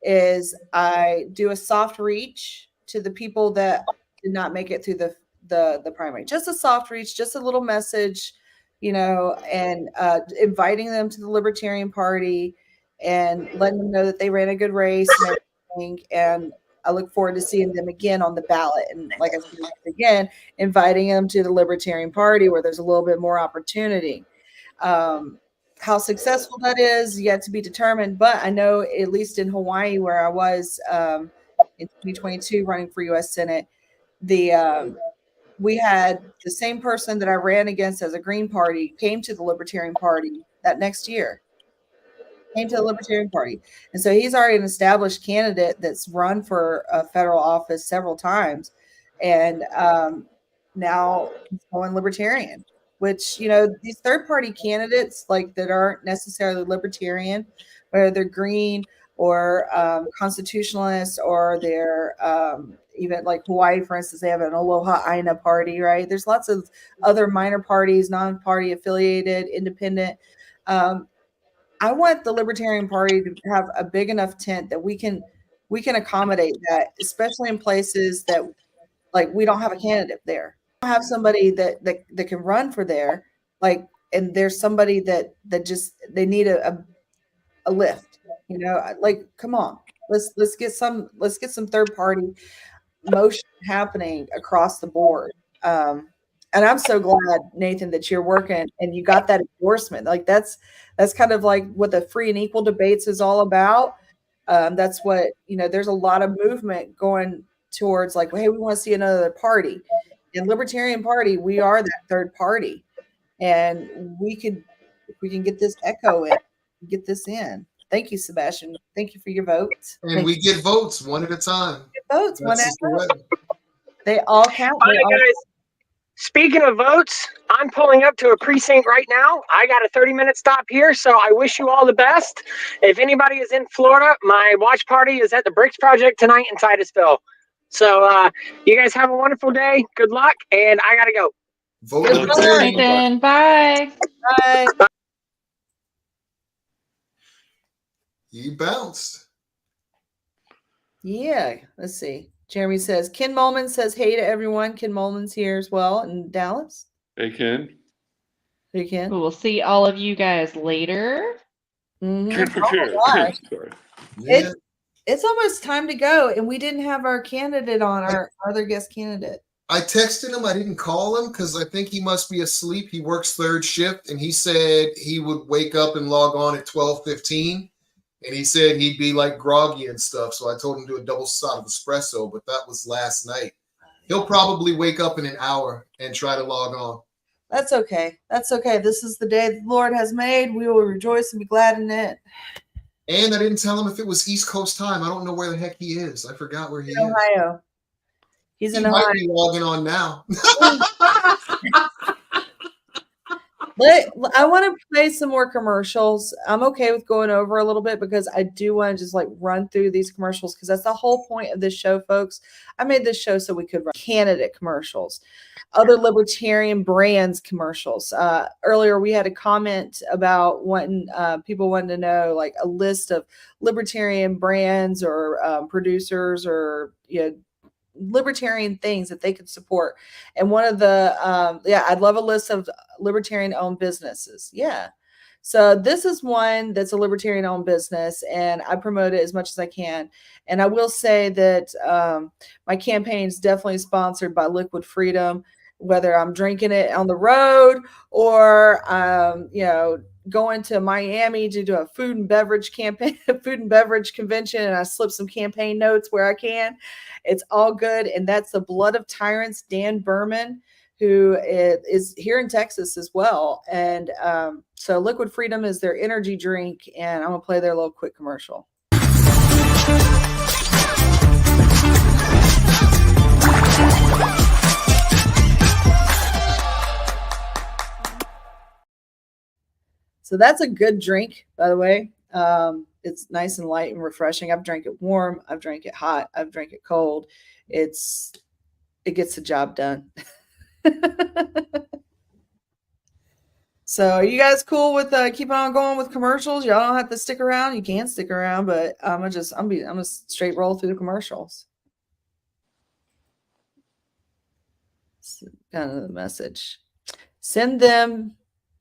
is I do a soft reach to the people that did not make it through the primary. Just a soft reach, just a little message, and inviting them to the Libertarian Party and letting them know that they ran a good race and everything. And I look forward to seeing them again on the ballot. And like I said again, inviting them to the Libertarian Party where there's a little bit more opportunity. How successful that is yet to be determined, but I know at least in Hawaii, where I was in 2022 running for U.S. Senate, we had the same person that I ran against as a Green Party came to the Libertarian Party that next year. Came to the Libertarian Party, and so he's already an established candidate that's run for a federal office several times, and now he's going Libertarian. Which, these third-party candidates, like, that aren't necessarily Libertarian, whether they're Green or Constitutionalists, or they're even like Hawaii, for instance, they have an Aloha Aina party, right? There's lots of other minor parties, non-party affiliated, independent. I want the Libertarian Party to have a big enough tent that we can accommodate that, especially in places that, like, we don't have a candidate there. Have somebody that can run for there, like, and there's somebody that just, they need a lift, like, come on, let's get some third party motion happening across the board. And I'm so glad, Nathan, that you're working and you got that endorsement. Like, that's kind of like what the free and equal debates is all about. That's what, there's a lot of movement going towards, like, hey, we want to see another party. In Libertarian Party, we are that third party, and if we can get this echo in, get this in. Thank you, Sebastian. Thank you for your votes. And we get votes one at a time. Votes one at a time. They all count. All right, guys. Speaking of votes, I'm pulling up to a precinct right now. I got a 30-minute stop here, so I wish you all the best. If anybody is in Florida, my watch party is at the Bricks Project tonight in Titusville. So you guys have a wonderful day. Good luck, and I gotta go. Vote Libertarian. Bye. Bye. You bounced. Yeah, let's see. Jeremy says, Ken Molman says hey to everyone. Ken Molman's here as well in Dallas. Hey, Ken. Hey, Ken. We'll see all of you guys later. Mm-hmm. Sorry. Yeah. It's almost time to go, and we didn't have our candidate on, our other guest candidate. I texted him. I didn't call him because I think he must be asleep. He works third shift, and he said he would wake up and log on at 12:15. And he said he'd be like groggy and stuff. So I told him to do a double shot of espresso, but that was last night. He'll probably wake up in an hour and try to log on. That's okay. That's okay. This is the day the Lord has made. We will rejoice and be glad in it. And I didn't tell him if it was East Coast time. I don't know where the heck he is. I forgot where he is. Ohio. He's in He Ohio. might be logging on now. I want to play some more commercials. I'm okay with going over a little bit because I do want to just like run through these commercials because that's the whole point of this show, folks. I made this show so we could run candidate commercials, other libertarian brands commercials. Earlier, we had a comment about people wanting to know like a list of libertarian brands or producers or libertarian things that they could support. And one of the I'd love a list of libertarian owned businesses. Yeah. So this is one that's a libertarian owned business, and I promote it as much as I can. And I will say that my campaign is definitely sponsored by Liquid Freedom, whether I'm drinking it on the road or going to Miami to do a food and beverage campaign, food and beverage convention, and I slip some campaign notes where I can. It's all good. And that's the Blood of Tyrants, Dan Berman, who is here in Texas as well. And so Liquid Freedom is their energy drink, and I'm gonna play their little quick commercial. So that's a good drink, by the way. It's nice and light and refreshing. I've drank it warm. I've drank it hot. I've drank it cold. It gets the job done. So are you guys cool with keeping on going with commercials? Y'all don't have to stick around. You can stick around, but I'm gonna straight roll through the commercials. It's kind of the message. Send them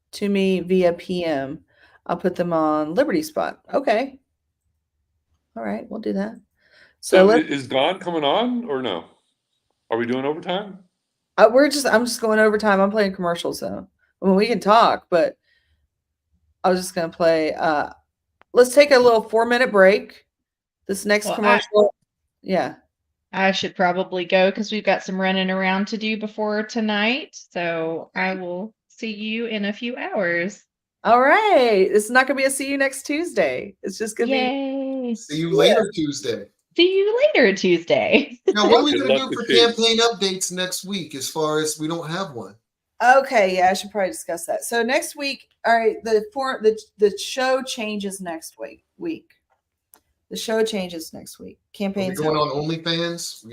to me via PM. I'll put them on Liberty Spot. Okay. All right, we'll do that. So is Don coming on or no? Are we doing overtime? I'm just going overtime. I'm playing commercials though. I mean, we can talk, but I was just gonna play. Let's take a little 4-minute break. This next commercial. I should probably go because we've got some running around to do before tonight. So I will see you in a few hours. All right. It's not going to be a see you next Tuesday. It's just going to be see you later Tuesday. See you later Tuesday. Now, what are we going to do for campaign updates next week as far as we don't have one? Okay. Yeah, I should probably discuss that. So next week, all right, the show changes next week. The show changes next week. Campaigns going on OnlyFans?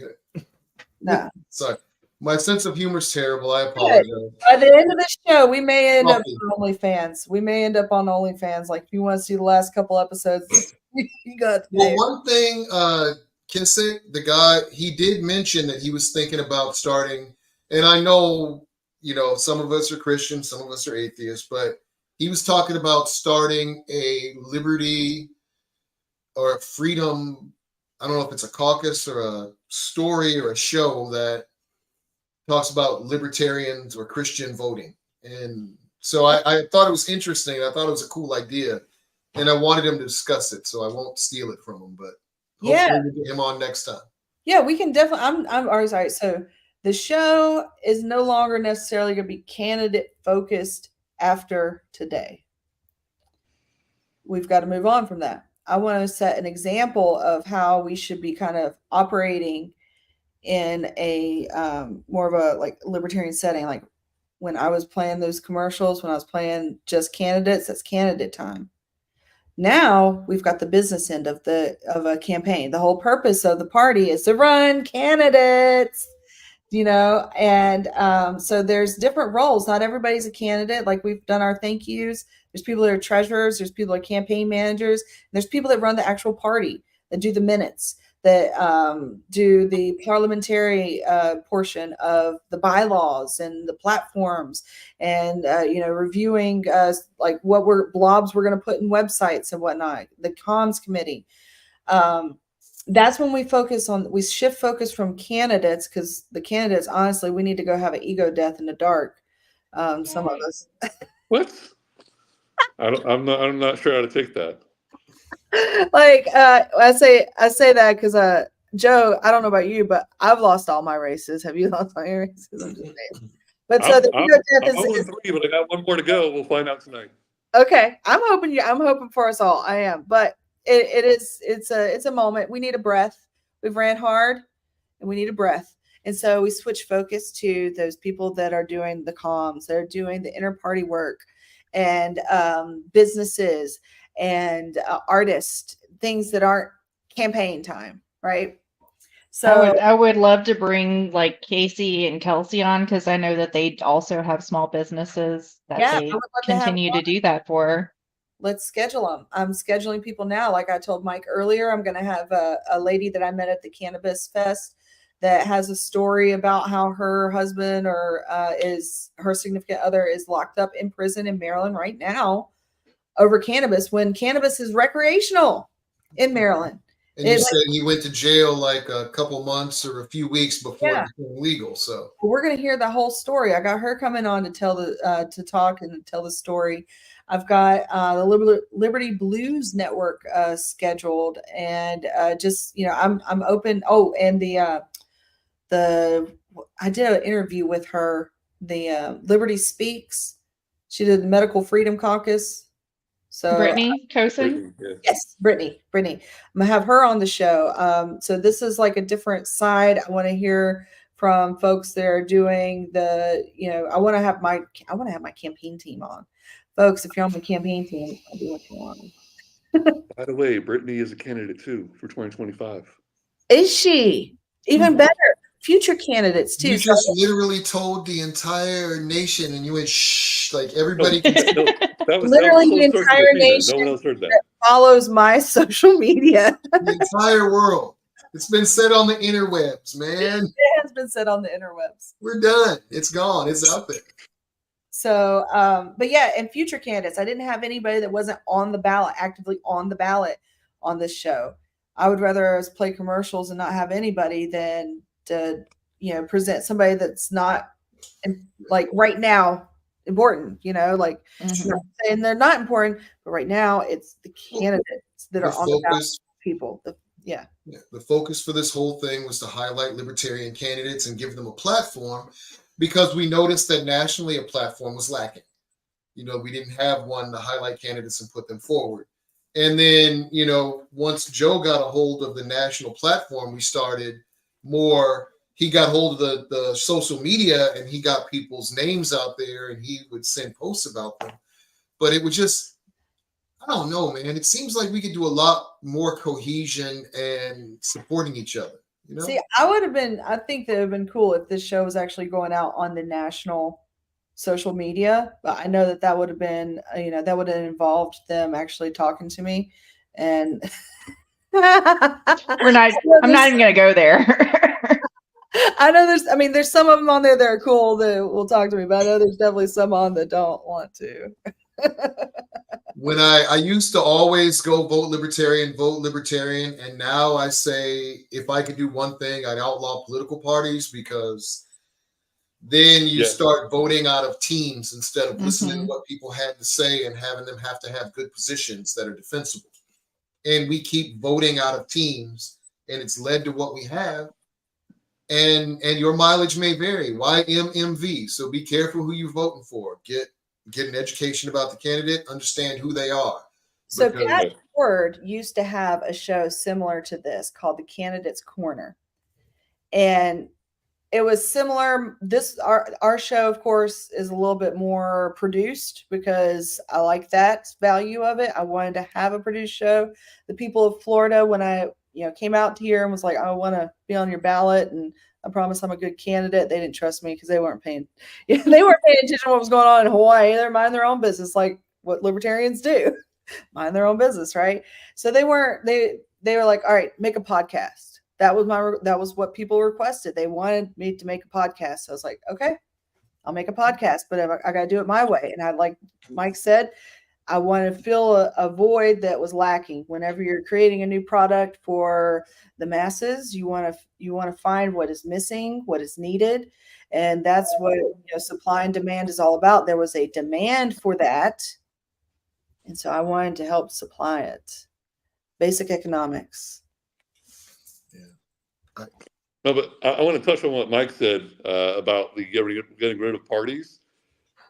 No. Sorry. My sense of humor is terrible. I apologize. By the end of the show, we may end up on OnlyFans. We may end up on OnlyFans. Like, if you want to see the last couple episodes, you got to Well, one thing, Kissick, the guy, he did mention that he was thinking about starting, and I know, some of us are Christians, some of us are atheists, but he was talking about starting a liberty or a freedom, I don't know if it's a caucus or a story or a show that talks about libertarians or Christian voting. And so I thought it was interesting. I thought it was a cool idea. And I wanted him to discuss it, so I won't steal it from him. But hopefully we'll get him on next time. Yeah, we can definitely. I'm always sorry. So the show is no longer necessarily going to be candidate focused after today. We've got to move on from that. I want to set an example of how we should be kind of operating in a more of a like libertarian setting. Like when I was playing those commercials, when I was playing just candidates, that's candidate time. Now we've got the business end of a campaign. The whole purpose of the party is to run candidates, and so there's different roles. Not everybody's a candidate. Like we've done our thank yous. There's people that are treasurers. There's people that are campaign managers. There's people that run the actual party, that do the minutes, that do the parliamentary portion of the bylaws and the platforms, and reviewing like what blobs we're going to put in websites and whatnot. The comms committee. That's when we shift focus from candidates, because the candidates, honestly, we need to go have an ego death in the dark. Some of us. What? I'm not sure how to take that. Like I say that because Joe, I don't know about you, but I've lost all my races. Have you lost all your races? I'm just saying. But so the ego death is 3, but I got one more to go. We'll find out tonight. Okay, I'm hoping for us all. I am, but it's a moment. We need a breath. We've ran hard, and we need a breath. And so we switch focus to those people that are doing the comms, that are doing the inter-party work, and businesses and artists, things that aren't campaign time, right? So I would love to bring like Casey and Kelsey on, because I know that they also have small businesses that they continue to do that for. Let's schedule them. I'm scheduling people now. Like I told Mike earlier, I'm going to have a lady that I met at the Cannabis Fest that has a story about how her husband or is her significant other is locked up in prison in Maryland right now over cannabis, when cannabis is recreational in Maryland. And you said he went to jail like a couple months or a few weeks before it became legal. So we're going to hear the whole story. I got her coming on to tell to talk and tell the story. I've got the Liberty Blues Network scheduled, and just I'm open. Oh, and the I did an interview with her. The Liberty Speaks. She did the Medical Freedom Caucus. So Brittany Kosen? Yes, Brittany. I'm gonna have her on the show. So this is like a different side. I want to hear from folks that are doing I want to have my campaign team on. Folks, if you're on the campaign team, I'll do what you want. By the way, Brittany is a candidate too for 2025. Is she? Even better. Future candidates too. You just literally told the entire nation, and you went shh, like everybody. Literally the entire nation. No one else heard that. Follows my social media. The entire world. It's been said on the interwebs, man. It has been said on the interwebs. We're done. It's gone. It's out there. So, but yeah, and future candidates, I didn't have anybody that wasn't on the ballot, actively on the ballot on this show. I would rather us play commercials and not have anybody than to, present somebody that's not like right now important, like and they're not important, but right now it's the candidates that are on the ballot people. The focus for this whole thing was to highlight libertarian candidates and give them a platform, because we noticed that nationally a platform was lacking. We didn't have one to highlight candidates and put them forward. And then, once Joe got a hold of the national platform, we started more. He got hold of the social media, and he got people's names out there, and he would send posts about them. But it was just, I don't know, man. It seems like we could do a lot more cohesion and supporting each other. See, I think that it would have been cool if this show was actually going out on the national social media, but I know that would have been, that would have involved them actually talking to me, and I'm not even going to go there. I know there's some of them on there that are cool that will talk to me, but I know there's definitely some on that don't want to. When I used to always go vote libertarian, and now I say if I could do one thing, I'd outlaw political parties, because then you start voting out of teams instead of listening to what people had to say and having them have to have good positions that are defensible. And we keep voting out of teams, and it's led to what we have. And your mileage may vary. YMMV. So be careful who you're voting for. Get an education about the candidate, understand who they are. So Pat Ford used to have a show similar to this called The Candidate's Corner. And it was similar. Our show, of course, is a little bit more produced because I like that value of it. I wanted to have a produced show. The people of Florida, when I came out here and was like, I want to be on your ballot, and I promise I'm a good candidate, they didn't trust me because they weren't paying attention to what was going on in Hawaii. They're minding their own business, like what libertarians do, mind their own business, right? So they were like, all right, make a podcast. That was what people requested. They wanted me to make a podcast. So I was like, okay, I'll make a podcast, but I got to do it my way. And like Mike said, I want to fill a void that was lacking. Whenever you're creating a new product for the masses, you want to find what is missing, what is needed, and that's what supply and demand is all about. There was a demand for that, and so I wanted to help supply it. Basic economics. No, but I want to touch on what Mike said about the getting rid of parties.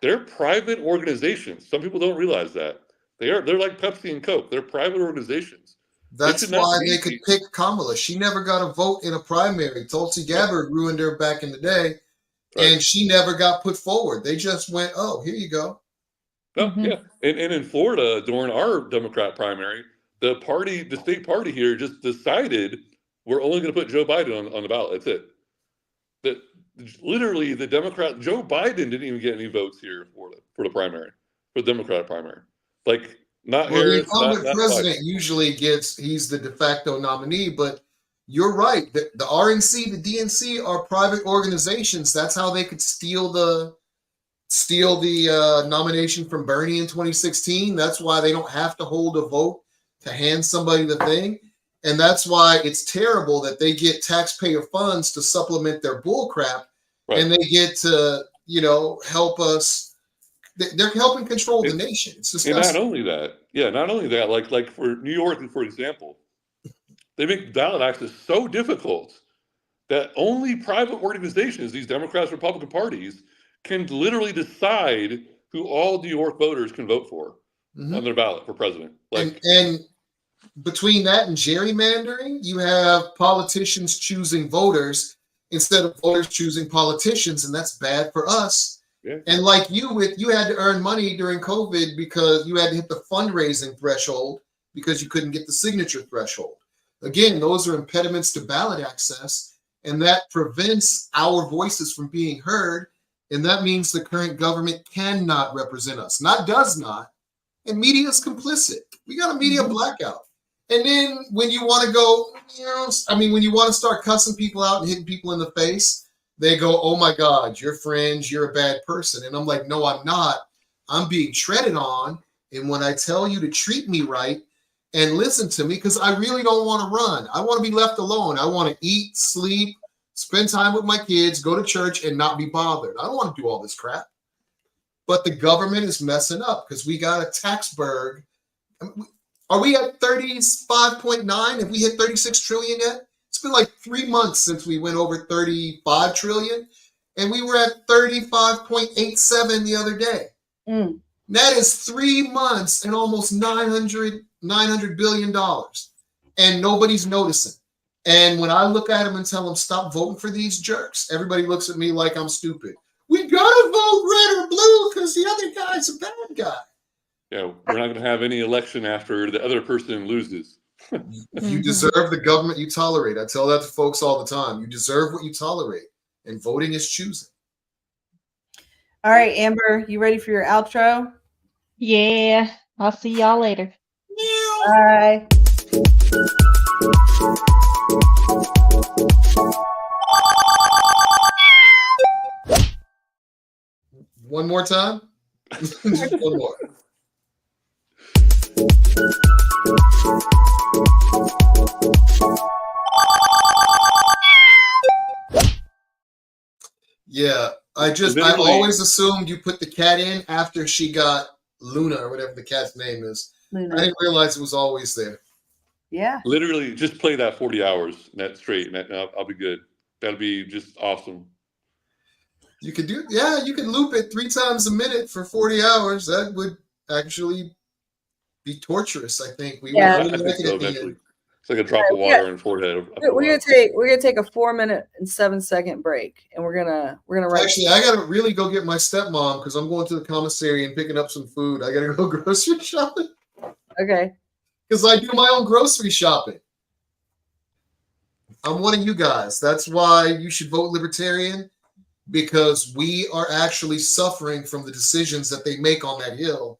They're private organizations. Some people don't realize that. They're like Pepsi and Coke. They're private organizations. That's why they could pick Kamala. She never got a vote in a primary. Tulsi Gabbard ruined her back in the day, and she never got put forward. They just went, oh, here you go. Oh, yeah. And in Florida, during our Democrat primary, the state party here just decided we're only going to put Joe Biden on the ballot. That's it. Literally, the Democrat, Joe Biden didn't even get any votes here in Florida for the primary, for the Democratic primary. Like, not Harris, the incumbent president usually he's the de facto nominee, but you're right. The RNC, the DNC are private organizations. That's how they could steal the nomination from Bernie in 2016. That's why they don't have to hold a vote to hand somebody the thing. And that's why it's terrible that they get taxpayer funds to supplement their bull crap, and they get to, help us They're helping control the nation. It's disgusting. And not only that, like for New York, for example, they make ballot access so difficult that only private organizations, these Democrats, Republican parties, can literally decide who all New York voters can vote for on their ballot for president. Like, and between that and gerrymandering, you have politicians choosing voters instead of voters choosing politicians, and that's bad for us. Yeah. And like you had to earn money during COVID because you had to hit the fundraising threshold because you couldn't get the signature threshold. Again, those are impediments to ballot access, and that prevents our voices from being heard. And that means the current government cannot represent us, does not. And media is complicit. We got a media blackout. And then when you want to go, when you want to start cussing people out and hitting people in the face, they go, oh my God, you're fringe, you're a bad person. And I'm like, no, I'm not. I'm being treaded on. And when I tell you to treat me right and listen to me, because I really don't want to run. I want to be left alone. I want to eat, sleep, spend time with my kids, go to church, and not be bothered. I don't want to do all this crap. But the government is messing up because we got a tax berg. Are we at 35.9? Have we hit 36 trillion yet? It's been like 3 months since we went over 35 trillion, and we were at 35.87 the other day. That is 3 months and almost $900 billion, and nobody's noticing. And when I look at them and tell them stop voting for these jerks, everybody looks at me like I'm stupid. We gotta vote red or blue because the other guy's a bad guy. Yeah, we're not going to have any election after the other person loses. You deserve the government you tolerate. I tell that to folks all the time. You deserve what you tolerate, and voting is choosing. All right, Amber, you ready for your outro? Yeah, I'll see y'all later. Bye. One more time? One more. Yeah, I always assumed you put the cat in after she got Luna or whatever the cat's name is. Luna. I didn't realize it was always there. Yeah. Literally, just play that 40 hours net straight, and I'll be good. That'll be just awesome. You could you could loop it 3 times a minute for 40 hours. That would actually be torturous, I think. I think so, eventually. It's like a drop of water in forehead. We're gonna take a 4-minute and 7-second break, and we're gonna write. Actually, I gotta really go get my stepmom because I'm going to the commissary and picking up some food. I gotta go grocery shopping. Okay. Because I do my own grocery shopping. I'm one of you guys. That's why you should vote Libertarian, because we are actually suffering from the decisions that they make on that hill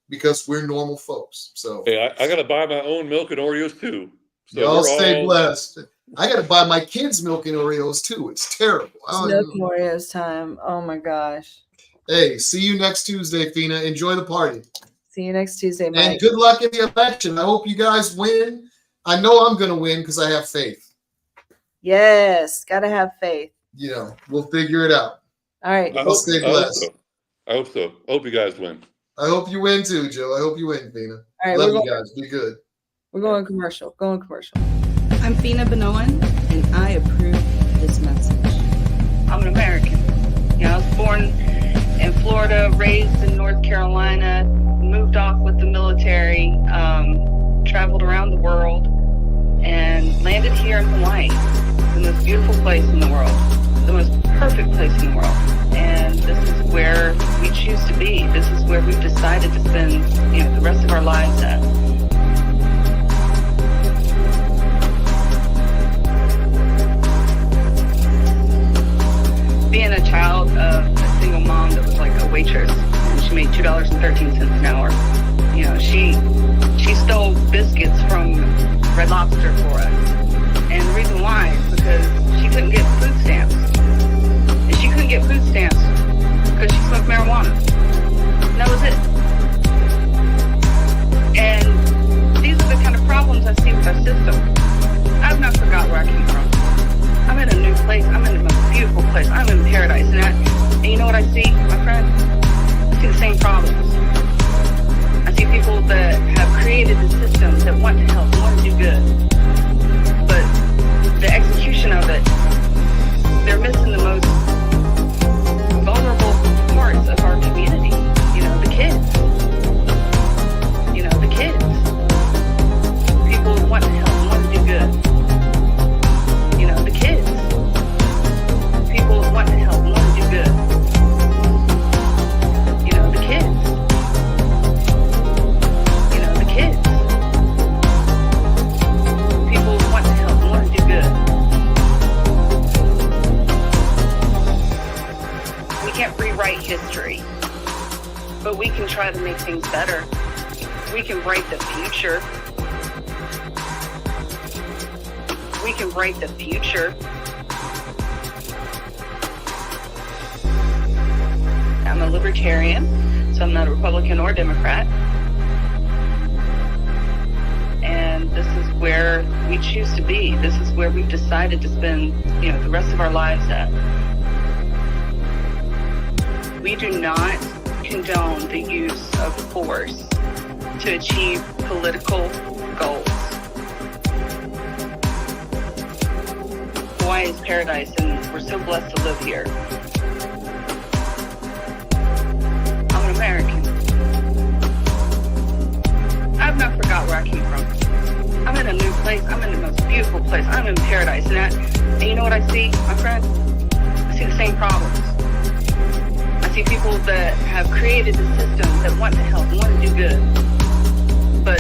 because we're normal folks. So hey, I got to buy my own milk and Oreos too. So y'all stay blessed. I got to buy my kids milk and Oreos too. It's terrible. It's milk and Oreos time. Oh my gosh. Hey, see you next Tuesday, Feena. Enjoy the party. See you next Tuesday, Mike. And good luck in the election. I hope you guys win. I know I'm going to win because I have faith. Yes, got to have faith. Yeah, we'll figure it out. All right. I hope so. I hope you guys win. I hope you win too, Joe. I hope you win, Feena. All right, love you guys. Be good. We're going commercial. I'm Feena Benoan, and I approve this message. I'm an American. I was born in Florida, raised in North Carolina, moved off with the military, traveled around the world, and landed here in Hawaii, the most beautiful place in the world, the most perfect place in the world. And this is where we choose to be. This is where we've decided to spend, the rest of our lives at. Being a child of a single mom that was like a waitress, and she made $2.13 an hour. She stole biscuits from Red Lobster for us. And the reason why is because she couldn't get food stamps. And she couldn't get food stamps because she smoked marijuana. And that was it. And these are the kind of problems I see with our system. I've not forgot where I came from. I'm in a new place. I'm in the most beautiful place. I'm in paradise. And you know what I see, my friend? I see the same problem make things better. We can write the future. We can write the future. I'm a libertarian, so I'm not a Republican or Democrat. And this is where we choose to be. This is where we've decided to spend, the rest of our lives at. We do not condone the use of force to achieve political goals. Hawaii is paradise, and we're so blessed to live here. I'm an American. I've not forgot where I came from. I'm in a new place. I'm in the most beautiful place. I'm in paradise. And you know what I see, my friend? I see the same problems. I see people that have created a system that want to help, want to do good. But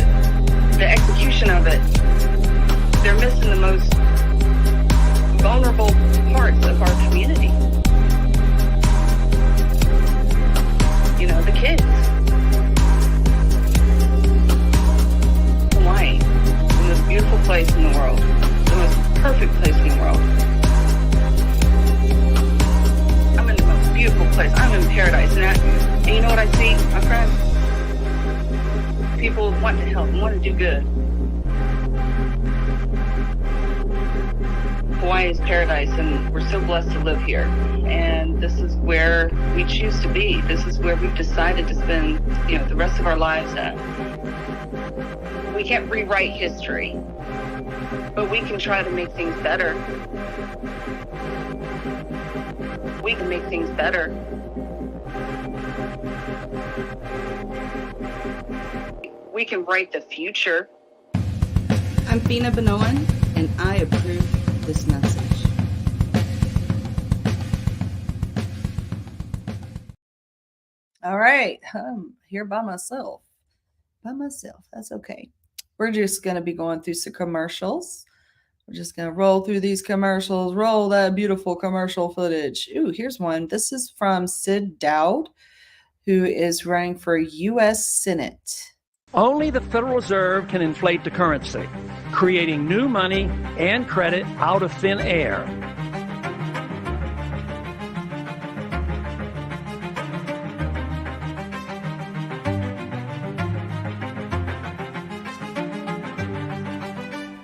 the execution of it, they're missing the most vulnerable parts of our community. The kids. Hawaii, the most beautiful place in the world, the most perfect place in the world. I'm in the most beautiful place. I'm in paradise. And you know what I see, my friend? People want to help, want to do good. Hawaii is paradise, and we're so blessed to live here. And this is where we choose to be. This is where we've decided to spend, the rest of our lives at. We can't rewrite history, but we can try to make things better. We can make things better. We can write the future. I'm Feena Benoan, and I approve this message. All right, I'm here by myself. That's okay. We're just going to be going through some commercials. We're just going to roll through these commercials, roll that beautiful commercial footage. Ooh, here's one. This is from Sid Dowd, who is running for U.S. Senate. Only the Federal Reserve can inflate the currency, creating new money and credit out of thin air.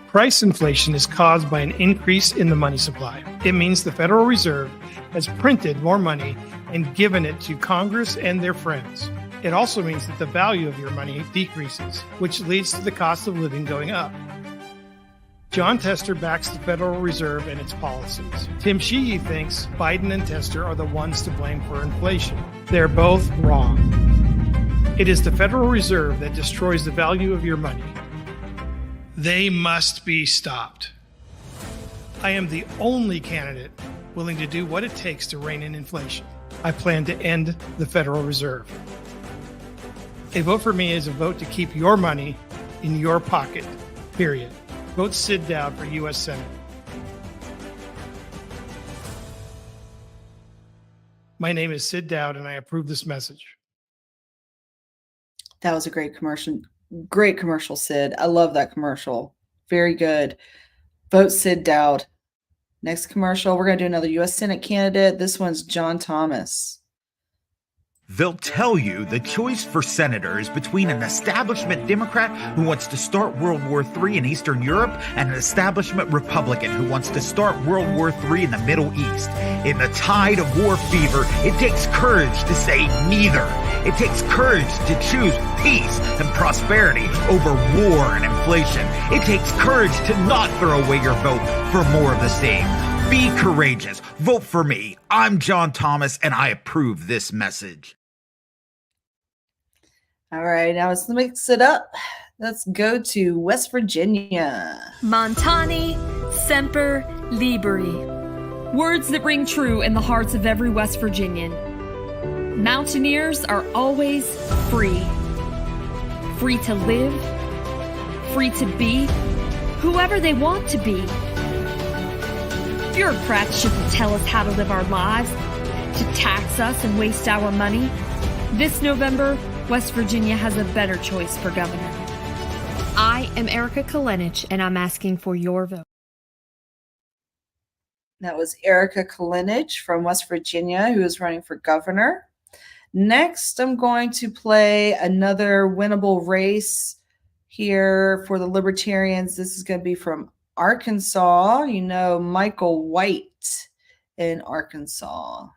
Price inflation is caused by an increase in the money supply. It means the Federal Reserve has printed more money and given it to Congress and their friends. It also means that the value of your money decreases, which leads to the cost of living going up. John Tester backs the Federal Reserve and its policies. Tim Sheehy thinks Biden and Tester are the ones to blame for inflation. They're both wrong. It is the Federal Reserve that destroys the value of your money. They must be stopped. I am the only candidate willing to do what it takes to rein in inflation. I plan to end the Federal Reserve. A vote for me is a vote to keep your money in your pocket, period. Vote Sid Dowd for U.S. Senate. My name is Sid Dowd, and I approve this message. That was a great commercial. Great commercial, Sid. I love that commercial. Very good. Vote Sid Dowd. Next commercial, we're going to do another U.S. Senate candidate. This one's John Thomas. They'll tell you the choice for senator is between an establishment Democrat who wants to start World War III in Eastern Europe and an establishment Republican who wants to start World War III in the Middle East. In the tide of war fever, it takes courage to say neither. It takes courage to choose peace and prosperity over war and inflation. It takes courage to not throw away your vote for more of the same. Be courageous. Vote for me. I'm John Thomas, and I approve this message. All right, now let's mix it up. Let's go to West Virginia. Montani Semper Liberi. Words that ring true in the hearts of every West Virginian. Mountaineers are always free. Free to live. Free to be whoever they want to be. Bureaucrats shouldn't tell us how to live our lives, to tax us and waste our money. This November, West Virginia has a better choice for governor. I am Erica Kalenich, and I'm asking for your vote. That was Erica Kalenich from West Virginia, who is running for governor. Next, I'm going to play another winnable race here for the Libertarians. This is going to be from Arkansas. You know, Michael White in Arkansas.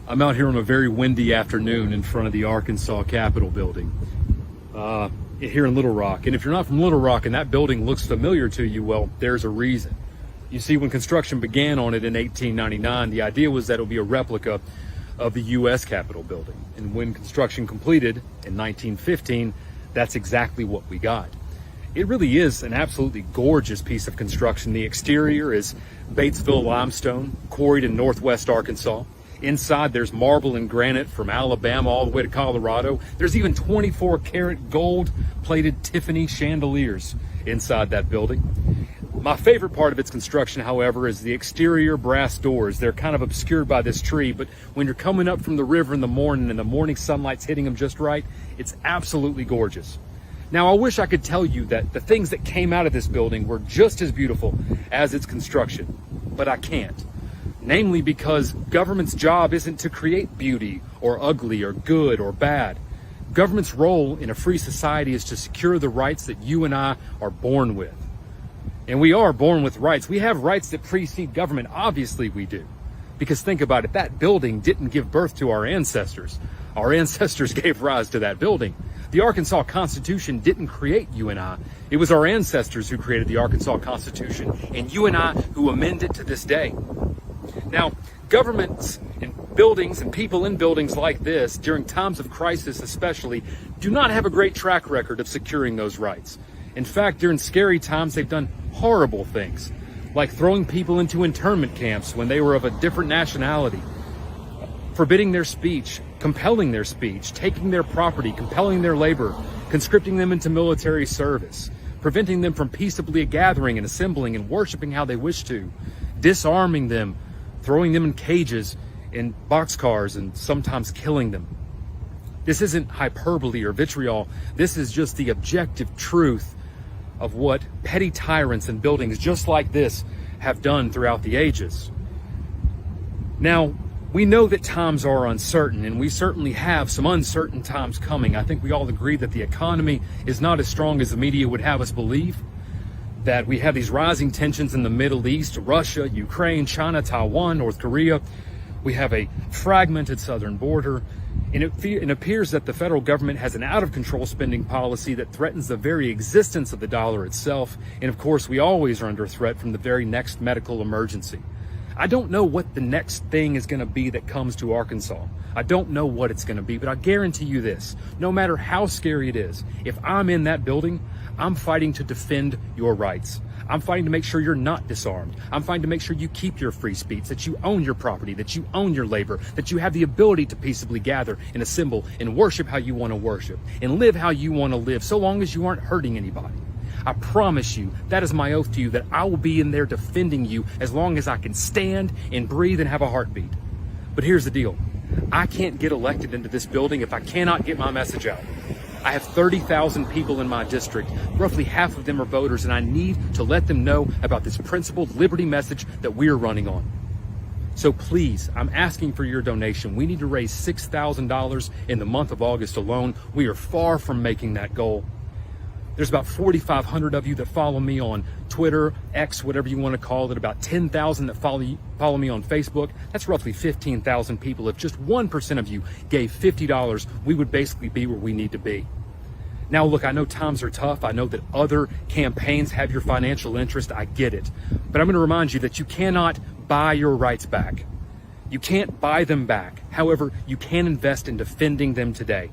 I'm out here on a very windy afternoon in front of the Arkansas Capitol building here in Little Rock. And if you're not from Little Rock and that building looks familiar to you, well, there's a reason. You see, when construction began on it in 1899, the idea was that it would be a replica of the U.S. Capitol building. And when construction completed in 1915, that's exactly what we got. It really is an absolutely gorgeous piece of construction. The exterior is Batesville limestone, quarried in northwest Arkansas. Inside, there's marble and granite from Alabama all the way to Colorado. There's even 24-karat gold-plated Tiffany chandeliers inside that building. My favorite part of its construction, however, is the exterior brass doors. They're kind of obscured by this tree, but when you're coming up from the river in the morning and the morning sunlight's hitting them just right, it's absolutely gorgeous. Now, I wish I could tell you that the things that came out of this building were just as beautiful as its construction, but I can't. Namely because government's job isn't to create beauty or ugly or good or bad. Government's role in a free society is to secure the rights that you and I are born with. And we are born with rights. We have rights that precede government. Obviously we do. Because think about it, that building didn't give birth to our ancestors. Our ancestors gave rise to that building. The Arkansas Constitution didn't create you and I. It was our ancestors who created the Arkansas Constitution, and you and I who amend it to this day. Now, governments and buildings and people in buildings like this, during times of crisis especially, do not have a great track record of securing those rights. In fact, during scary times, they've done horrible things, like throwing people into internment camps when they were of a different nationality, forbidding their speech, compelling their speech, taking their property, compelling their labor, conscripting them into military service, preventing them from peaceably gathering and assembling and worshiping how they wish to, disarming them, throwing them in cages, in boxcars, and sometimes killing them. This isn't hyperbole or vitriol. This is just the objective truth of what petty tyrants in buildings just like this have done throughout the ages. Now, we know that times are uncertain, and we certainly have some uncertain times coming. I think we all agree that the economy is not as strong as the media would have us believe, that we have these rising tensions in the Middle East, Russia, Ukraine, China, Taiwan, North Korea. We have a fragmented southern border, and it appears that the federal government has an out-of-control spending policy that threatens the very existence of the dollar itself. And of course, we always are under threat from the very next medical emergency. I don't know what the next thing is going to be that comes to Arkansas. I don't know what it's going to be, but I guarantee you this, no matter how scary it is, if I'm in that building, I'm fighting to defend your rights. I'm fighting to make sure you're not disarmed. I'm fighting to make sure you keep your free speech, that you own your property, that you own your labor, that you have the ability to peaceably gather and assemble and worship how you want to worship and live how you want to live, so long as you aren't hurting anybody. I promise you, that is my oath to you, that I will be in there defending you as long as I can stand and breathe and have a heartbeat. But here's the deal. I can't get elected into this building if I cannot get my message out. I have 30,000 people in my district. Roughly half of them are voters, and I need to let them know about this principled liberty message that we're running on. So please, I'm asking for your donation. We need to raise $6,000 in the month of August alone. We are far from making that goal. There's about 4,500 of you that follow me on Twitter, X, whatever you want to call it, about 10,000 that follow me on Facebook. That's roughly 15,000 people. If just 1% of you gave $50, we would basically be where we need to be. Now, look, I know times are tough. I know that other campaigns have your financial interest. I get it. But I'm going to remind you that you cannot buy your rights back. You can't buy them back. However, you can invest in defending them today.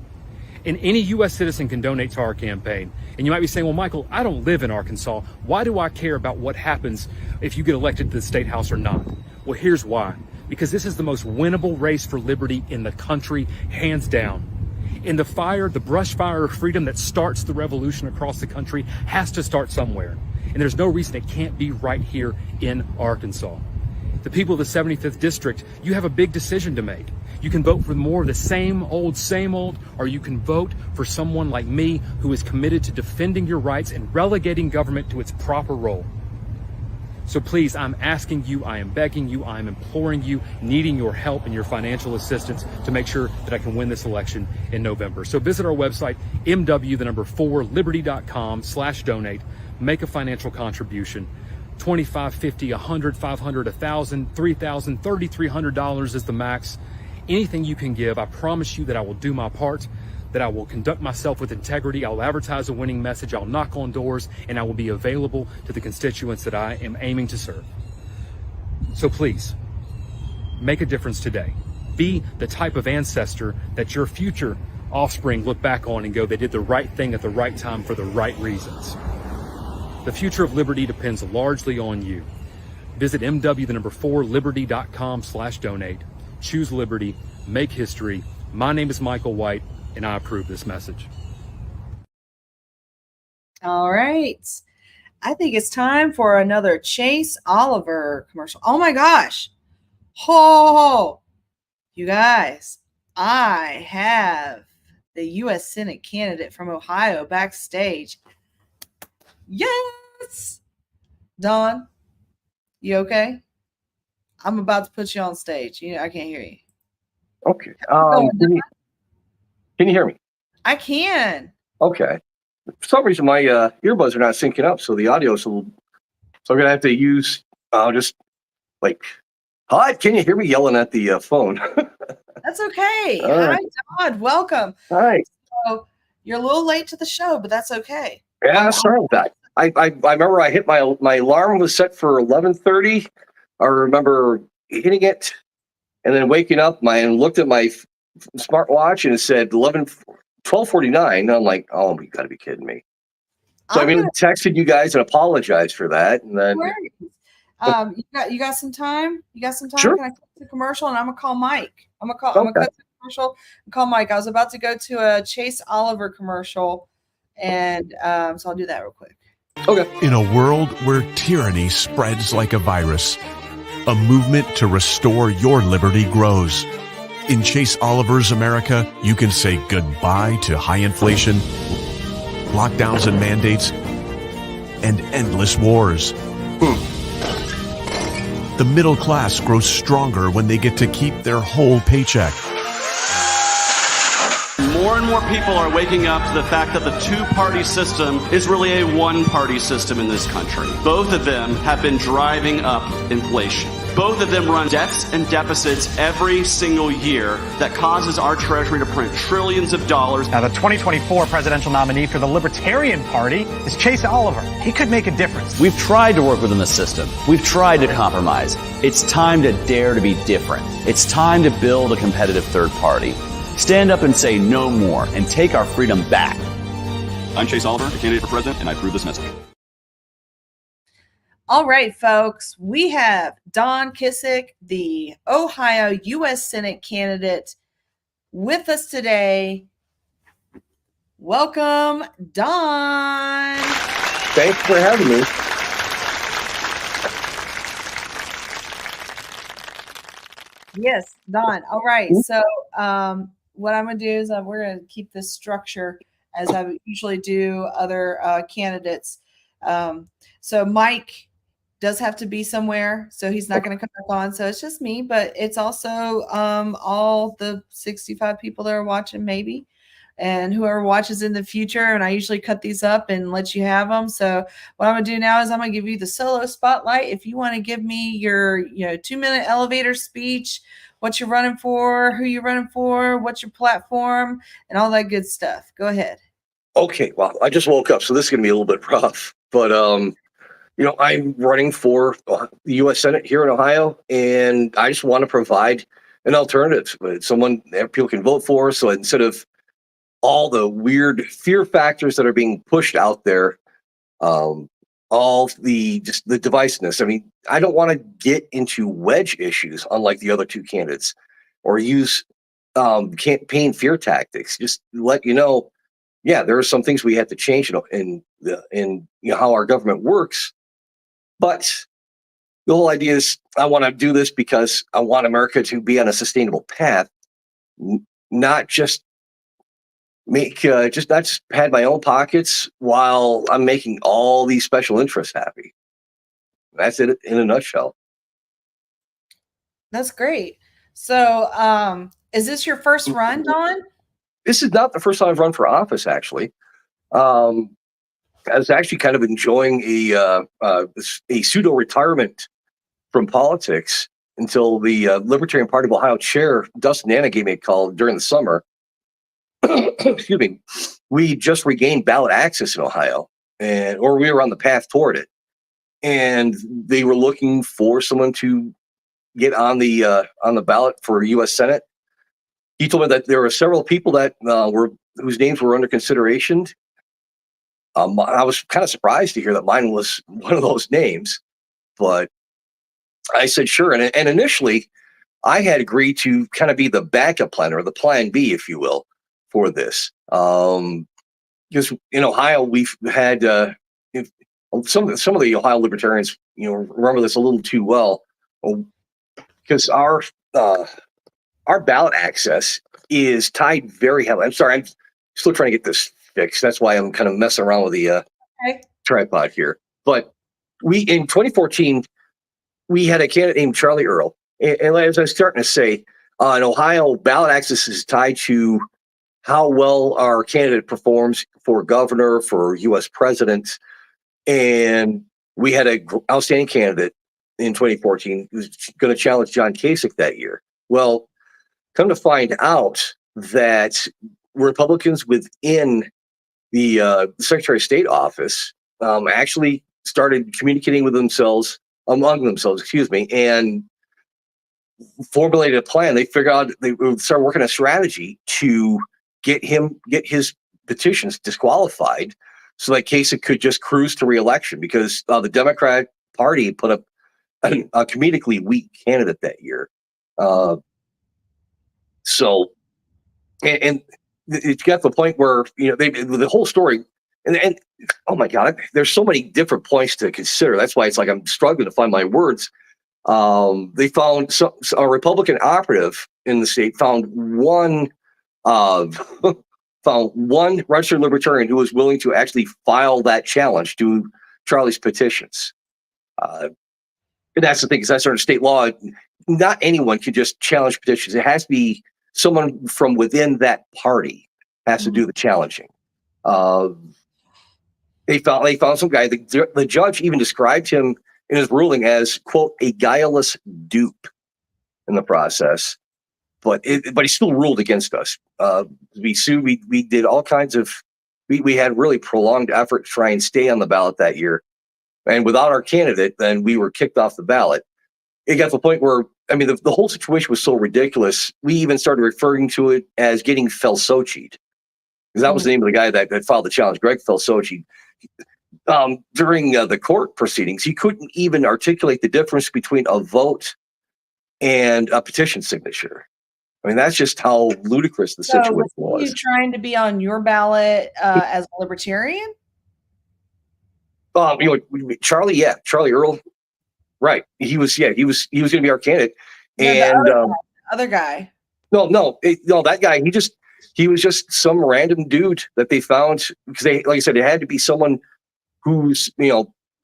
And any U.S. citizen can donate to our campaign. And you might be saying, well, Michael, I don't live in Arkansas. Why do I care about what happens if you get elected to the state house or not? Well, here's why. Because this is the most winnable race for liberty in the country, hands down. And the fire, the brush fire of freedom that starts the revolution across the country has to start somewhere. And there's no reason it can't be right here in Arkansas. The people of the 75th District, you have a big decision to make. You can vote for more of the same old, or you can vote for someone like me who is committed to defending your rights and relegating government to its proper role. So please, I'm asking you, I am begging you, I am imploring you, needing your help and your financial assistance to make sure that I can win this election in November. So visit our website, mw4liberty.com/donate, make a financial contribution. $25, $50, $100, $500, $1,000, $3,000, $3,300 is the max. Anything you can give, I promise you that I will do my part, that I will conduct myself with integrity, I'll advertise a winning message, I'll knock on doors, and I will be available to the constituents that I am aiming to serve. So please, make a difference today. Be the type of ancestor that your future offspring look back on and go, they did the right thing at the right time for the right reasons. The future of liberty depends largely on you. Visit mw4liberty.com/donate. Choose liberty, make history. My name is Michael White, and I approve this message. All right. I think it's time for another Chase Oliver commercial. Oh my gosh. Ho! You guys, I have the U.S. Senate candidate from Ohio backstage. Yes! Don, you okay? I'm about to put you on stage. I can't hear you. Okay. Can you hear me? I can. Okay. For some reason, my earbuds are not syncing up, so the audio is a little. So I'm gonna have to use just like, "Hi, can you hear me?" yelling at the phone. That's okay. All right. Hi, Don. Welcome. Hi. So you're a little late to the show, but that's okay. Yeah, sorry about that. I remember I hit my alarm was set for 11:30. I remember hitting it and then waking up and looked at my smartwatch and it said 12:49. I'm like, oh, you got to be kidding me. So I texted you guys and apologized for that. And then you got some time? You got some time? Sure. Can I cut the commercial and I'm gonna call Mike? I'm gonna cut the commercial and call Mike. I was about to go to a Chase Oliver commercial, and so I'll do that real quick. Okay. In a world where tyranny spreads like a virus, a movement to restore your liberty grows. In Chase Oliver's America, you can say goodbye to high inflation, lockdowns and mandates, and endless wars. The middle class grows stronger when they get to keep their whole paycheck. More and more people are waking up to the fact that the two-party system is really a one-party system in this country. Both of them have been driving up inflation. Both of them run debts and deficits every single year that causes our Treasury to print trillions of dollars. Now, the 2024 presidential nominee for the Libertarian Party is Chase Oliver. He could make a difference. We've tried to work within the system. We've tried to compromise. It's time to dare to be different. It's time to build a competitive third party. Stand up and say no more and take our freedom back. I'm Chase Oliver, a candidate for president, and I approve this message. All right, folks, we have Don Kissick, the Ohio U.S. Senate candidate, with us today. Welcome, Don. Thanks for having me. Yes, Don. All right. So what I'm going to do is we're going to keep this structure as I usually do other candidates. So Mike does have to be somewhere, so he's not going to come back on. So it's just me, but it's also all the 65 people that are watching maybe, and whoever watches in the future. And I usually cut these up and let you have them. So what I'm going to do now is I'm going to give you the solo spotlight. If you want to give me your 2-minute elevator speech, what you're running for, who you're running for, what's your platform, and all that good stuff. Go ahead. Okay, well, I just woke up, so this is going to be a little bit rough. But, I'm running for the U.S. Senate here in Ohio, and I just want to provide an alternative, someone that people can vote for. So instead of all the weird fear factors that are being pushed out there, all the divisiveness. I mean, I don't want to get into wedge issues, unlike the other two candidates, or use campaign fear tactics. Just let you know, yeah, there are some things we have to change in how our government works. But the whole idea is I want to do this because I want America to be on a sustainable path, not just not just pad my own pockets while I'm making all these special interests happy. That's it in a nutshell. That's great. So, is this your first run, Don? This is not the first time I've run for office, actually. I was actually kind of enjoying a pseudo retirement from politics until the Libertarian Party of Ohio chair, Dustin Nana, gave me a call during the summer. Excuse me. We just regained ballot access in Ohio, or we were on the path toward it. And they were looking for someone to get on the ballot for U.S. Senate. He told me that there were several people that whose names were under consideration. I was kind of surprised to hear that mine was one of those names, but I said sure. And initially, I had agreed to kind of be the backup plan, or the plan B, if you will, for this. Because in Ohio, we've had some of the Ohio libertarians, remember this a little too well, because our ballot access is tied very heavily. I'm sorry, I'm still trying to get this fixed. That's why I'm kind of messing around with the tripod here. But in 2014, we had a candidate named Charlie Earl. And as I was starting to say, in Ohio, ballot access is tied to how well our candidate performs for governor, for U.S. president. And we had an outstanding candidate in 2014 who was going to challenge John Kasich that year. Well, come to find out that Republicans within the Secretary of State office actually started communicating with themselves, among themselves, and formulated a plan. They figured out, they started working a strategy to get his petitions disqualified so that Kasich could just cruise to re-election, because the Democrat Party put up a comedically weak candidate that year. So it got to the point where the whole story, and oh my God, there's so many different points to consider. That's why it's like I'm struggling to find my words. They found a Republican operative in the state found one registered libertarian who was willing to actually file that challenge to Charlie's petitions. And that's the thing, because that's under state law. Not anyone can just challenge petitions. It has to be someone from within that party has to do the challenging. They found some guy. The judge even described him in his ruling as, quote, a guileless dupe in the process. But he still ruled against us. We sued. We did all kinds of. We had really prolonged effort to try and stay on the ballot that year, and without our candidate, then we were kicked off the ballot. It got to the point where, I mean, the whole situation was so ridiculous. We even started referring to it as getting Felsochi'd, because that was the name of the guy that filed the challenge, Greg Felsochi. During the court proceedings, he couldn't even articulate the difference between a vote and a petition signature. I mean, that's just how ludicrous the situation was. Are you trying to be on your ballot as a libertarian? Charlie Earl, right? He was going to be our candidate, and the other guy. No, that guy. He was just some random dude that they found, because like I said, it had to be someone who's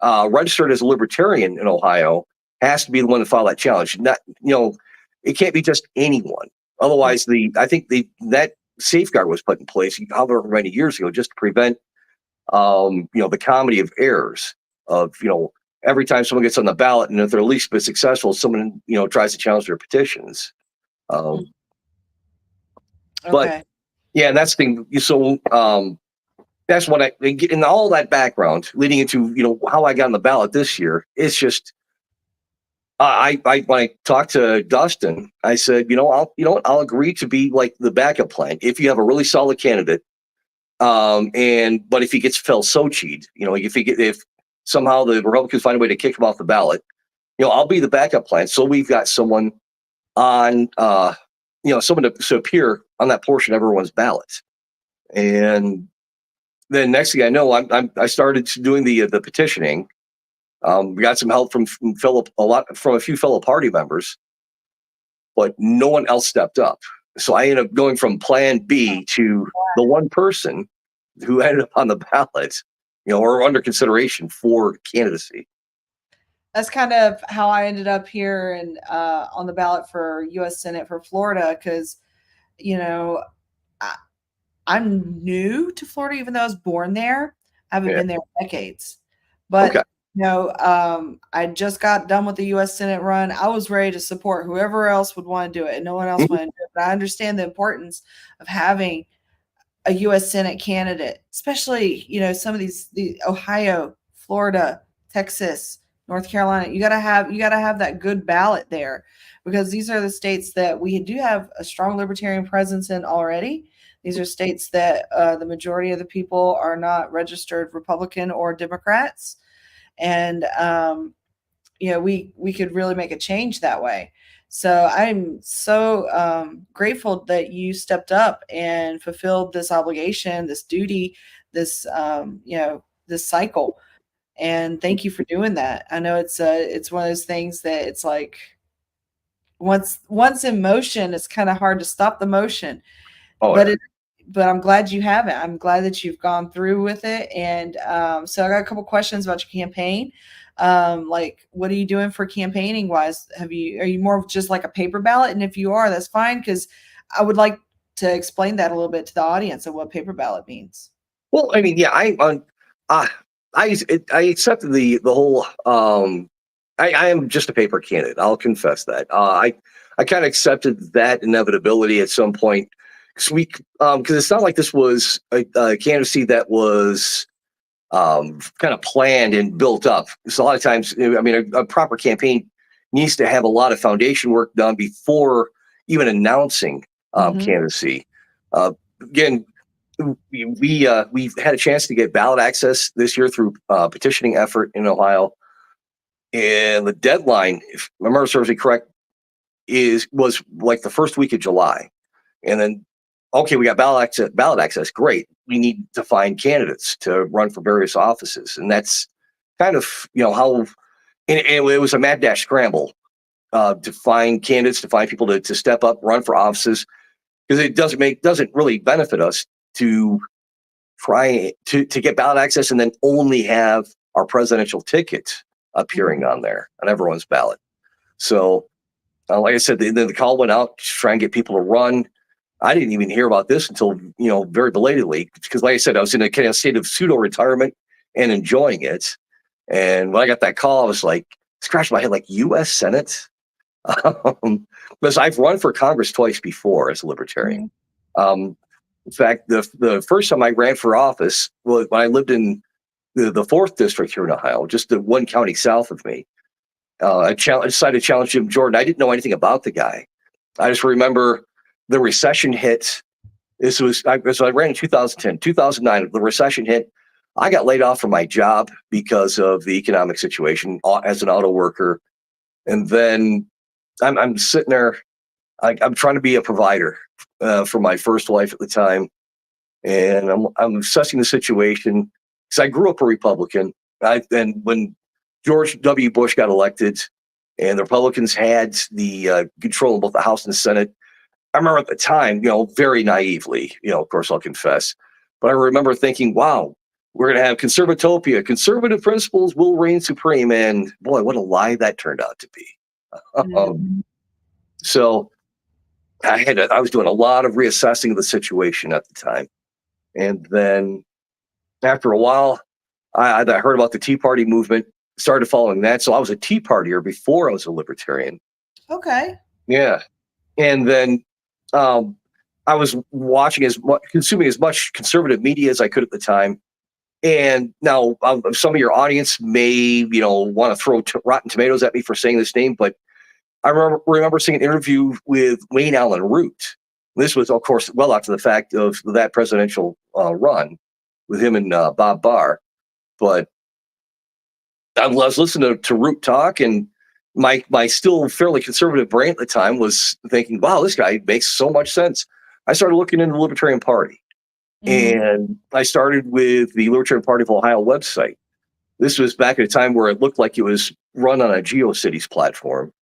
registered as a libertarian in Ohio. Has to be the one to file that challenge. Not it can't be just anyone. Otherwise, I think that safeguard was put in place however many years ago just to prevent the comedy of errors of every time someone gets on the ballot, and if they're least bit successful, someone tries to challenge their petitions. But yeah, and that's the thing. So that's what I get in all that background leading into how I got on the ballot this year. It's just when I talked to Dustin, I said, I'll agree to be like the backup plan if you have a really solid candidate. But if he gets Felsochi'd, if somehow the Republicans find a way to kick him off the ballot, I'll be the backup plan. So we've got someone on, someone to appear on that portion of everyone's ballot. And then next thing I know, I started doing the petitioning. We got some help from a few fellow party members, but no one else stepped up. So I ended up going from Plan B to the one person who ended up on the ballot, or under consideration for candidacy. That's kind of how I ended up here and on the ballot for U.S. Senate for Florida, because I'm new to Florida, even though I was born there. I haven't been there in decades. But I just got done with the U.S. Senate run. I was ready to support whoever else would want to do it, and no one else wanted to do it. But I understand the importance of having a U.S. Senate candidate, especially some of the Ohio, Florida, Texas, North Carolina. You gotta have that good ballot there, because these are the states that we do have a strong libertarian presence in already. These are states that the majority of the people are not registered Republican or Democrats, and we could really make a change that way. So I'm so grateful that you stepped up and fulfilled this obligation, this duty, this this cycle. And thank you for doing that. I know it's one of those things that it's like once in motion, it's kind of hard to stop the motion. But I'm glad you have it. I'm glad that you've gone through with it. And so I got a couple questions about your campaign. Like, what are you doing for campaigning wise? Are you more of just like a paper ballot? And if you are, that's fine, because I would like to explain that a little bit to the audience of what paper ballot means. Well, I mean, yeah, I accepted the whole. I am just a paper candidate. I'll confess that. I kind of accepted that inevitability at some point, because it's not like this was a candidacy that was kind of planned and built up. So a lot of times, I mean, a proper campaign needs to have a lot of foundation work done before even announcing candidacy. Again, we've had a chance to get ballot access this year through petitioning effort in Ohio, and the deadline, if my memory serves me correct, was like the first week of July. And then, okay, we got ballot access, great. We need to find candidates to run for various offices, and that's kind of how. And it was a mad dash scramble to find candidates, to find people to step up, run for offices, because it doesn't really benefit us to try to get ballot access and then only have our presidential ticket appearing on everyone's ballot. So, like I said, the call went out to try and get people to run. I didn't even hear about this until very belatedly, because, like I said, I was in a kind of state of pseudo retirement and enjoying it. And when I got that call, I was like, scratched my head, like, U.S. Senate, because I've run for Congress twice before as a libertarian. In fact, the first time I ran for office was when I lived in the 4th district here in Ohio, just the one county south of me. I decided to challenge Jim Jordan. I didn't know anything about the guy. I just remember the recession hit. I ran in 2010, 2009. The recession hit. I got laid off from my job because of the economic situation as an auto worker. And then I'm sitting there. I'm trying to be a provider for my first wife at the time, and I'm assessing the situation because I grew up a Republican. And when George W. Bush got elected, and the Republicans had the control of both the House and the Senate, I remember at the time, very naively, of course I'll confess, but I remember thinking, wow, we're going to have conservatopia. Conservative principles will reign supreme. And boy, what a lie that turned out to be. So I was doing a lot of reassessing of the situation at the time. And then after a while, I heard about the Tea Party movement, started following that. So I was a Tea Partier before I was a libertarian. Okay. Yeah. And then I was watching consuming as much conservative media as I could at the time. And now some of your audience may, want to throw rotten tomatoes at me for saying this name, but I remember seeing an interview with Wayne Allen Root. This was, of course, well after the fact of that presidential run with him and Bob Barr. But I was listening to Root talk, and my still fairly conservative brain at the time was thinking, wow, this guy makes so much sense. I started looking into the Libertarian Party. And I started with the Libertarian Party of Ohio website. This was back at a time where it looked like it was run on a GeoCities platform.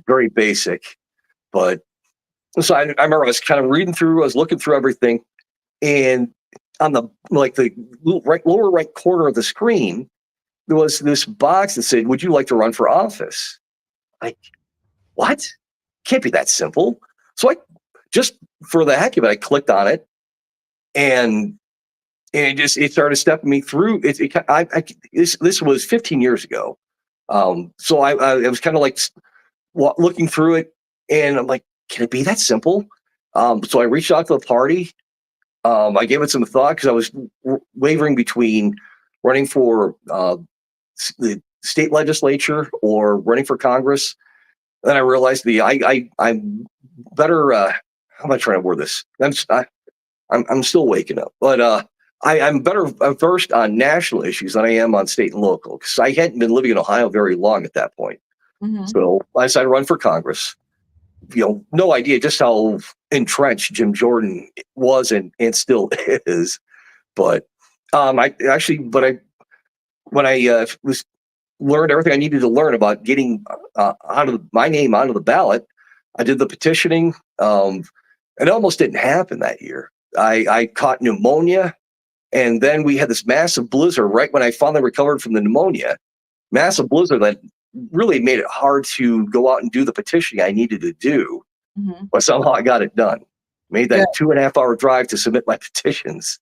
Very basic, but So I remember I was kind of reading through, I was looking through everything, and on the lower right corner of the screen, there was this box that said, "Would you like to run for office?" Like, what? Can't be that simple. So I just for the heck of it, I clicked on it, and it started stepping me through. This was 15 years ago, so I was kind of like looking through it, and I'm like, can it be that simple? So I reached out to the party. I gave it some thought because I was wavering between running for the state legislature or running for Congress. Then I realized I'm better. How am I trying to word this? I'm still waking up, but I'm better versed on national issues than I am on state and local because I hadn't been living in Ohio very long at that point. Mm-hmm. So I decided to run for Congress. No idea just how entrenched Jim Jordan was and still is. But when I was learned everything I needed to learn about getting my name onto the ballot, I did the petitioning. It almost didn't happen that year. I caught pneumonia, and then we had this massive blizzard right when I finally recovered from the pneumonia. Massive blizzard that really made it hard to go out and do the petitioning I needed to do. Mm-hmm. But somehow I got it done. Made that 2.5 hour drive to submit my petitions,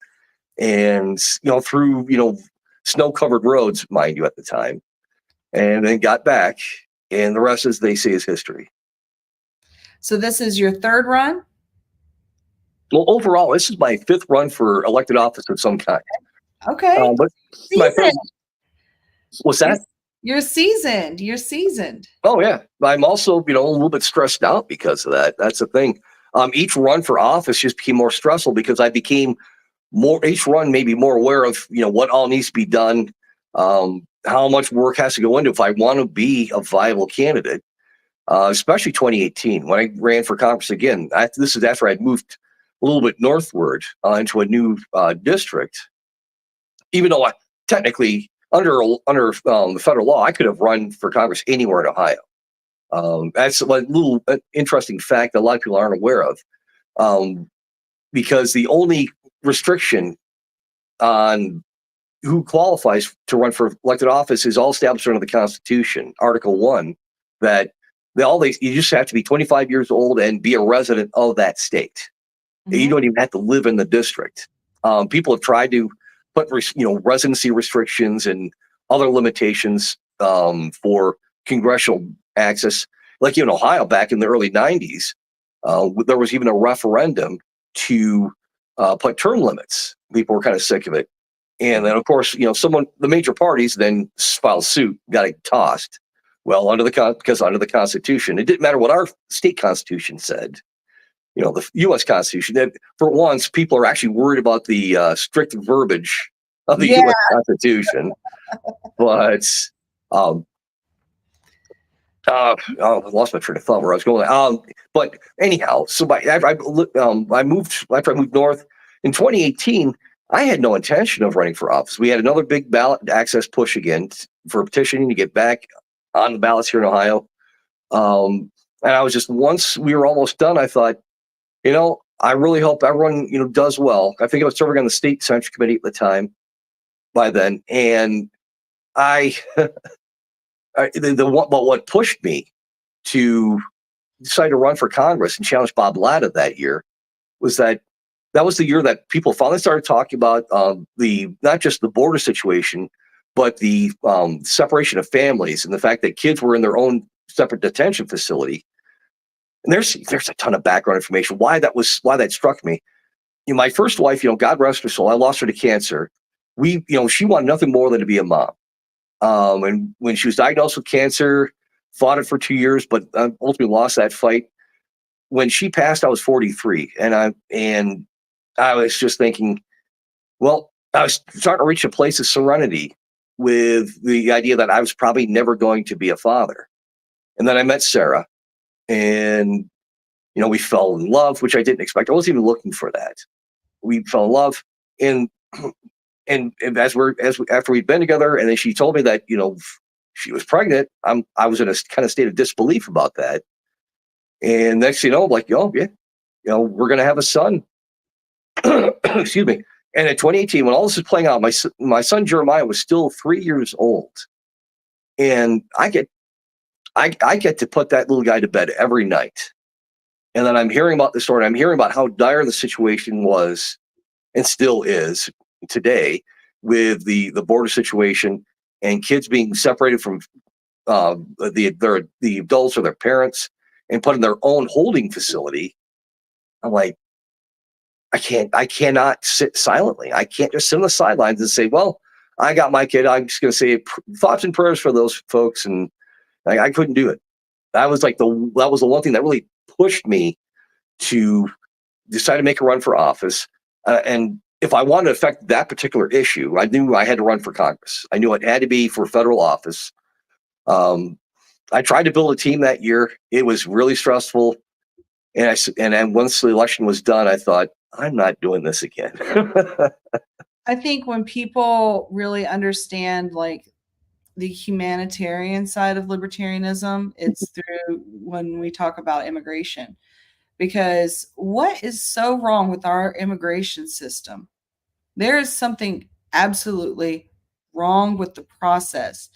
and through snow-covered roads, mind you, at the time, and then got back, and the rest, as they say, is history. So this is your third run? Well, overall, this is my 5th run for elected office of some kind. Okay. But my first, what's that? You're seasoned. You're seasoned. Oh yeah. I'm also, a little bit stressed out because of that. That's the thing. Each run for office just became more stressful because I became each run maybe more aware of, what all needs to be done, how much work has to go into if I want to be a viable candidate, especially 2018 when I ran for Congress again. This is after I'd moved a little bit northward into a new district, even though I technically under the federal law, I could have run for Congress anywhere in Ohio. That's a little interesting fact that a lot of people aren't aware of, because the only restriction on who qualifies to run for elected office is all established under the Constitution, Article 1, that you just have to be 25 years old and be a resident of that state. Mm-hmm. You don't even have to live in the district. People have tried to put residency restrictions and other limitations for congressional access. Like in Ohio back in the early 90s, there was even a referendum to put term limits. People were kind of sick of it. And then, of course, the major parties then filed suit, got it tossed. Well, because under the Constitution, it didn't matter what our state constitution said. The U.S. Constitution. That for once, people are actually worried about the strict verbiage of the U.S. Constitution. But I lost my train of thought where I was going. But anyhow, so I moved after I moved north in 2018. I had no intention of running for office. We had another big ballot access push again for petitioning to get back on the ballots here in Ohio. And I was once we were almost done, I thought, I really hope everyone, does well. I think I was serving on the state central committee at the time by then. And but what pushed me to decide to run for Congress and challenge Bob Latta that year was that was the year that people finally started talking about not just the border situation, but the separation of families and the fact that kids were in their own separate detention facility. And there's a ton of background information why that struck me. My first wife, God rest her soul, I lost her to cancer. She wanted nothing more than to be a mom. And when she was diagnosed with cancer, fought it for 2 years, but ultimately lost that fight. When she passed, I was 43, and I was just thinking, well, I was starting to reach a place of serenity with the idea that I was probably never going to be a father. And then I met Sarah, and we fell in love, which I didn't expect. I wasn't even looking for that. We fell in love, and after we'd been together, and then she told me that she was pregnant. I was in a kind of state of disbelief about that. And next thing you know, I'm like, oh yeah, we're going to have a son. Excuse me. And in 2018, when all this is playing out, my son Jeremiah was still 3 years old, and I get to put that little guy to bed every night. And then I'm hearing about the story. I'm hearing about how dire the situation was and still is today with the border situation and kids being separated from the adults or their parents and put in their own holding facility. I'm like, I cannot sit silently. I can't just sit on the sidelines and say, well, I got my kid. I'm just going to say thoughts and prayers for those folks. And I couldn't do it. That was the one thing that really pushed me to decide to make a run for office. And if I wanted to affect that particular issue, I knew I had to run for Congress. I knew it had to be for federal office. I tried to build a team that year. It was really stressful. And then once the election was done, I thought, I'm not doing this again. I think when people really understand like the humanitarian side of libertarianism, it's through when we talk about immigration. Because what is so wrong with our immigration system? There is something absolutely wrong with the process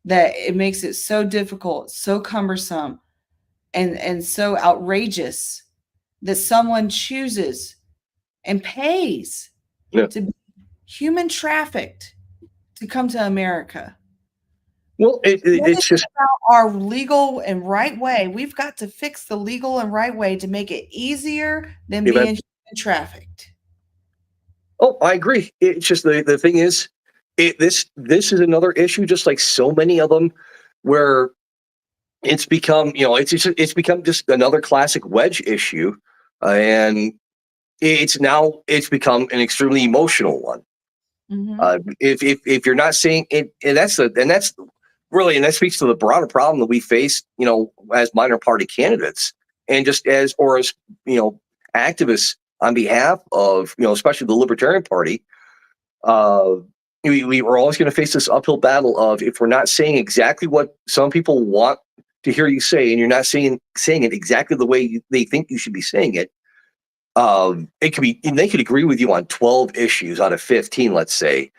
that it makes it so difficult, so cumbersome, and so outrageous that someone chooses and pays to be human trafficked to come to America. Well, it's just about our legal and right way. We've got to fix the legal and right way to make it easier than being human trafficked. Oh, I agree. It's just the thing is, this is another issue, just like so many of them, where it's become it's become just another classic wedge issue, and it's become an extremely emotional one. Mm-hmm. If you're not seeing it, and that speaks to the broader problem that we face, as minor party candidates, and just as activists on behalf of, especially the Libertarian Party. We were always going to face this uphill battle of, if we're not saying exactly what some people want to hear you say, and you're not saying it exactly the way they think you should be saying it, it could be, and they could agree with you on 12 issues out of 15, let's say.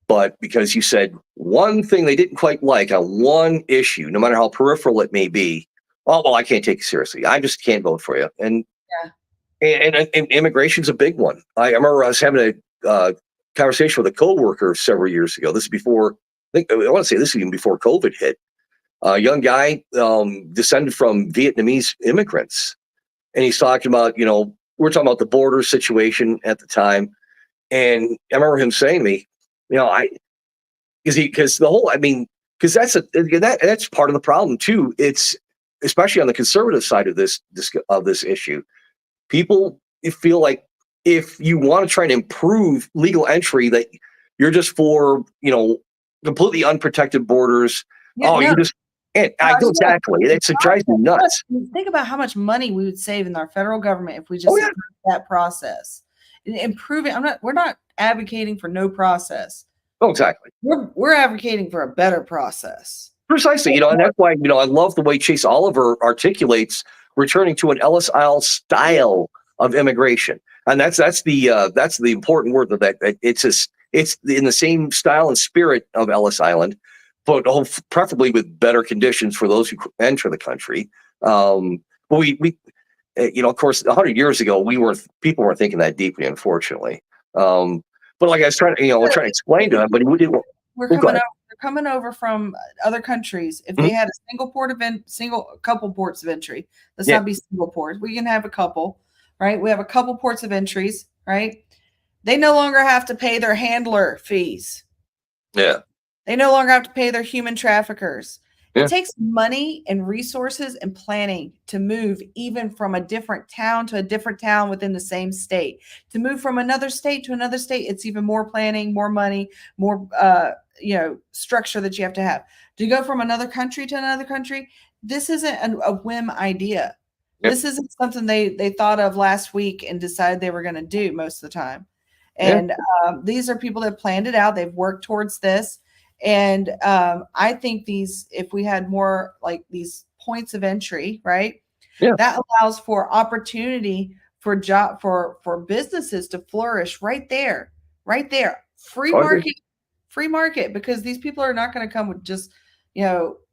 But because you said one thing they didn't quite like on one issue, no matter how peripheral it may be, well, I can't take you seriously. I just can't vote for you. And immigration's a big one. I remember I was having a conversation with a coworker several years ago. This is before, I want to say this is even before COVID hit. A young guy descended from Vietnamese immigrants. And he's talking about, we're talking about the border situation at the time. And I remember him saying to me, because that's part of the problem too. It's especially on the conservative side of this issue. People feel like if you want to try and improve legal entry, that you're just for, completely unprotected borders. I know exactly. It drives me nuts. Think about how much money we would save in our federal government if we just improved that process. Improving. We're not advocating for no process. Oh, exactly. We're advocating for a better process. Precisely. And that's why, I love the way Chase Oliver articulates returning to an Ellis Isle style of immigration. And that's the important word that it's in the same style and spirit of Ellis Island, but preferably with better conditions for those who enter the country. But we of course, 100 years ago, people weren't thinking that deeply, unfortunately. But like I was trying to explain to them, but we didn't. We're coming over from other countries. If they had a couple ports of entry, let's not be single ports. We can have a couple, right? We have a couple ports of entries, right? They no longer have to pay their handler fees. Yeah. They no longer have to pay their human traffickers. It takes money and resources and planning to move even from a different town to a different town within the same state. To move from another state to another state, it's even more planning, more money, more structure that you have to have. To go from another country to another country, this isn't a whim idea. This isn't something they thought of last week and decided they were going to do most of the time. And these are people that planned it out. They've worked towards this. And I think if we had more like these points of entry, right? Yeah. That allows for opportunity for businesses to flourish right there. Free market, because these people are not going to come with just,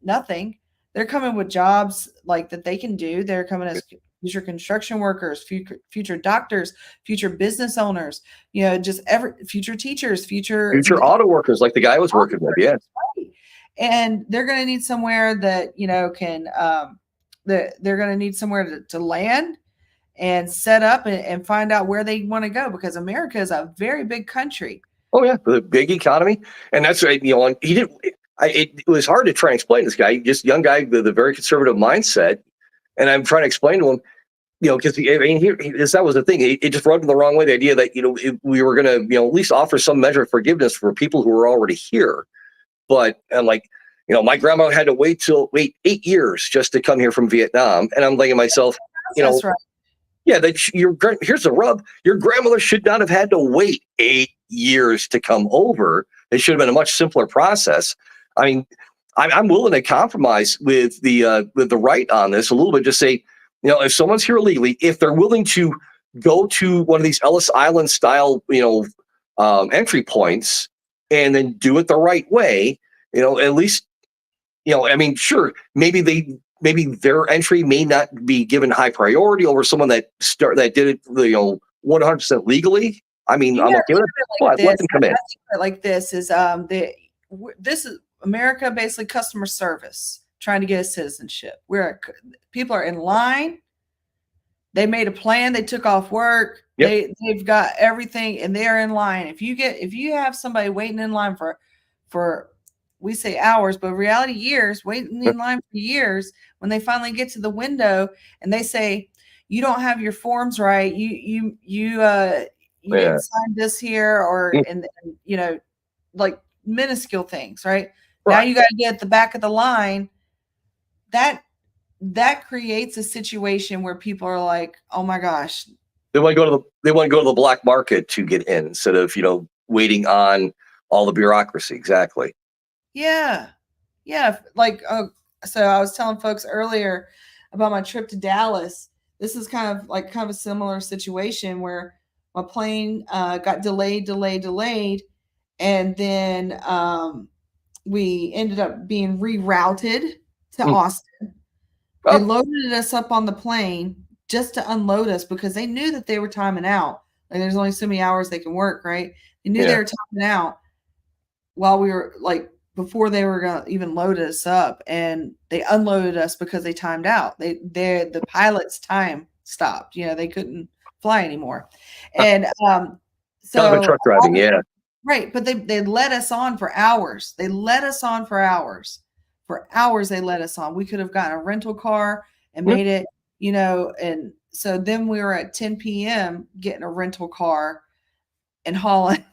nothing. They're coming with jobs like that they can do. They're coming as future construction workers, future doctors, future business owners, just future teachers, future auto workers, like the guy I was working with. Yeah. Right. And they're going to need somewhere that, can, they're going to need somewhere to land and set up and find out where they want to go, because America is a very big country. Oh yeah, the big economy, and that's right. And he didn't. It was hard to try and explain to this guy, just young guy, the very conservative mindset, and I'm trying to explain to him, because that was the thing. It just rubbed him the wrong way. The idea that we were going to at least offer some measure of forgiveness for people who were already here, but I'm like, my grandma had to wait 8 years just to come here from Vietnam, and I'm thinking to myself, That's right. Yeah, here's the rub. Your grandmother should not have had to wait 8 years to come over. It should have been a much simpler process. I mean, I'm willing to compromise with the right on this a little bit. Just say, if someone's here illegally, if they're willing to go to one of these Ellis Island style, entry points, and then do it the right way, at least, sure, maybe their entry may not be given high priority over someone that did it, 100% legally. I mean, I'm okay with it. Let them come in. Like this is this is America, basically customer service, trying to get a citizenship. People are in line. They made a plan. They took off work. Yep. They've got everything, and they're in line. If you have somebody waiting in line for we say hours, but reality years, waiting in line for years, when they finally get to the window and they say, you don't have your forms right, you didn't sign this here, or and like minuscule things, right? Now you got to get at the back of the line. That creates a situation where people are like, oh my gosh. They want to go to the black market to get in instead of, waiting on all the bureaucracy. Exactly. Yeah. Like, so I was telling folks earlier about my trip to Dallas. This is kind of a similar situation where my plane got delayed. And then we ended up being rerouted to Austin. They loaded us up on the plane just to unload us, because they knew that they were timing out. Like, there's only so many hours they can work, right? They knew they were timing out while we were before they were going to even load us up, and they unloaded us because they timed out. The pilot's time stopped. They couldn't fly anymore. And so kind of truck driving, yeah. Right, but they let us on for hours. They let us on for hours. For hours they let us on. We could have gotten a rental car and made it, and so then we were at 10 p.m. getting a rental car and hauling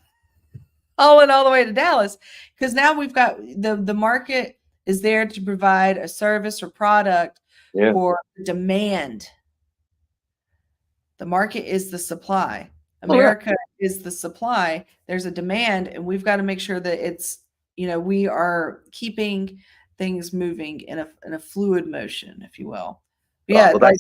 all the way to Dallas, because now we've got the market is there to provide a service or product for demand. The market is the supply. America is the supply. There's a demand, and we've got to make sure that it's, we are keeping things moving in a fluid motion, if you will. But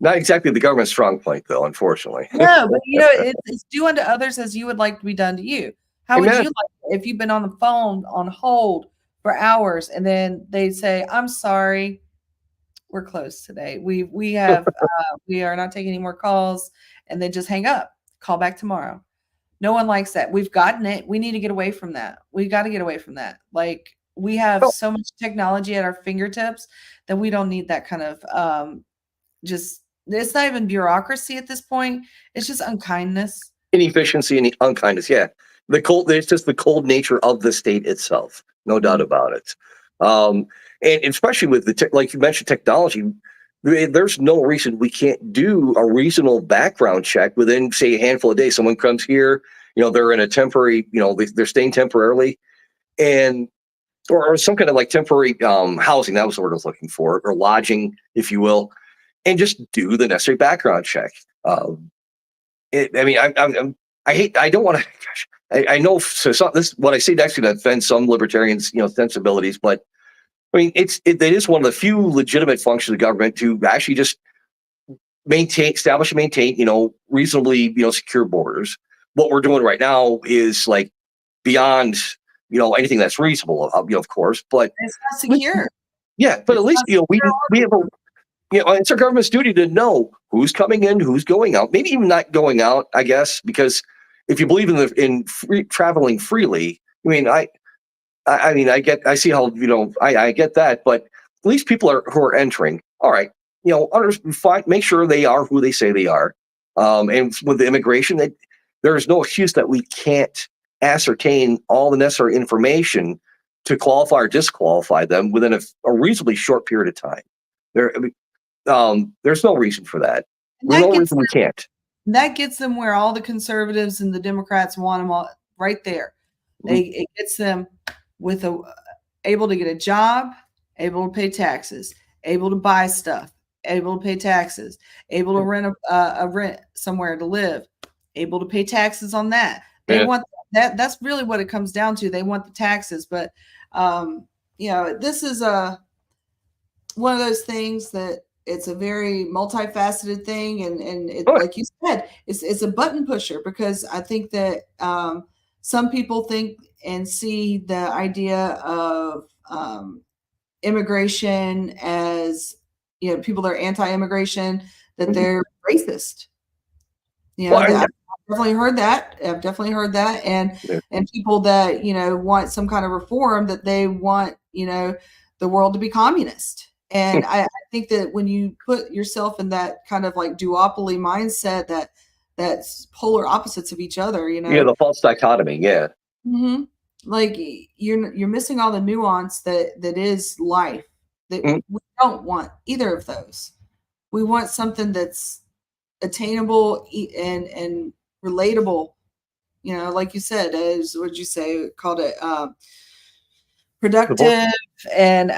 not exactly the government's strong point, though, unfortunately. No, but it's do unto others as you would like to be done to you. How would you like it if you've been on the phone on hold for hours, and then they say, I'm sorry, we're closed today. We have we are not taking any more calls, and then just hang up, call back tomorrow. No one likes that. We've gotten it. We need to get away from that. We got to get away from that. Like, we have so much technology at our fingertips that we don't need that kind of it's not even bureaucracy at this point. It's just unkindness, inefficiency, and unkindness. Yeah. It's just the cold nature of the state itself. No doubt about it. And especially with like you mentioned, technology, there's no reason we can't do a reasonable background check within, say, a handful of days. Someone comes here, they're in a temporary, they're staying temporarily, or some kind of temporary housing. That was the word I was looking for, or lodging, if you will, and just do the necessary background check. I don't want to. I know. So what I say next to offend some libertarians, sensibilities, but I mean, it is one of the few legitimate functions of government to actually just establish and maintain, reasonably, secure borders. What we're doing right now is like beyond, anything that's reasonable, of course, but it's not secure. Yeah, but at least, we have it's our government's duty to know who's coming in, who's going out, maybe even not going out, I guess, because if you believe in traveling freely, I see how, I get that, but at least people who are entering, all right, make sure they are who they say they are. And with the immigration, there is no excuse that we can't ascertain all the necessary information to qualify or disqualify them within a reasonably short period of time. There's no reason for that. There's no reason we can't. That gets them where all the conservatives and the Democrats want them all, right there. It gets them with able to get a job, able to pay taxes, able to buy stuff, able to pay taxes, able to rent a rent somewhere to live, able to pay taxes on that. They want that. That's really what it comes down to. They want the taxes, but this is one of those things that it's a very multifaceted thing, and it, like you said, it's a button pusher, because I think that some people think and see the idea of immigration as, people that are anti-immigration, that they're racist. I've definitely heard that. And people that, want some kind of reform, that they want, the world to be communist. And I think that when you put yourself in that kind of like duopoly mindset, that's polar opposites of each other, the false dichotomy. Yeah. Mm-hmm. Like you're missing all the nuance that is life, that we don't want either of those. We want something that's attainable and relatable, like you said, as what'd you say, called it productive and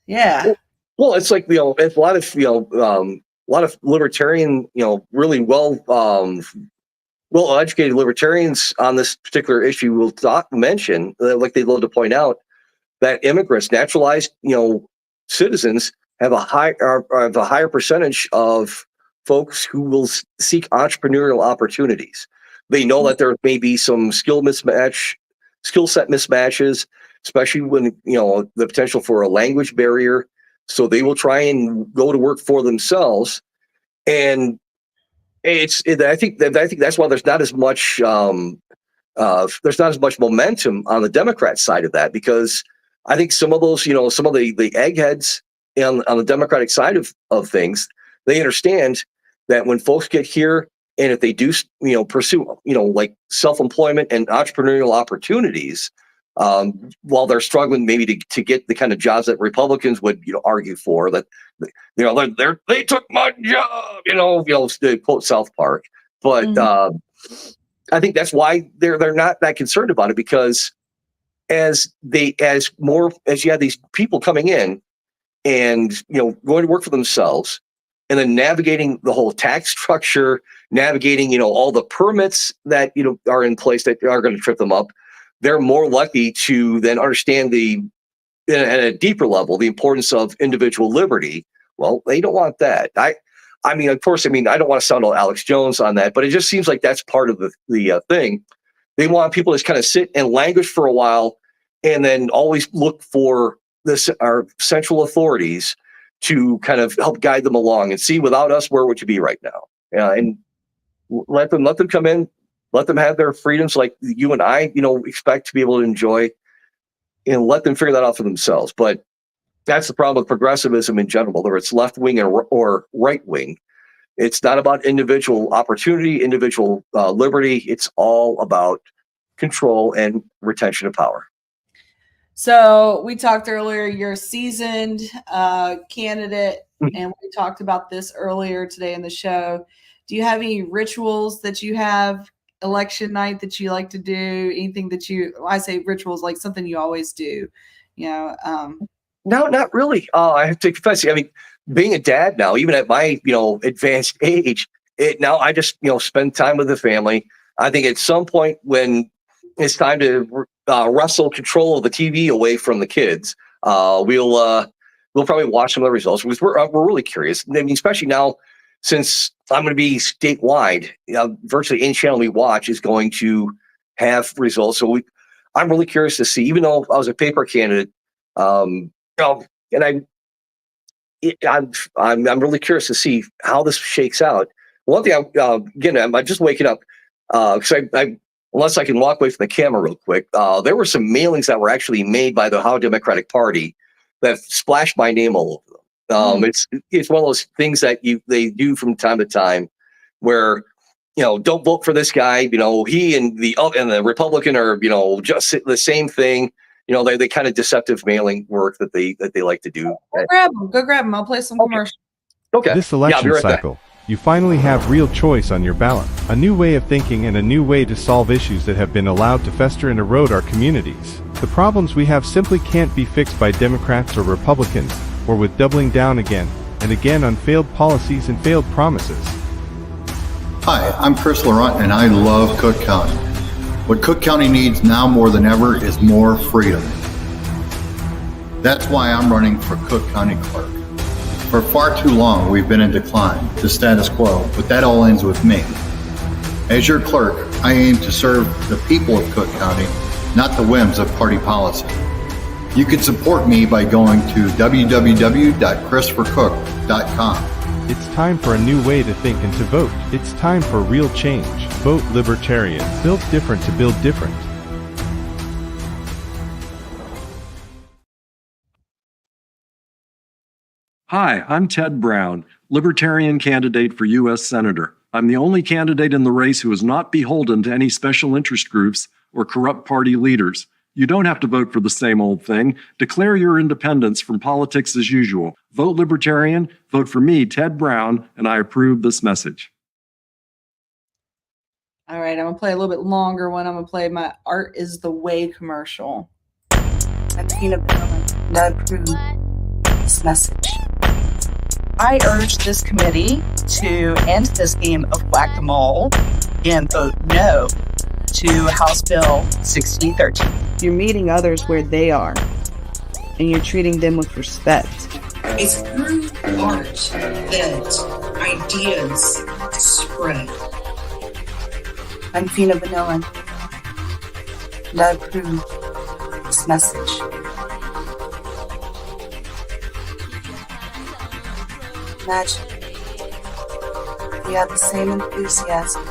yeah. Well, it's like, it's a lot of libertarian, really well educated libertarians on this particular issue will mention, like they love to point out, that immigrants, naturalized, citizens have a higher percentage of folks who will seek entrepreneurial opportunities. They know that there may be some skill set mismatches, especially when, the potential for a language barrier. So they will try and go to work for themselves. And I think that's why there's not as much momentum on the Democrat side of that, because I think some of those, some of the eggheads on the Democratic side of things, they understand that when folks get here, and if they do, pursue, like self-employment and entrepreneurial opportunities, while they're struggling maybe to get the kind of jobs that Republicans would, argue for, that, they took my job, to quote South Park. But I think that's why they're not that concerned about it, because as you have these people coming in and, going to work for themselves, and then navigating the whole tax structure, navigating, all the permits that, are in place that are going to trip them up, they're more likely to then understand at a deeper level, the importance of individual liberty. Well, they don't want that. Of course, I don't want to sound all Alex Jones on that, but it just seems like that's part of the thing. They want people to just kind of sit and languish for a while, and then always look for our central authorities to kind of help guide them along, and see, without us, where would you be right now? And let them come in, let them have their freedoms like you and I, expect to be able to enjoy, and let them figure that out for themselves. But that's the problem with progressivism in general, whether it's left wing or right wing. It's not about individual opportunity, individual liberty. It's all about control and retention of power. So we talked earlier, you're a seasoned candidate, and we talked about this earlier today in the show. Do you have any rituals that you have election night that you like to do? Anything that I say rituals, like something you always do, No, not really. I have to confess, being a dad now, even at my, advanced age, now I just, spend time with the family. I think at some point when it's time to wrestle control of the TV away from the kids, we'll probably watch some of the results, because we're really curious. Especially now, since I'm going to be statewide, virtually any channel we watch is going to have results. So I'm really curious to see, even though I was a paper candidate, and I'm really curious to see how this shakes out. One thing, again, I'm just waking up because unless I can walk away from the camera real quick, there were some mailings that were actually made by the Ohio Democratic Party that splashed my name all over them. It's one of those things that they do from time to time, where don't vote for this guy. He and the Republican are just the same thing. They kind of deceptive mailing work that they like to do. Go grab them. I'll play some commercials. Okay. This election right cycle, you finally have real choice on your ballot. A new way of thinking and a new way to solve issues that have been allowed to fester and erode our communities. The problems we have simply can't be fixed by Democrats or Republicans, or with doubling down again and again on failed policies and failed promises. Hi, I'm Chris Laurent, and I love Cook County. What Cook County needs now more than ever is more freedom. That's why I'm running for Cook County Clerk. For far too long, we've been in decline, the status quo, but that all ends with me. As your clerk, I aim to serve the people of Cook County, not the whims of party policy. You can support me by going to www.chrisforcook.com. It's time for a new way to think and to vote. It's time for real change. Vote Libertarian. Built different to build different. Hi, I'm Ted Brown, Libertarian Candidate for U.S. Senator. I'm the only candidate in the race who is not beholden to any special interest groups or corrupt party leaders. You don't have to vote for the same old thing. Declare your independence from politics as usual. Vote Libertarian, vote for me, Ted Brown, and I approve this message. All right, I'm going to play a little bit longer one. I'm going to play my Art is the Way commercial. I'm Feena, and I approve this message. I urge this committee to end this game of whack-a-mole and vote no to House Bill 1613. You're meeting others where they are, and you're treating them with respect. It's through art that ideas spread. I'm Feena Benowan, and I approve this message. Imagine we have the same enthusiasm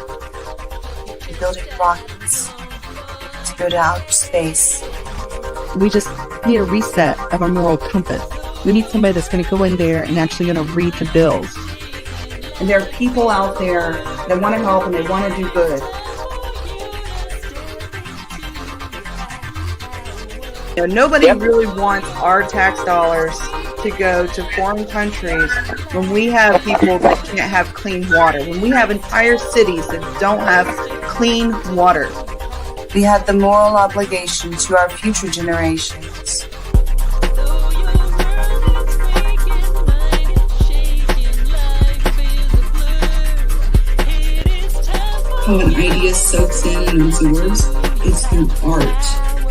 for building rockets to go to outer space. We just need a reset of our moral compass. We need somebody that's going to go in there and actually going to read the bills. And there are people out there that want to help and they want to do good. Nobody really wants our tax dollars to go to foreign countries when we have people that can't have clean water, when we have entire cities that don't have clean water. We have the moral obligation to our future generations. How an idea soaks in and absorbs, it's through art.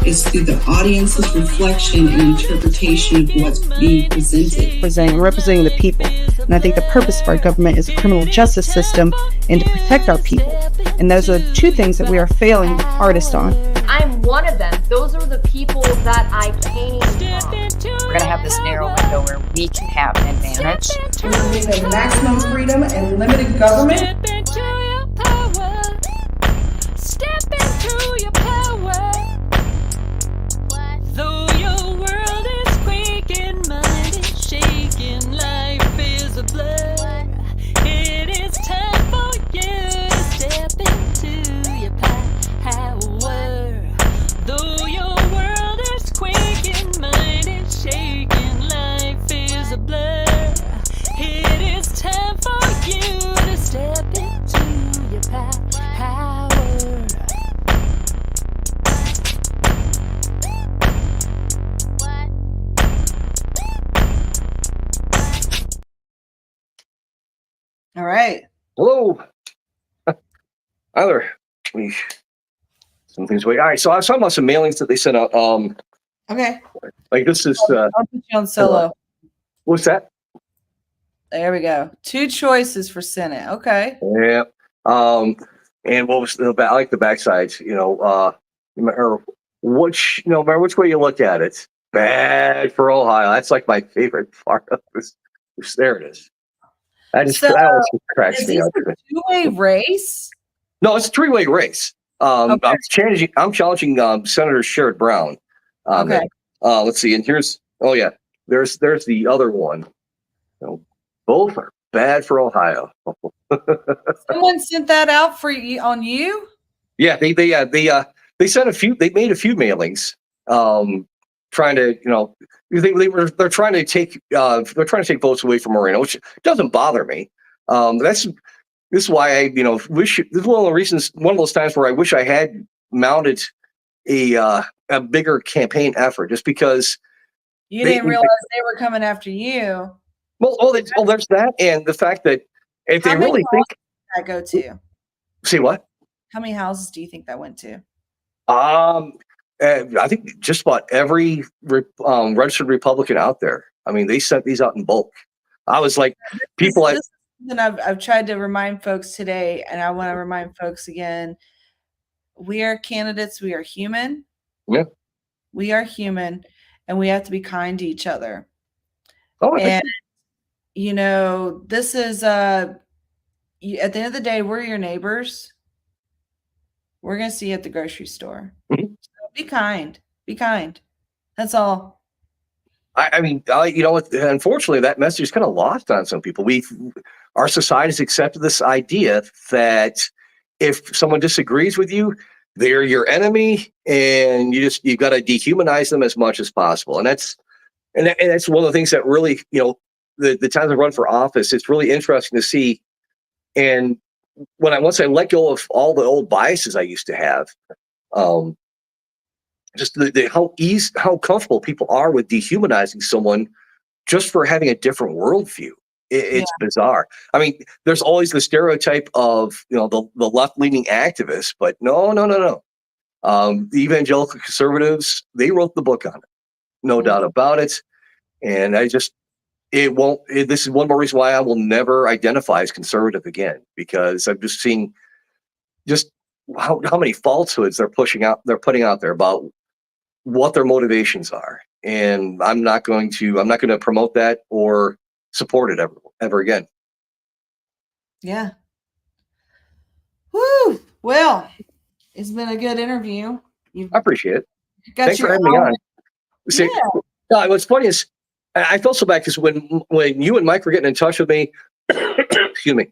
It's through the audience's reflection and interpretation of what's being presented. Representing the people. And I think the purpose of our government is a criminal justice system and to protect our people. And those are two things that we are failing the hardest on. I'm one of them. Those are the people that I came from. We're going to have this narrow window where we can have an advantage. We're going to have maximum freedom and limited government. Step into your power. Step into your power. Though your world is quaking, mind is shaking, life is a blur. It is time for you to step into your power. Though your world is quaking, mind is shaking, life is a blur. It is time for you to step into your power. All right. Hello. Either. Some things wait. All right. So I was talking about some mailings that they sent out. Okay. Like this is. I'll put you on solo. What's that? There we go. 2 choices for Senate. Okay. Yeah. And what was the I like the backsides, no matter no matter which way you look at it, bad for Ohio. That's like my favorite part of this. There it is. So, That always cracks is me this up. a 2-way race? No, it's a 3-way race. Okay. I'm challenging Senator Sherrod Brown. Okay. Let's see. And there's the other one. Both are bad for Ohio. Someone sent that out for you on you? Yeah, they sent a few. They made a few mailings, trying to they're trying to take votes away from Moreno, which doesn't bother me. This is why I wish. This is one of the reasons. One of those times where I wish I had mounted a bigger campaign effort, just because You didn't realize they were coming after you. Well, there's that, and the fact that if they really think that go to. See what? How many houses do you think that went to? I think just about every registered Republican out there. I mean, they sent these out in bulk. I was like, This is something I've tried to remind folks today, and I want to remind folks again. We are candidates. We are human. Yeah. We are human, and we have to be kind to each other. Oh, and this is at the end of the day, we're your neighbors. We're going to see you at the grocery store. Mm-hmm. So be kind. Be kind. That's all. I mean, unfortunately, that message is kind of lost on some people. Our society's accepted this idea that if someone disagrees with you, they're your enemy, and you've got to dehumanize them as much as possible. And that's one of the things that really, the times I run for office, it's really interesting to see. And once I let go of all the old biases I used to have, just how comfortable people are with dehumanizing someone just for having a different worldview. It's bizarre. I mean, there's always the stereotype of the left-leaning activists, but no. The evangelical conservatives, they wrote the book on it, no doubt about it. And this is one more reason why I will never identify as conservative again, because I'm just seeing how many falsehoods they're putting out there about what their motivations are. And I'm not going to promote that or support it ever again. Yeah. Woo. Well, it's been a good interview. I appreciate it. Thanks for having me on. See, what's funny is I felt so bad because when you and Mike were getting in touch with me, excuse me,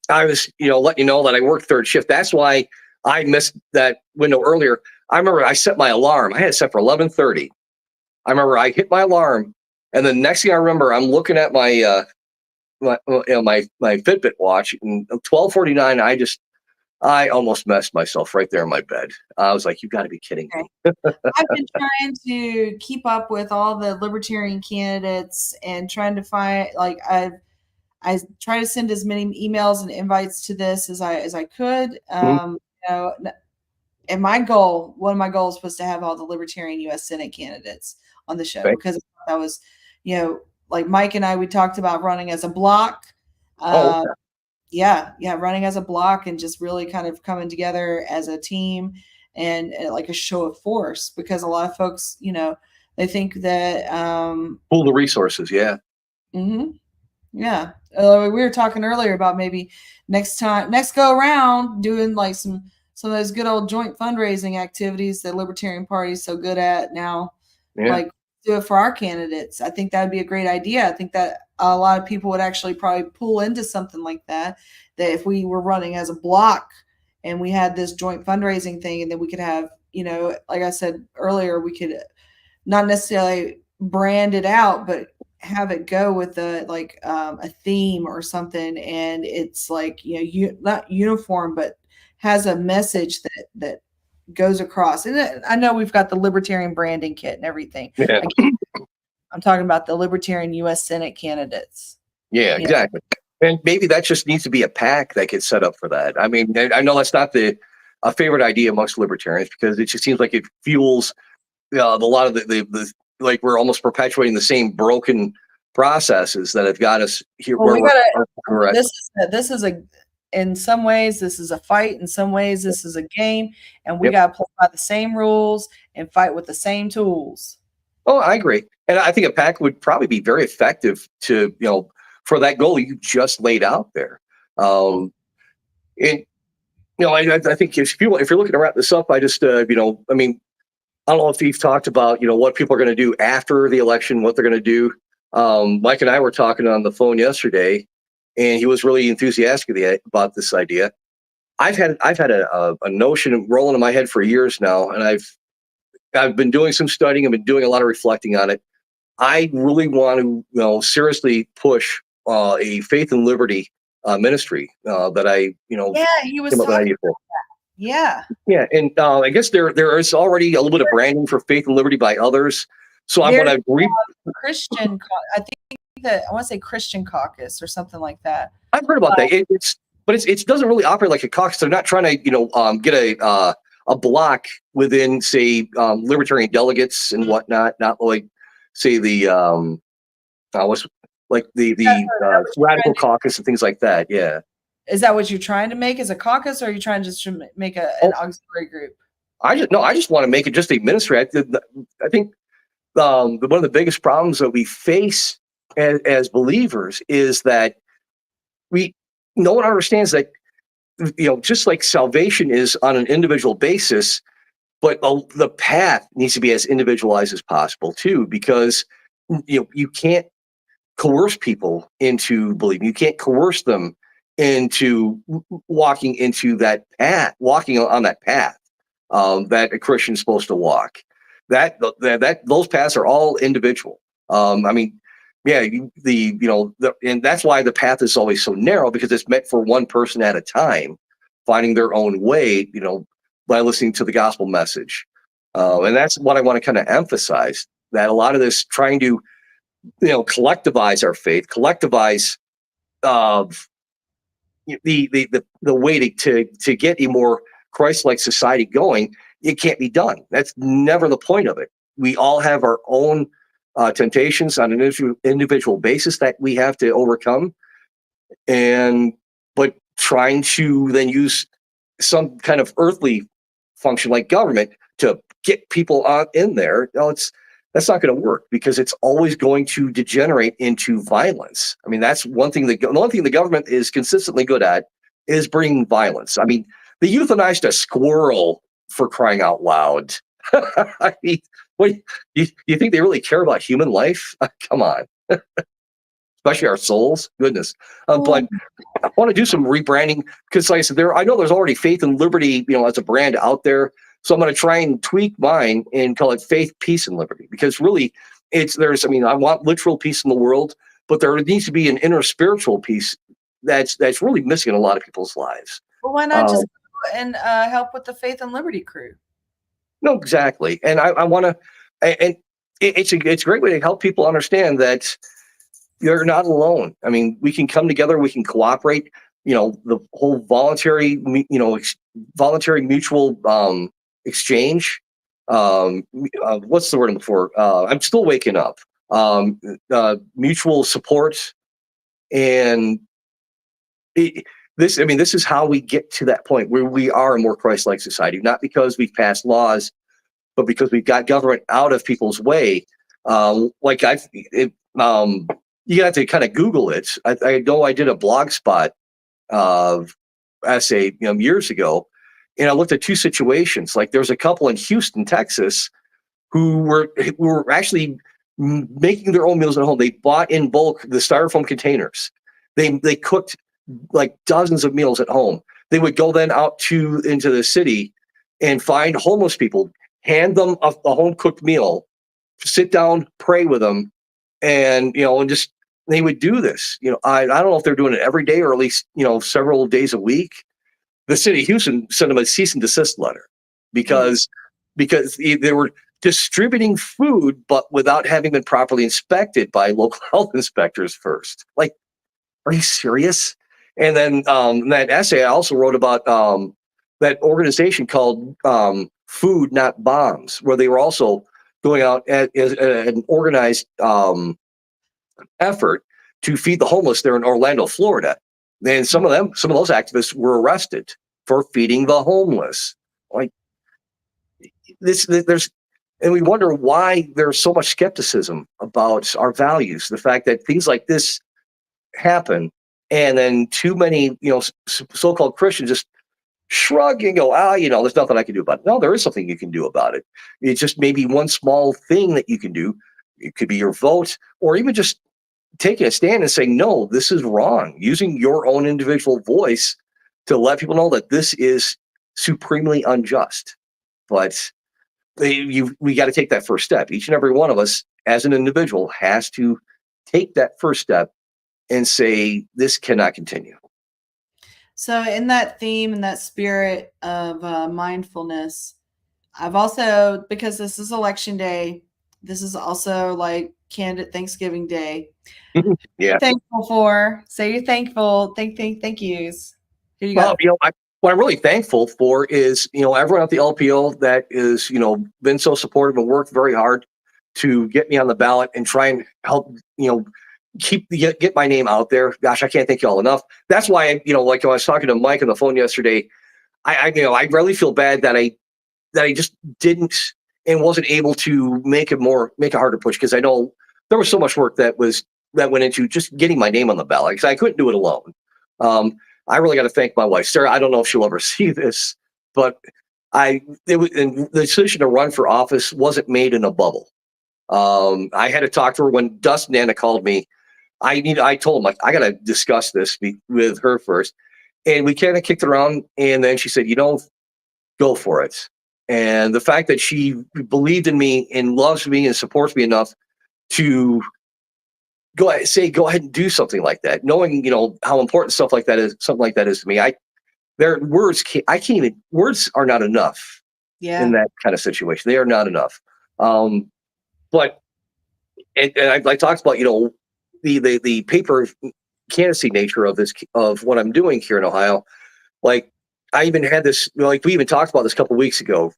I was letting you know that I worked third shift. That's why I missed that window earlier. I remember I set my alarm. I had it set for 11:30. I remember I hit my alarm, and the next thing I remember, I'm looking at my my Fitbit watch, and 12:49. I almost messed myself right there in my bed. I was like, "You got to be kidding me!" I've been trying to keep up with all the Libertarian candidates and trying to find I try to send as many emails and invites to this as I could. And one of my goals was to have all the Libertarian U.S. Senate candidates on the show, because that was, like Mike and we talked about running as a block. Running as a block and just really kind of coming together as a team and like a show of force, because a lot of folks, they think that pull the resources. Yeah. Mm-hmm. Yeah. We were talking earlier about maybe next go around doing like some of those good old joint fundraising activities that Libertarian Party is so good at now. Yeah. Like do it for our candidates. I think that would be a great idea. I think that a lot of people would actually probably pull into something like that if we were running as a block and we had this joint fundraising thing, and then we could have, like I said earlier, we could not necessarily brand it out, but have it go with a theme or something. And it's like, not uniform, but has a message that goes across. And I know we've got the Libertarian branding kit and everything. Yeah. I'm talking about the Libertarian U.S. Senate candidates. Yeah, exactly. And maybe that just needs to be a PAC that gets set up for that. I mean, I know that's not a favorite idea amongst libertarians, because it just seems like it fuels a lot of the like we're almost perpetuating the same broken processes that have got us here. Well, we gotta. Correct. This is a. In some ways, this is a fight. In some ways, this is a game, and we Yep. gotta play by the same rules and fight with the same tools. Oh, I agree, and I think a pact would probably be very effective to for that goal you just laid out there. And I think if you're looking to wrap this up, I just I mean, I don't know if you've talked about what people are going to do after the election, what they're going to do. Mike and I were talking on the phone yesterday, and he was really enthusiastic about this idea. I've had a notion rolling in my head for years now, and I've been doing some studying. I've been doing a lot of reflecting on it. I really want to seriously push a faith and liberty ministry that I Yeah, he was came up with an talking idea for. about that. Yeah. Yeah, and I guess there is already a little bit of branding for faith and liberty by others. So I'm There's going to Christian. I think that I want to say Christian Caucus or something like that. I've heard about that. It doesn't really operate like a caucus. They're not trying to get a block within, say, libertarian delegates and whatnot. Not like, say, the what's like the radical caucus and things like that. Yeah. Is that what you're trying to make as a caucus, or are you trying just to make an auxiliary group? I just want to make it just a ministry. I think one of the biggest problems that we face as believers is that no one understands that just like salvation is on an individual basis, but the path needs to be as individualized as possible too, because you can't coerce people into believing. You can't coerce them into walking into that path, walking on that path that a Christian's supposed to walk. That those paths are all individual. I mean, yeah, and that's why the path is always so narrow, because it's meant for one person at a time, finding their own way, by listening to the gospel message. And that's what I want to kind of emphasize, that a lot of this trying to, collectivize our faith, collectivize the way to get a more Christ-like society going, it can't be done. That's never the point of it. We all have our own temptations on an individual basis that we have to overcome, but trying to then use some kind of earthly function like government to get people in there, that's not going to work, because it's always going to degenerate into violence. I mean, that's one thing. The one thing the government is consistently good at is bringing violence. I mean, they euthanized a squirrel, for crying out loud. I mean, what you think they really care about human life? Come on. Especially our souls. Goodness. But I want to do some rebranding, because, like I said, I know there's already Faith and Liberty, as a brand out there. So I'm going to try and tweak mine and call it Faith, Peace, and Liberty, because really I want literal peace in the world, but there needs to be an inner spiritual peace that's really missing in a lot of people's lives. Well, why not just go and help with the Faith and Liberty crew? No, exactly. And I want to, and it's a great way to help people understand that you're not alone. I mean, we can come together, we can cooperate. The whole voluntary mutual exchange. What's the word I'm looking for? I'm still waking up. Mutual support, and this is how we get to that point where we are a more Christ-like society, not because we've passed laws, but because we've got government out of people's way. You have to kind of Google it. I know I did a blog spot essay years ago, and I looked at two situations. Like, there was a couple in Houston, Texas, who were actually making their own meals at home. They bought in bulk the styrofoam containers. They cooked like dozens of meals at home. They would go then out into the city and find homeless people, hand them a home cooked meal, sit down, pray with them, and just they would do this. I don't know if they're doing it every day or at least several days a week. The city of Houston sent them a cease and desist letter because they were distributing food, but without having been properly inspected by local health inspectors first. Like, are you serious? And then that essay I also wrote about that organization called Food Not Bombs, where they were also going out as an organized effort to feed the homeless there in Orlando, Florida. And some of those activists were arrested for feeding the homeless. Like and we wonder why there's so much skepticism about our values. The fact that things like this happen, and then too many, so-called Christians just shrug and go, there's nothing I can do about it. No, there is something you can do about it. It's just maybe one small thing that you can do. It could be your vote, or even just taking a stand and saying, no, this is wrong. Using your own individual voice to let people know that this is supremely unjust. But we got to take that first step. Each and every one of us as an individual has to take that first step and say, this cannot continue. So in that theme and that spirit of mindfulness, I've also, because this is election day, this is also like candidate Thanksgiving Day. Yeah. Thankful for. Say you're thankful. Thank yous. Here you go. What I'm really thankful for is, everyone at the LPO that is, been so supportive and worked very hard to get me on the ballot and try and help, get my name out there. Gosh, I can't thank you all enough. That's why, like when I was talking to Mike on the phone yesterday, I really feel bad that I just didn't and wasn't able to make a harder push, because I know there was so much work that went into just getting my name on the ballot, because I couldn't do it alone. I really got to thank my wife, Sarah. I don't know if she'll ever see this, but the decision to run for office wasn't made in a bubble. I had to talk to her when Dustin Nana called me. I told him, I got to discuss this with her first. And we kind of kicked it around. And then she said, go for it. And the fact that she believed in me and loves me and supports me enough to go ahead and do something like that, knowing, how important something like that is to me. Words are not enough in that kind of situation. They are not enough. But I talked about, the paper candidacy nature of what I'm doing here in Ohio. Like, I even had this, we even talked about this a couple of weeks ago.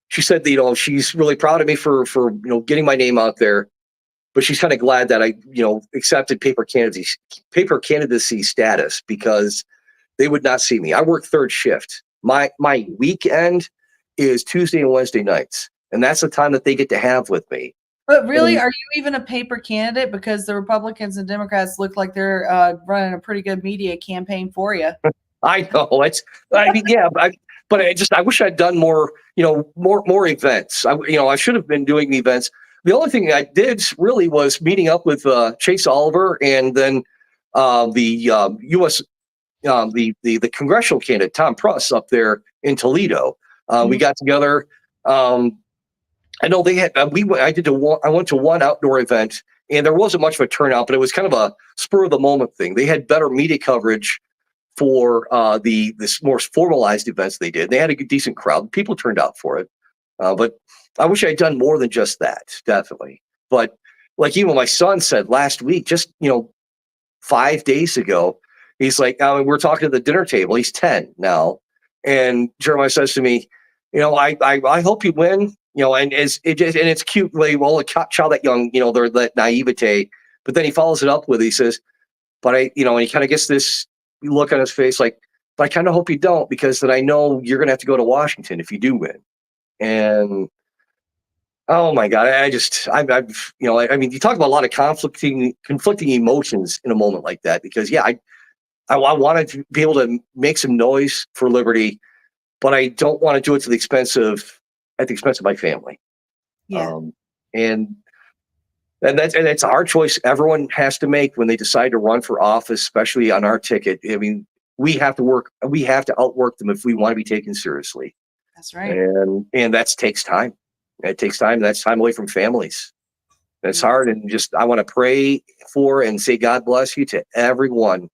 She said that, she's really proud of me for getting my name out there, but she's kind of glad that I, accepted paper candidacy status, because they would not see me. I work third shift. My weekend is Tuesday and Wednesday nights, and that's the time that they get to have with me. But really, are you even a paper candidate? Because the Republicans and Democrats look like they're running a pretty good media campaign for you. I know. But I wish I'd done more, more events. I should have been doing the events. The only thing I did really was meeting up with Chase Oliver, and then the U.S. The congressional candidate Tom Pruss up there in Toledo. We got together. I know they had. I went to one outdoor event, and there wasn't much of a turnout, but it was kind of a spur of the moment thing. They had better media coverage for this more formalized events they did. They had a decent crowd. People turned out for it, but I wish I had done more than just that. Definitely. But like even my son said last week, just 5 days ago, he's like, we're talking at the dinner table. He's 10 now, and Jeremiah says to me, I hope you win. And it's cute. Well, a child that young, they're that naivete. But then he follows it up with, he says, but and he kind of gets this look on his face like, but I kind of hope you don't, because then I know you're going to have to go to Washington if you do win. And oh my God, you talk about a lot of conflicting emotions in a moment like that, because I wanted to be able to make some noise for liberty, but I don't want to do it at the expense of my family. Yeah. And that's a hard choice everyone has to make when they decide to run for office, especially on our ticket. I mean, we have to outwork them if we want to be taken seriously. That's right. And that takes time. It takes time. That's time away from families. It's hard. And I want to pray for and say, God bless you to everyone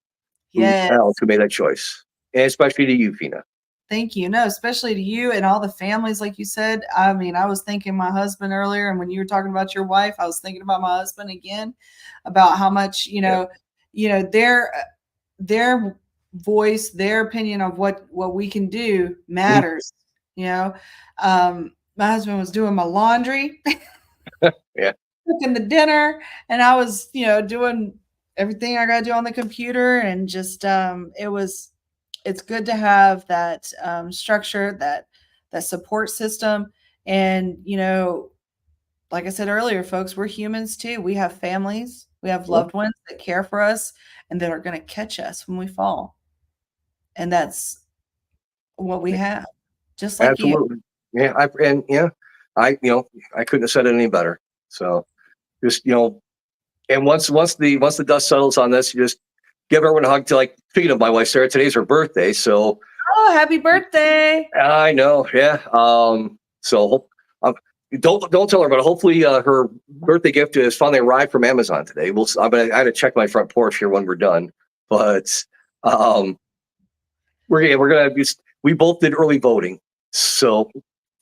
who made that choice. And especially to you, Feena. Thank you. No, especially to you and all the families, like you said. I mean, I was thinking my husband earlier, and when you were talking about your wife, I was thinking about my husband again, about how much, their voice, their opinion of what we can do matters. My husband was doing my laundry. Yeah. cooking the dinner, and I was, doing everything I got to do on the computer, and just it's good to have that structure, that support system, and like I said earlier, folks, we're humans too. We have families, we have loved ones that care for us, and that are going to catch us when we fall, and that's what we have, just like Absolutely. you. I couldn't have said it any better. So just, and once the dust settles on this, you just give everyone a hug. To like, speaking of my wife, Sarah, today's her birthday. So, oh, happy birthday. I know. Yeah. So don't tell her, but hopefully her birthday gift is finally arrived from Amazon today. I had to check my front porch here when we're done, but we both did early voting. So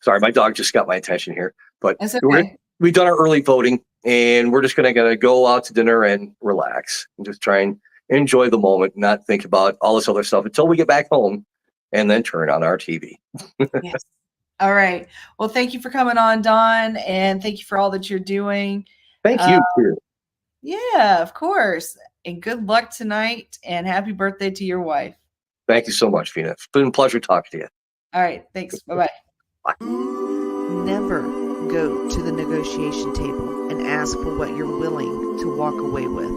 sorry, my dog just got my attention here, but okay. We've done our early voting, and we're just going to go out to dinner and relax and just try and enjoy the moment, not think about all this other stuff until we get back home and then turn on our TV. Yes. All right. Well, thank you for coming on, Don, and thank you for all that you're doing. Thank you. Too. Yeah, of course. And good luck tonight, and happy birthday to your wife. Thank you so much, Feena. It's been a pleasure talking to you. All right. Thanks. Bye-bye. Bye. Never go to the negotiation table and ask for what you're willing to walk away with.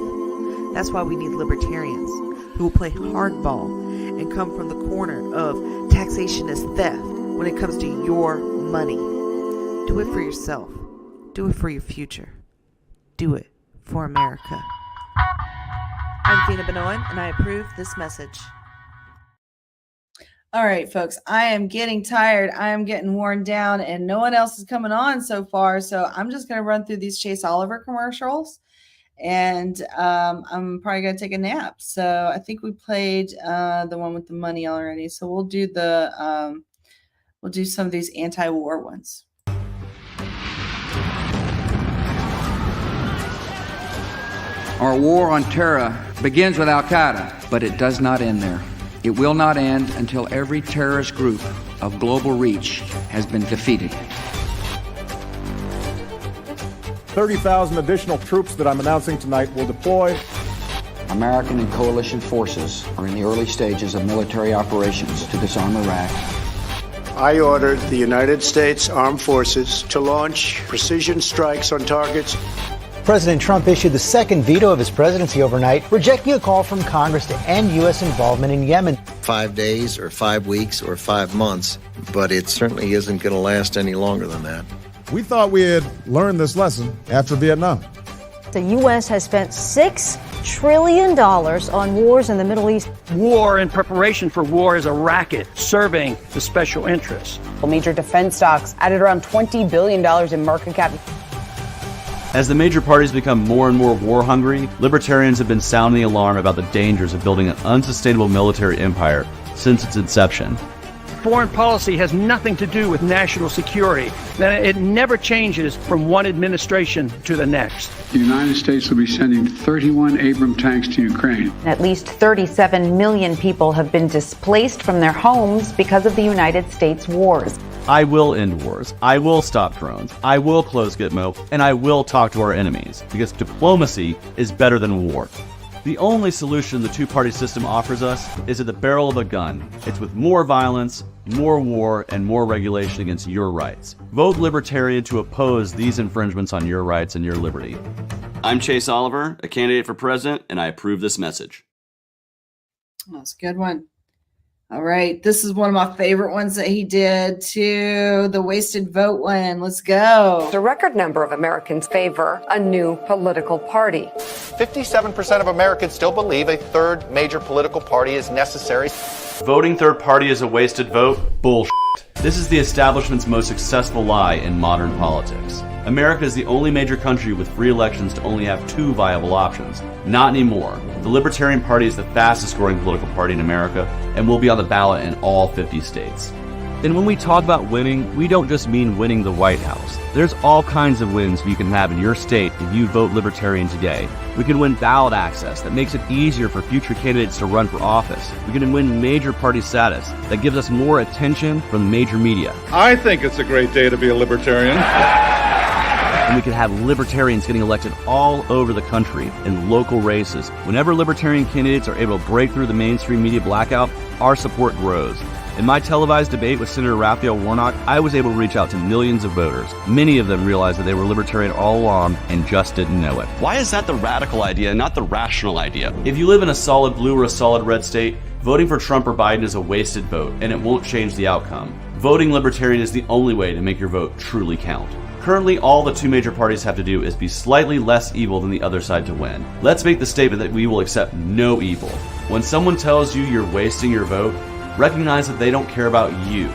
That's why we need libertarians who will play hardball and come from the corner of taxation is theft when it comes to your money. Do it for yourself. Do it for your future. Do it for America. I'm Feena Benoit, and I approve this message. All right, folks, I am getting tired. I am getting worn down, and no one else is coming on so far. So I'm just going to run through these Chase Oliver commercials, and I'm probably going to take a nap. So I think we played the one with the money already. So we'll do we'll do some of these anti-war ones. Our war on terror begins with Al-Qaeda, but it does not end there. It will not end until every terrorist group of global reach has been defeated. 30,000 additional troops that I'm announcing tonight will deploy. American and coalition forces are in the early stages of military operations to disarm Iraq. I ordered the United States Armed Forces to launch precision strikes on targets. President Trump issued the second veto of his presidency overnight, rejecting a call from Congress to end U.S. involvement in Yemen. 5 days or 5 weeks or 5 months, but it certainly isn't going to last any longer than that. We thought we had learned this lesson after Vietnam. The U.S. has spent $6 trillion on wars in the Middle East. War in preparation for war is a racket serving the special interests. Major defense stocks added around $20 billion in market cap. As the major parties become more and more war-hungry, libertarians have been sounding the alarm about the dangers of building an unsustainable military empire since its inception. Foreign policy has nothing to do with national security. It never changes from one administration to the next. The United States will be sending 31 Abrams tanks to Ukraine. At least 37 million people have been displaced from their homes because of the United States wars. I will end wars, I will stop drones, I will close Gitmo, and I will talk to our enemies, because diplomacy is better than war. The only solution the two-party system offers us is at the barrel of a gun. It's with more violence, more war, and more regulation against your rights. Vote Libertarian to oppose these infringements on your rights and your liberty. I'm Chase Oliver, a candidate for president, and I approve this message. That's a good one. All right. This is one of my favorite ones that he did too. The wasted vote one. Let's go. A record number of Americans favor a new political party. 57% of Americans still believe a third major political party is necessary. Voting third party is a wasted vote? Bullshit. This is the establishment's most successful lie in modern politics. America is the only major country with free elections to only have 2 viable options. Not anymore. The Libertarian Party is the fastest growing political party in America and will be on the ballot in all 50 states. And when we talk about winning, we don't just mean winning the White House. There's all kinds of wins you can have in your state if you vote Libertarian today. We can win ballot access that makes it easier for future candidates to run for office. We can win major party status that gives us more attention from the major media. I think it's a great day to be a Libertarian. and we could have libertarians getting elected all over the country in local races. Whenever libertarian candidates are able to break through the mainstream media blackout, our support grows. In my televised debate with Senator Raphael Warnock, I was able to reach out to millions of voters. Many of them realized that they were libertarian all along and just didn't know it. Why is that the radical idea, not the rational idea? If you live in a solid blue or a solid red state, voting for Trump or Biden is a wasted vote, and it won't change the outcome. Voting libertarian is the only way to make your vote truly count. Currently, all the two major parties have to do is be slightly less evil than the other side to win. Let's make the statement that we will accept no evil. When someone tells you you're wasting your vote, recognize that they don't care about you.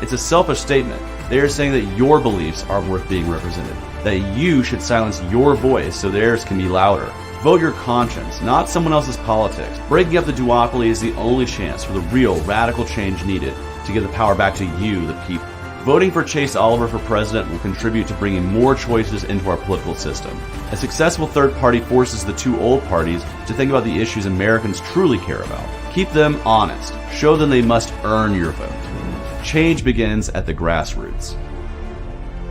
It's a selfish statement. They are saying that your beliefs aren't worth being represented, that you should silence your voice so theirs can be louder. Vote your conscience, not someone else's politics. Breaking up the duopoly is the only chance for the real radical change needed to give the power back to you, the people. Voting for Chase Oliver for president will contribute to bringing more choices into our political system. A successful third party forces the two old parties to think about the issues Americans truly care about. Keep them honest. Show them they must earn your vote. Change begins at the grassroots.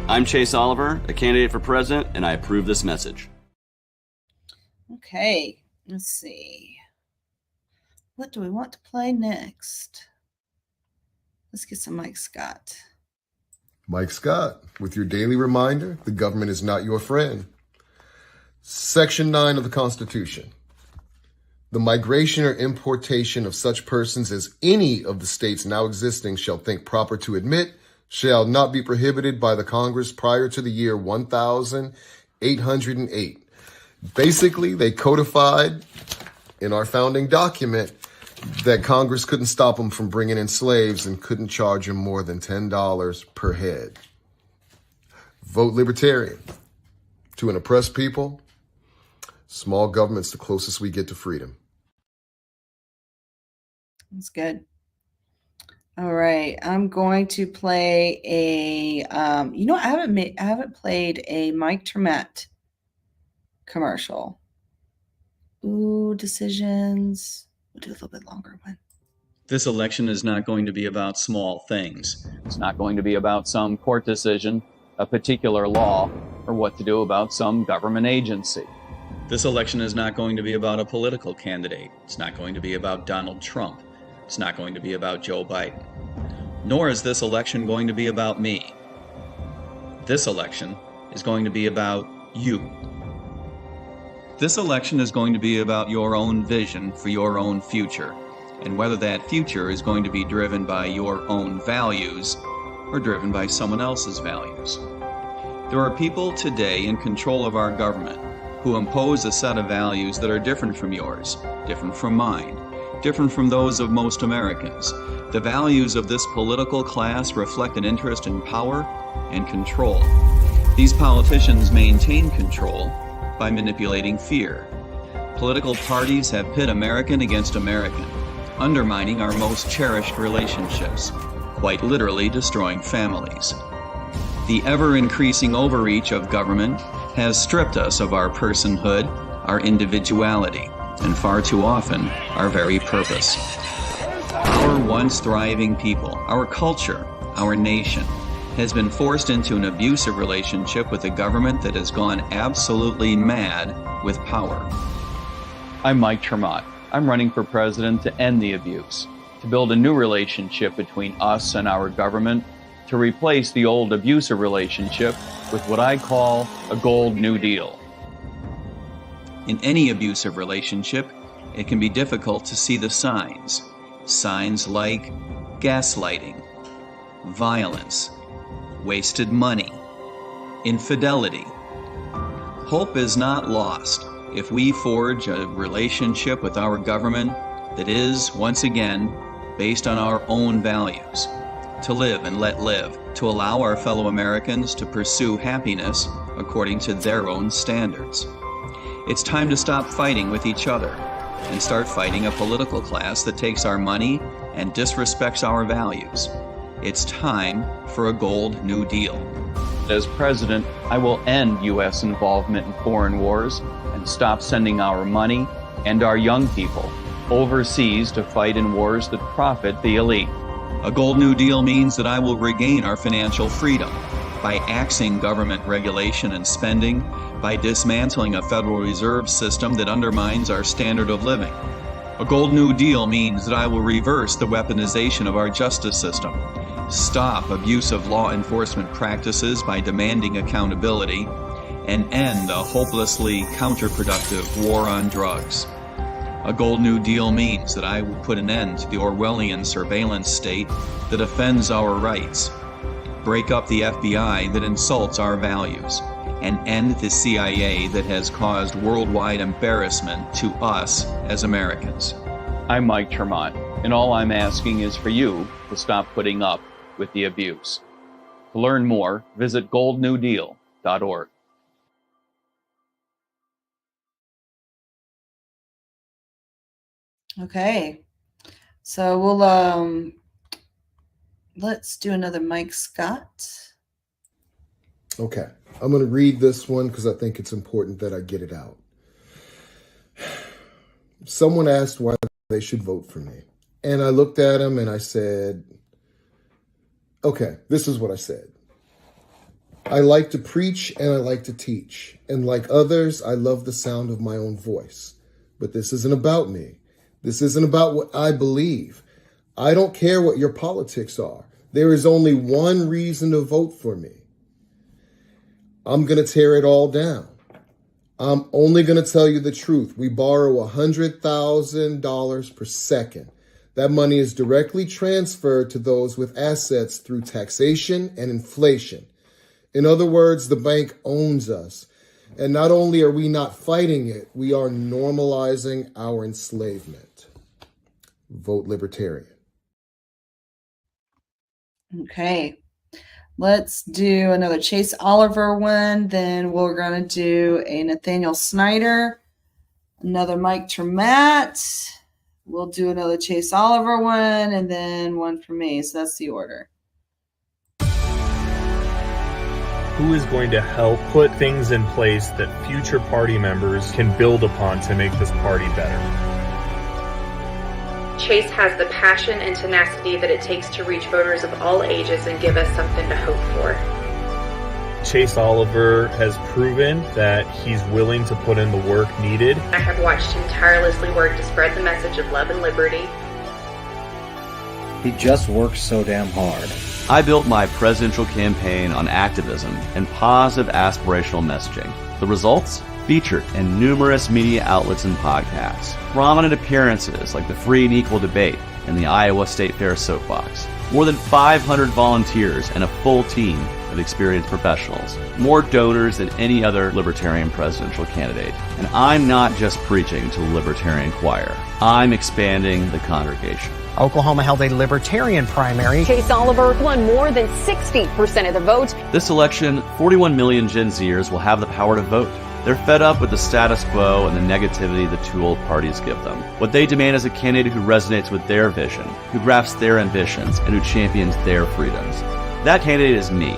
I'm Chase Oliver, a candidate for president, and I approve this message. Okay, let's see. What do we want to play next? Let's get some Mike Scott. Mike Scott, with your daily reminder, the government is not your friend. Section 9 of the Constitution. The migration or importation of such persons as any of the states now existing shall think proper to admit shall not be prohibited by the Congress prior to the year 1808. Basically, they codified in our founding document that Congress couldn't stop them from bringing in slaves and couldn't charge them more than $10 per head. Vote libertarian. To an oppressed people, small government's the closest we get to freedom. That's good. All right, I'm going to play a. I haven't played a Mike Tremette commercial. Ooh, decisions. We'll do a little bit longer one. This election is not going to be about small things. It's not going to be about some court decision, a particular law, or what to do about some government agency. This election is not going to be about a political candidate. It's not going to be about Donald Trump. It's not going to be about Joe Biden. Nor is this election going to be about me. This election is going to be about you. This election is going to be about your own vision for your own future, and whether that future is going to be driven by your own values or driven by someone else's values. There are people today in control of our government who impose a set of values that are different from yours, different from mine, different from those of most Americans. The values of this political class reflect an interest in power and control. These politicians maintain control by manipulating fear. Political parties have pit American against American, undermining our most cherished relationships, quite literally destroying families. The ever-increasing overreach of government has stripped us of our personhood, our individuality, and far too often, our very purpose. Our once thriving people, our culture, our nation, has been forced into an abusive relationship with a government that has gone absolutely mad with power. I'm Mike Tremette. I'm running for president to end the abuse, to build a new relationship between us and our government, to replace the old abusive relationship with what I call a gold New Deal. In any abusive relationship, it can be difficult to see the signs. Signs like gaslighting, violence, wasted money, infidelity. Hope is not lost if we forge a relationship with our government that is, once again, based on our own values, to live and let live, to allow our fellow Americans to pursue happiness according to their own standards. It's time to stop fighting with each other and start fighting a political class that takes our money and disrespects our values. It's time for a gold New Deal. As president, I will end U.S. involvement in foreign wars and stop sending our money and our young people overseas to fight in wars that profit the elite. A Gold New Deal means that I will regain our financial freedom by axing government regulation and spending, by dismantling a Federal Reserve system that undermines our standard of living. A Gold New Deal means that I will reverse the weaponization of our justice system, stop abusive law enforcement practices by demanding accountability, and end a hopelessly counterproductive war on drugs. A Gold New Deal means that I will put an end to the Orwellian surveillance state that offends our rights, break up the FBI that insults our values, and end the CIA that has caused worldwide embarrassment to us as Americans. I'm Mike Tremont, and all I'm asking is for you to stop putting up with the abuse. To learn more, visit goldnewdeal.org. Okay, so we'll let's do another Mike Scott. Okay, I'm going to read this one because I think it's important that I get it out. Someone asked why they should vote for me. And I looked at him and I said, okay, this is what I said. I like to preach and I like to teach. And like others, I love the sound of my own voice. But this isn't about me. This isn't about what I believe. I don't care what your politics are. There is only one reason to vote for me. I'm going to tear it all down. I'm only going to tell you the truth. We borrow $100,000 per second. That money is directly transferred to those with assets through taxation and inflation. In other words, the bank owns us. And not only are we not fighting it, we are normalizing our enslavement. Vote Libertarian. Okay, let's do another Chase Oliver one. Then we're going to do a Nathaniel Snyder, another Mike Tremont. We'll do another Chase Oliver one, and then one for me. So that's the order. Who is going to help put things in place that future party members can build upon to make this party better? Chase has the passion and tenacity that it takes to reach voters of all ages and give us something to hope for. Chase Oliver has proven that he's willing to put in the work needed. I have watched him tirelessly work to spread the message of love and liberty. He just works so damn hard. I built my presidential campaign on activism and positive aspirational messaging. The results? Featured in numerous media outlets and podcasts. Prominent appearances like the Free and Equal Debate and the Iowa State Fair Soapbox. More than 500 volunteers and a full team of experienced professionals. More donors than any other Libertarian presidential candidate. And I'm not just preaching to the Libertarian choir. I'm expanding the congregation. Oklahoma held a Libertarian primary. Chase Oliver won more than 60% of the vote. This election, 41 million Gen Zers will have the power to vote. They're fed up with the status quo and the negativity the two old parties give them. What they demand is a candidate who resonates with their vision, who grasps their ambitions, and who champions their freedoms. That candidate is me.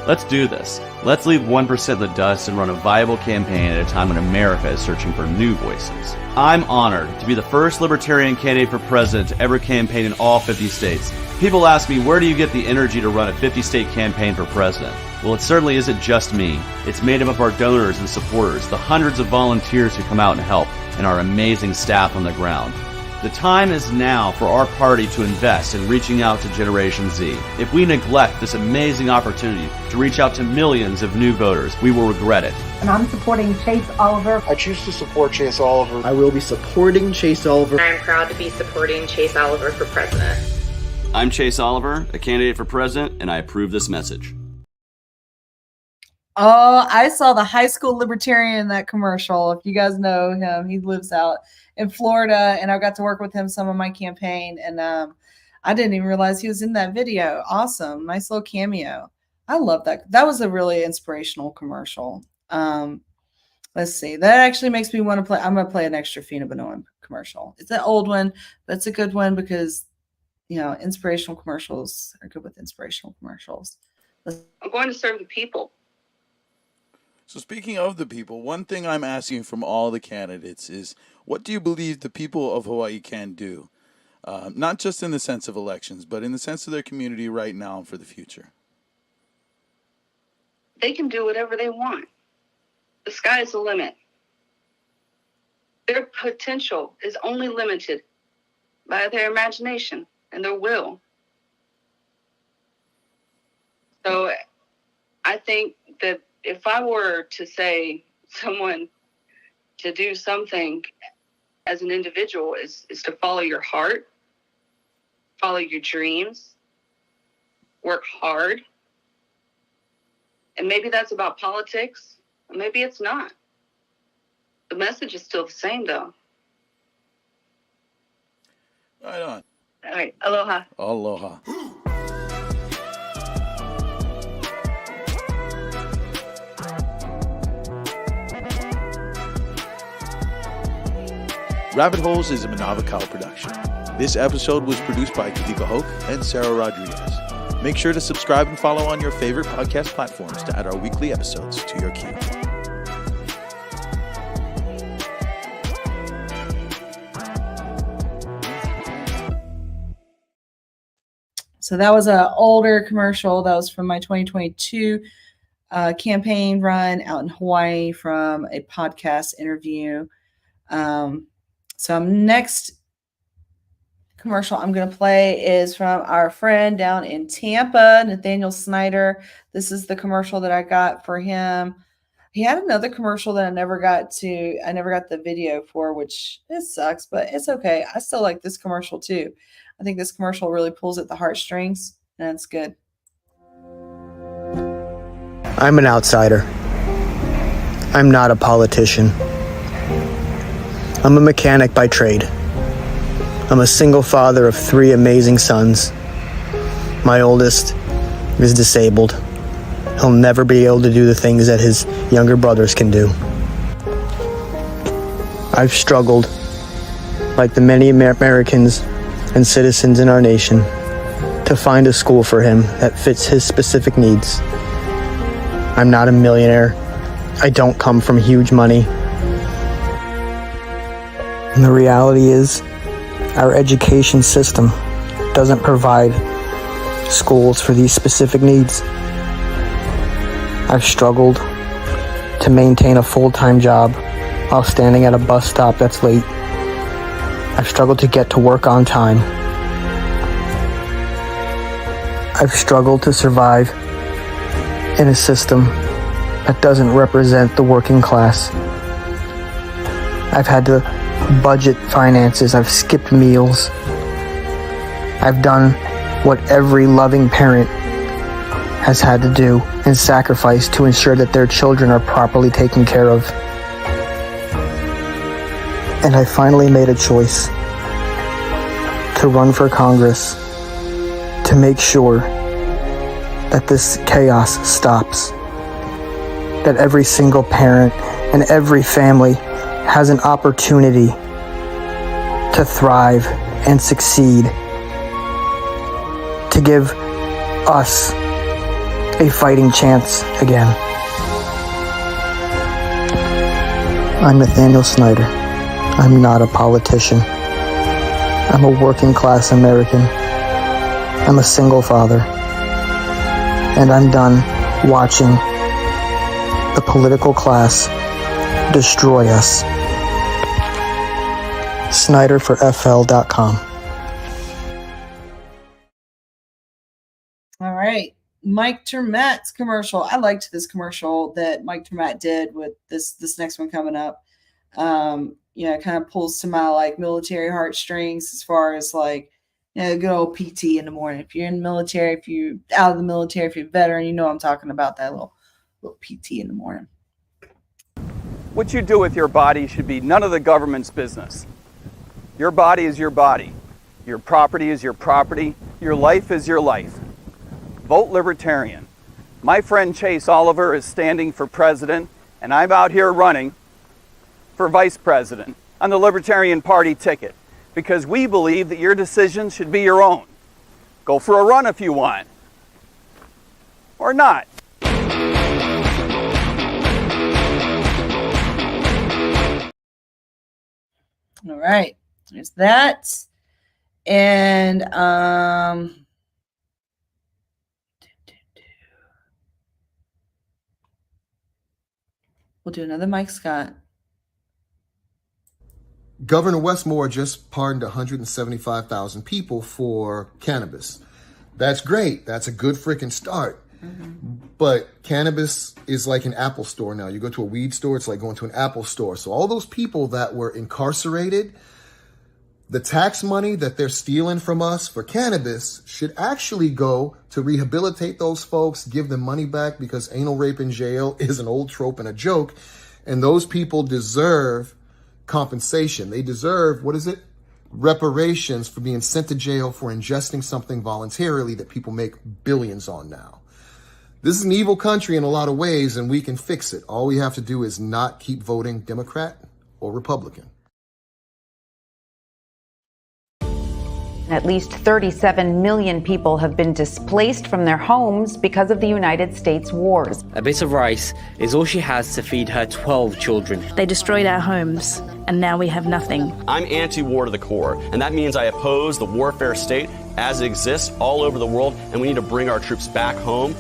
Let's do this. Let's leave 1% in the dust and run a viable campaign at a time when America is searching for new voices. I'm honored to be the first Libertarian candidate for president to ever campaign in all 50 states. People ask me, where do you get the energy to run a 50-state campaign for president? Well, it certainly isn't just me. It's made up of our donors and supporters, the hundreds of volunteers who come out and help, and our amazing staff on the ground. The time is now for our party to invest in reaching out to Generation Z. If we neglect this amazing opportunity to reach out to millions of new voters, we will regret it. And I'm supporting Chase Oliver. I choose to support Chase Oliver. I will be supporting Chase Oliver. I am proud to be supporting Chase Oliver for president. I'm Chase Oliver, a candidate for president, and I approve this message. Oh, I saw the high school Libertarian in that commercial. If you guys know him, he lives out in Florida, and I got to work with him some of my campaign, and I didn't even realize he was in that video. Awesome. Nice little cameo. I love that. That was a really inspirational commercial. Let's see. That actually makes me want to play. I'm going to play an extra Feena Benoim commercial. It's an old one, but it's a good one because, you know, inspirational commercials are good with inspirational commercials. I'm going to serve the people. So speaking of the people, one thing I'm asking from all the candidates is, what do you believe the people of Hawaii can do? not just in the sense of elections, but in the sense of their community right now and for the future? They can do whatever they want. The sky is the limit. Their potential is only limited by their imagination and their will. So I think that if I were to say someone to do something as an individual is to follow your heart, follow your dreams, work hard. And maybe that's about politics, or maybe it's not. The message is still the same, though. Right on. All right. Aloha. Aloha. Rabbit Holes is a Manavakal production. This episode was produced by Kalika Hoke and Sarah Rodriguez. Make sure to subscribe and follow on your favorite podcast platforms to add our weekly episodes to your queue. So that was an older commercial. That was from my 2022 campaign run out in Hawaii from a podcast interview. So next commercial I'm going to play is from our friend down in Tampa, Nathaniel Snyder. This is the commercial that I got for him. He had another commercial that I never got the video for, which it sucks, but it's okay. I still like this commercial too. I think this commercial really pulls at the heartstrings, and it's good. I'm an outsider. I'm not a politician. I'm a mechanic by trade. I'm a single father of 3 amazing sons. My oldest is disabled. He'll never be able to do the things that his younger brothers can do. I've struggled, like the many Americans and citizens in our nation, to find a school for him that fits his specific needs. I'm not a millionaire. I don't come from huge money. And the reality is, our education system doesn't provide schools for these specific needs. I've struggled to maintain a full-time job while standing at a bus stop that's late. I've struggled to get to work on time. I've struggled to survive in a system that doesn't represent the working class. I've had to budget finances. I've skipped meals. I've done what every loving parent has had to do and sacrifice to ensure that their children are properly taken care of. And I finally made a choice to run for Congress to make sure that this chaos stops. That every single parent and every family has an opportunity to thrive and succeed. To give us a fighting chance again. I'm Nathaniel Snyder. I'm not a politician. I'm a working class American. I'm a single father. And I'm done watching the political class destroy us. SnyderforFL.com. All right. Mike Termat's commercial. I liked this commercial that Mike Termat did with this next one coming up. It kind of pulls to my like military heartstrings as far as like, good old PT in the morning. If you're in the military, if you're out of the military, if you're a veteran, you know I'm talking about that little PT in the morning. What you do with your body should be none of the government's business. Your body is your body. Your property is your property. Your life is your life. Vote Libertarian. My friend Chase Oliver is standing for president, and I'm out here running for vice president on the Libertarian Party ticket because we believe that your decisions should be your own. Go for a run if you want. Or not. All right. There's that. And we'll do another Mike Scott. Governor Westmore just pardoned 175,000 people for cannabis. That's great. That's a good freaking start. But cannabis is like an Apple store now. You go to a weed store, it's like going to an Apple store. So all those people that were incarcerated, the tax money that they're stealing from us for cannabis should actually go to rehabilitate those folks, give them money back, because anal rape in jail is an old trope and a joke. And those people deserve compensation. They deserve, reparations for being sent to jail for ingesting something voluntarily that people make billions on now. This is an evil country in a lot of ways, and we can fix it. All we have to do is not keep voting Democrat or Republican. At least 37 million people have been displaced from their homes because of the United States wars. A bit of rice is all she has to feed her 12 children. They destroyed our homes, and now we have nothing. I'm anti-war to the core, and that means I oppose the warfare state as it exists all over the world, and we need to bring our troops back home.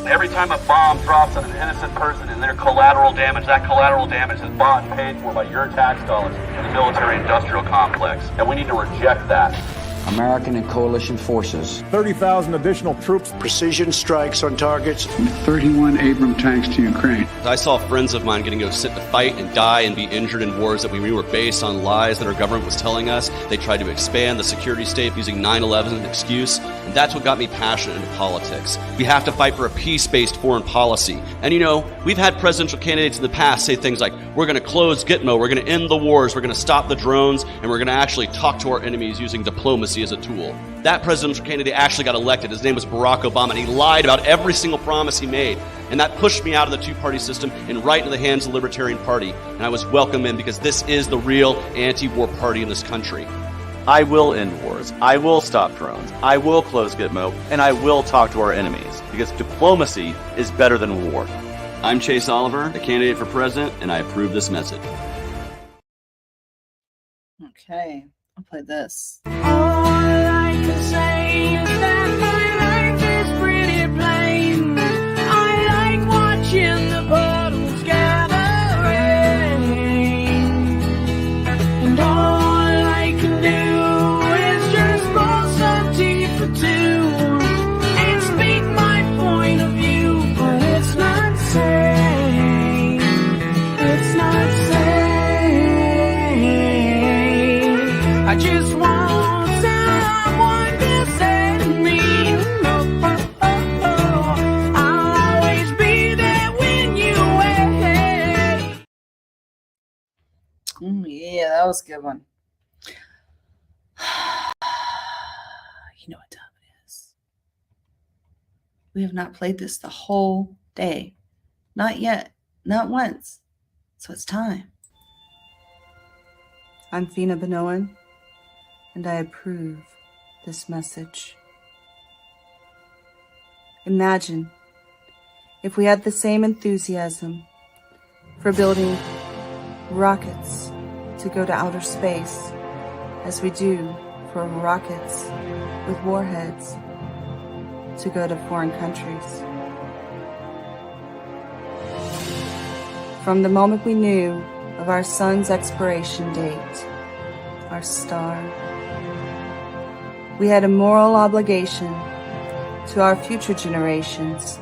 Every time a bomb drops on an innocent person and their collateral damage, that collateral damage is bought and paid for by your tax dollars in the military-industrial complex, and we need to reject that. American and coalition forces. 30,000 additional troops. Precision strikes on targets. 31 Abram tanks to Ukraine. I saw friends of mine getting to go sit to fight and die and be injured in wars that we knew were based on lies that our government was telling us. They tried to expand the security state using 9/11 as an excuse. And that's what got me passionate into politics. We have to fight for a peace-based foreign policy. And we've had presidential candidates in the past say things like, we're going to close Gitmo, we're going to end the wars, we're going to stop the drones, and we're going to actually talk to our enemies using diplomacy as a tool. That presidential candidate actually got elected. His name was Barack Obama, and he lied about every single promise he made. And that pushed me out of the two-party system and right into the hands of the Libertarian Party. And I was welcome in because this is the real anti-war party in this country. I will end wars. I will stop drones. I will close Gitmo, and I will talk to our enemies because diplomacy is better than war. I'm Chase Oliver, the candidate for president, and I approve this message. Okay, I'll play this. All I can say is that my life is pretty plain. I like watching the puddles gathering, and all I can do is just roll some tea for two and speak my point of view, but it's not sane. It's not sane. I just want someone to say to me, I'll always be there when you wait. Yeah, that was a good one. You know what time it is. We have not played this the whole day. Not yet. Not once. So it's time. I'm Feena Benoan, and I approve this message. Imagine if we had the same enthusiasm for building rockets to go to outer space as we do for rockets with warheads to go to foreign countries. From the moment we knew of our sun's expiration date, our star, we had a moral obligation to our future generations.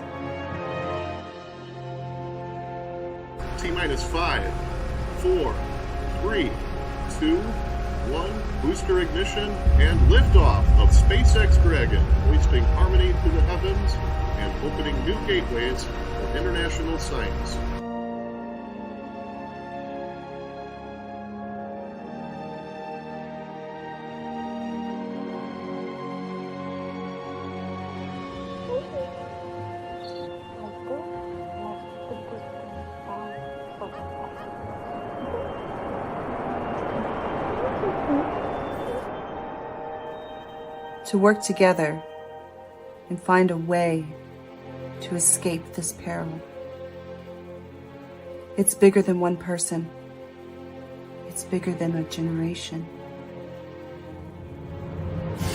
T-minus 5, 4, 3, 2, 1, booster ignition, and liftoff of SpaceX Dragon, hoisting harmony to the heavens and opening new gateways of international science. To work together and find a way to escape this peril. It's bigger than one person. It's bigger than a generation.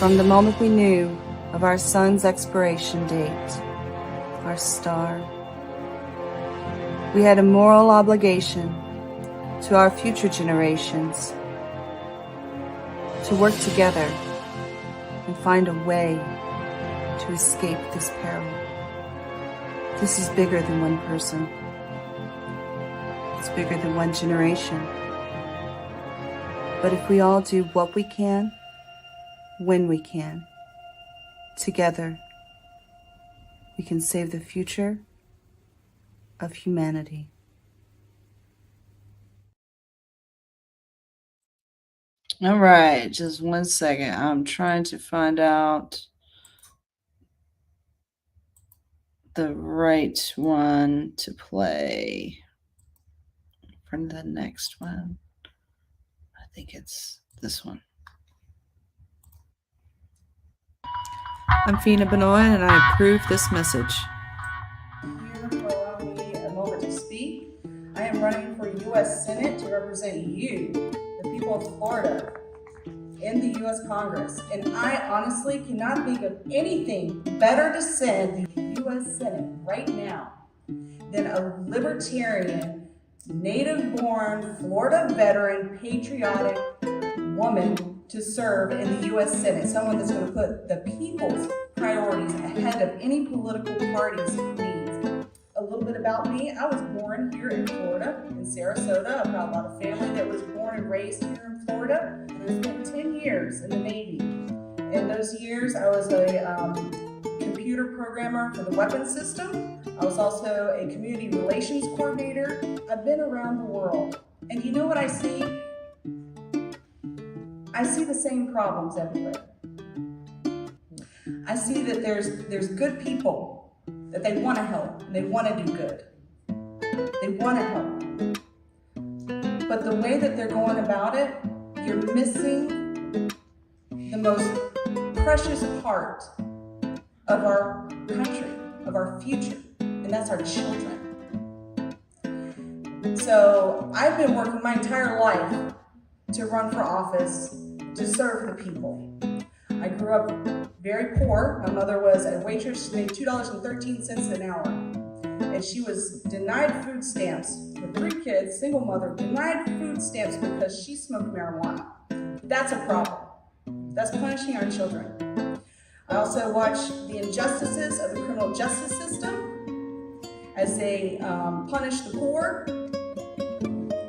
From the moment we knew of our sun's expiration date, our star, we had a moral obligation to our future generations to work together and find a way to escape this peril. This is bigger than one person. It's bigger than one generation. But if we all do what we can, when we can, together, we can save the future of humanity. All right, just 1 second. I'm trying to find out the right one to play for the next one. I think it's this one. I'm Feena Benoit, and I approve this message. Here for allowing me a moment to speak. I am running for U.S. Senate to represent you, the people of Florida, in the U.S. Congress. And I honestly cannot think of anything better to send the U.S. Senate right now than a libertarian, native-born, Florida veteran, patriotic woman to serve in the U.S. Senate, someone that's going to put the people's priorities ahead of any political party's needs. A little bit about me, I was born here in Florida, in Sarasota. I've got a lot of family that was born and raised here in Florida, and I spent 10 years in the Navy. In those years, I was a computer programmer for the weapons system. I was also a community relations coordinator. I've been around the world, and you know what I see? I see the same problems everywhere. I see that there's good people that they want to help, and they want to do good. They want to help. But the way that they're going about it, you're missing the most precious part of our country, of our future, and that's our children. So I've been working my entire life to run for office, to serve the people. I grew up very poor. My mother was a waitress. She made $2.13 an hour. And she was denied food stamps with 3 kids, single mother, denied food stamps because she smoked marijuana. That's a problem. That's punishing our children. I also watch the injustices of the criminal justice system as they punish the poor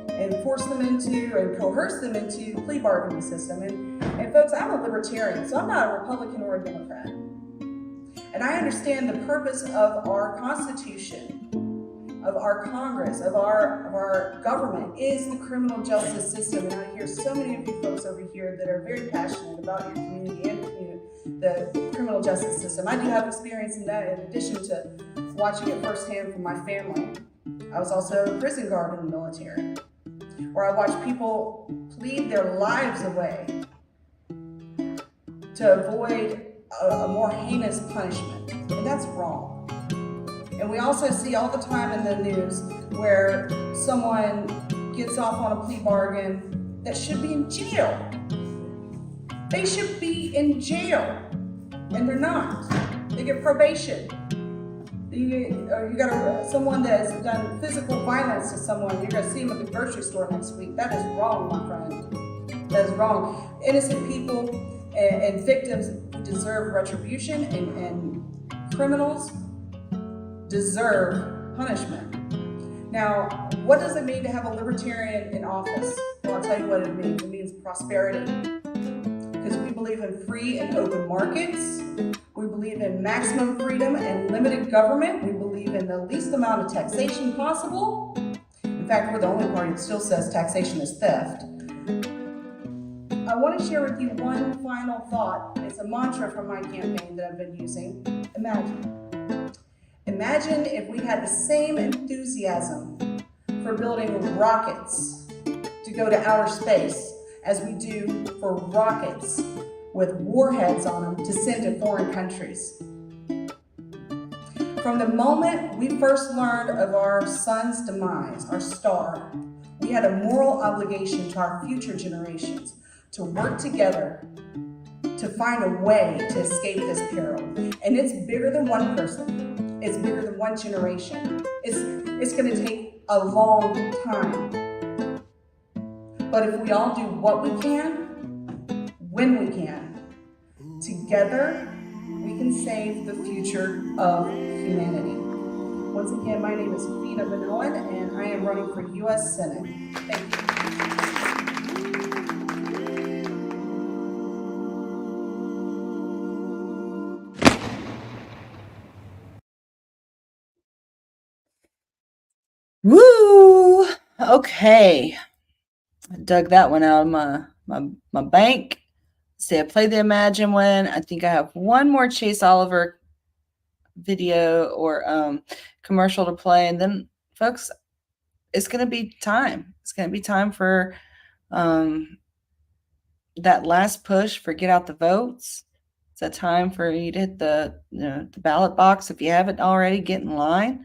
and force them into and coerce them into the plea bargaining system. And folks, I'm a libertarian, so I'm not a Republican or a Democrat. And I understand the purpose of our Constitution, of our Congress, of our government is the criminal justice system. And I hear so many of you folks over here that are very passionate about your community and the criminal justice system. I do have experience in that, in addition to watching it firsthand from my family. I was also a prison guard in the military, where I watched people plead their lives away to avoid a more heinous punishment, and that's wrong. And we also see all the time in the news where someone gets off on a plea bargain that should be in jail. They should be in jail, and they're not. They get probation. You got someone that has done physical violence to someone, you're going to see them at the grocery store next week. That is wrong, my friend. That is wrong. Innocent people and victims deserve retribution, and criminals deserve punishment. Now, what does it mean to have a libertarian in office? Well, I'll tell you what it means. It means prosperity. Because we believe in free and open markets. We believe in maximum freedom and limited government. We believe in the least amount of taxation possible. In fact, we're the only party that still says taxation is theft. I want to share with you one final thought. It's a mantra from my campaign that I've been using. Imagine. Imagine if we had the same enthusiasm for building rockets to go to outer space as we do for rockets with warheads on them to send to foreign countries. From the moment we first learned of our sun's demise, our star, we had a moral obligation to our future generations to work together to find a way to escape this peril. And it's bigger than one person. It's bigger than one generation. It's going to take a long time. But if we all do what we can, when we can, together, we can save the future of humanity. Once again, my name is Feena and I am running for U.S. Senate. Thank you. Woo! Okay. I dug that one out of my bank. See, I played the Imagine one. I think I have one more Chase Oliver video or commercial to play. And then, folks, it's going to be time. It's going to be time for that last push for get out the votes. It's a time for you to hit the ballot box. If you haven't already, get in line.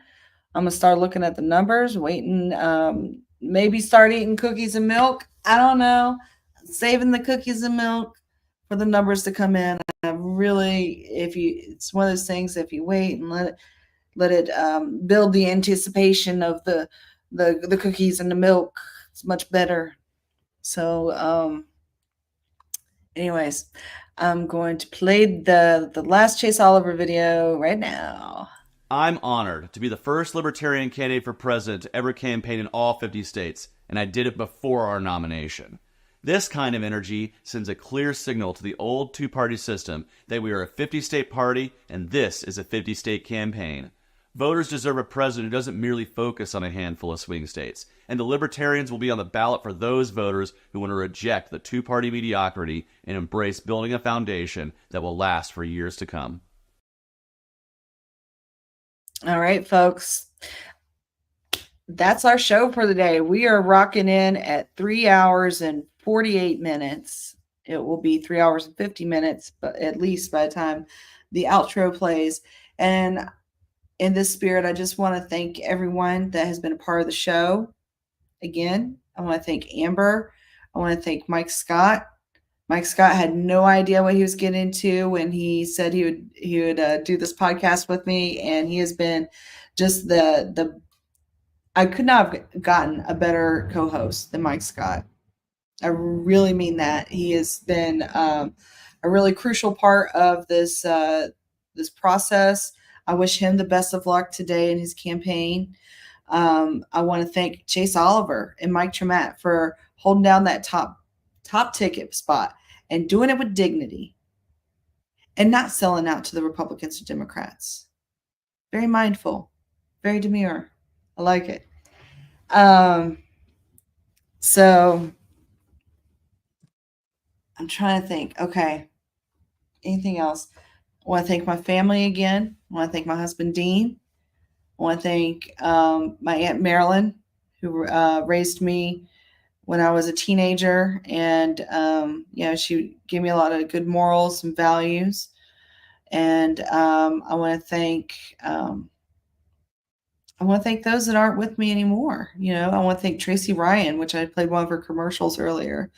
I'm going to start looking at the numbers, waiting, maybe start eating cookies and milk. I don't know. Saving the cookies and milk for the numbers to come in. It's one of those things, if you wait and let it build the anticipation of the cookies and the milk, it's much better. So, anyways, I'm going to play the last Chase Oliver video right now. I'm honored to be the first Libertarian candidate for president to ever campaign in all 50 states, and I did it before our nomination. This kind of energy sends a clear signal to the old two-party system that we are a 50-state party and this is a 50-state campaign. Voters deserve a president who doesn't merely focus on a handful of swing states, and the Libertarians will be on the ballot for those voters who want to reject the two-party mediocrity and embrace building a foundation that will last for years to come. All right, folks. That's our show for the day. We are rocking in at 3 hours and 48 minutes. It will be 3 hours and 50 minutes, but at least by the time the outro plays. And in this spirit, I just want to thank everyone that has been a part of the show. Again, I want to thank Amber. I want to thank Mike Scott. Mike Scott had no idea what he was getting into when he said he would do this podcast with me, and he has been just I could not have gotten a better co-host than Mike Scott. I really mean that. He has been a really crucial part of this process. I wish him the best of luck today in his campaign. I want to thank Chase Oliver and Mike Tremat for holding down that top ticket spot and doing it with dignity and not selling out to the Republicans or Democrats. Very mindful, very demure. I like it. So I'm trying to think. Okay. Anything else? I want to thank my family again. I want to thank my husband, Dean. I want to thank my Aunt Marilyn, who raised me when I was a teenager, and she gave me a lot of good morals and values. And I want to thank those that aren't with me anymore. I want to thank Tracy Ryan, which I played one of her commercials earlier,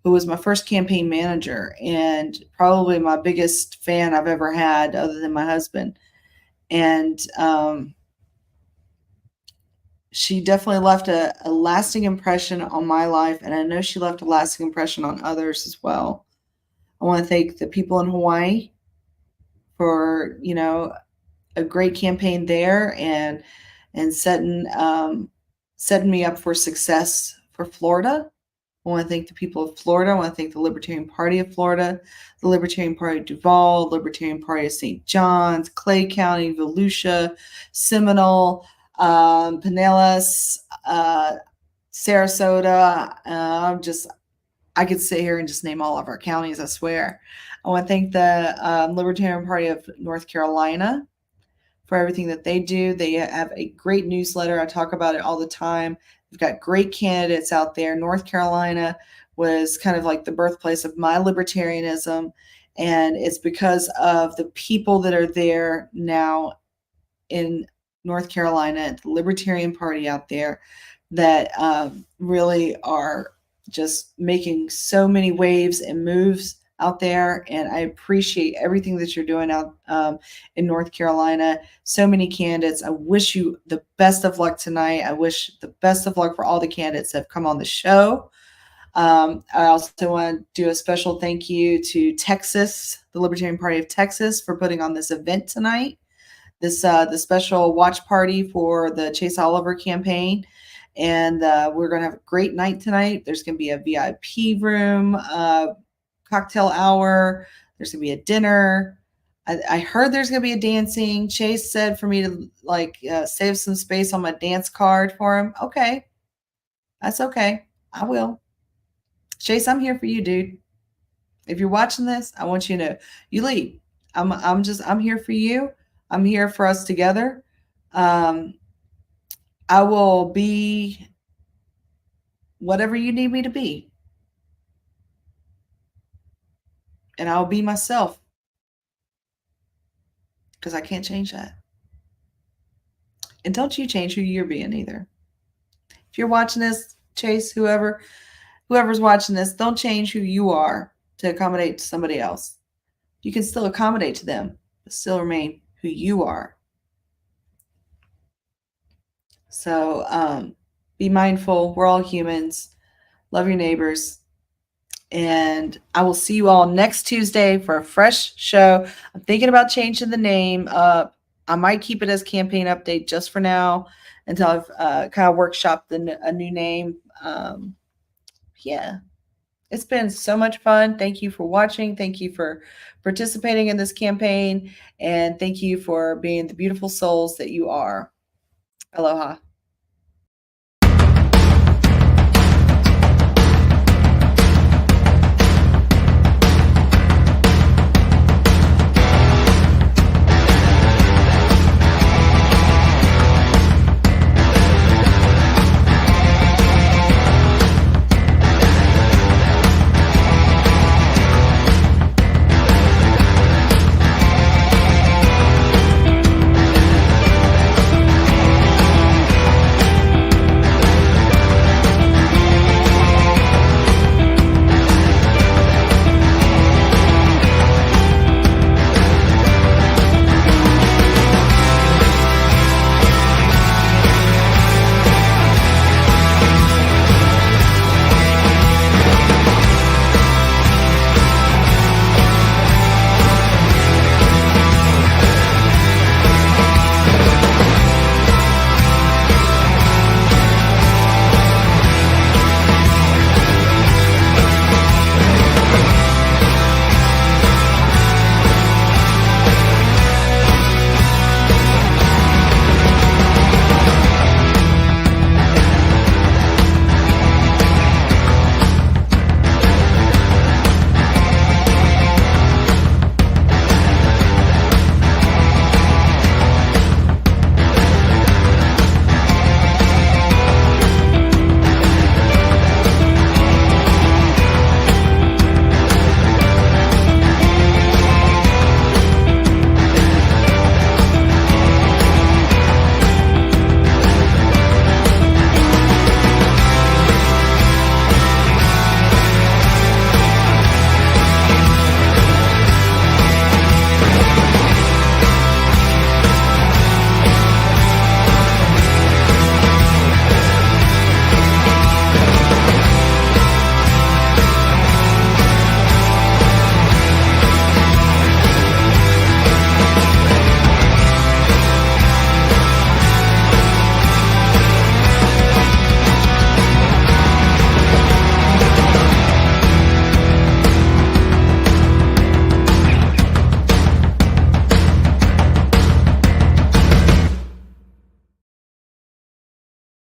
who was my first campaign manager and probably my biggest fan I've ever had, other than my husband. And she definitely left a lasting impression on my life, and I know she left a lasting impression on others as well. I want to thank the people in Hawaii for, a great campaign there and setting me up for success for Florida. I want to thank the people of Florida. I want to thank the Libertarian Party of Florida, the Libertarian Party of Duval, the Libertarian Party of St. John's, Clay County, Volusia, Seminole, Pinellas, Sarasota. I could sit here and just name all of our counties, I swear. I want to thank the Libertarian Party of North Carolina for everything that they do. They have a great newsletter. I talk about it all the time. They've got great candidates out there. North Carolina was kind of like the birthplace of my libertarianism, and it's because of the people that are there now in North Carolina, the Libertarian Party out there, that really are just making so many waves and moves out there, and I appreciate everything that you're doing out in North Carolina. So many candidates. I wish you the best of luck tonight. I wish the best of luck for all the candidates that have come on the show. I also want to do a special thank you to Texas, the Libertarian Party of Texas, for putting on this event tonight. This the special watch party for the Chase Oliver campaign. And we're going to have a great night tonight. There's going to be a VIP room, cocktail hour. There's going to be a dinner. I heard there's going to be a dancing. Chase said for me to save some space on my dance card for him. Okay. That's okay. I will. Chase, I'm here for you, dude. If you're watching this, I want you to know you lead. I'm here for you. I'm here for us together. I will be whatever you need me to be. And I'll be myself. Because I can't change that. And don't you change who you're being either. If you're watching this, Chase, whoever's watching this, don't change who you are to accommodate somebody else. You can still accommodate to them, but still remain who you are. So be mindful. We're all humans. Love your neighbors. And I will see you all next Tuesday for a fresh show. I'm thinking about changing the name up. I might keep it as campaign update just for now until I've kind of workshopped a new name. Yeah. It's been so much fun. Thank you for watching. Thank you for participating in this campaign. And thank you for being the beautiful souls that you are. Aloha.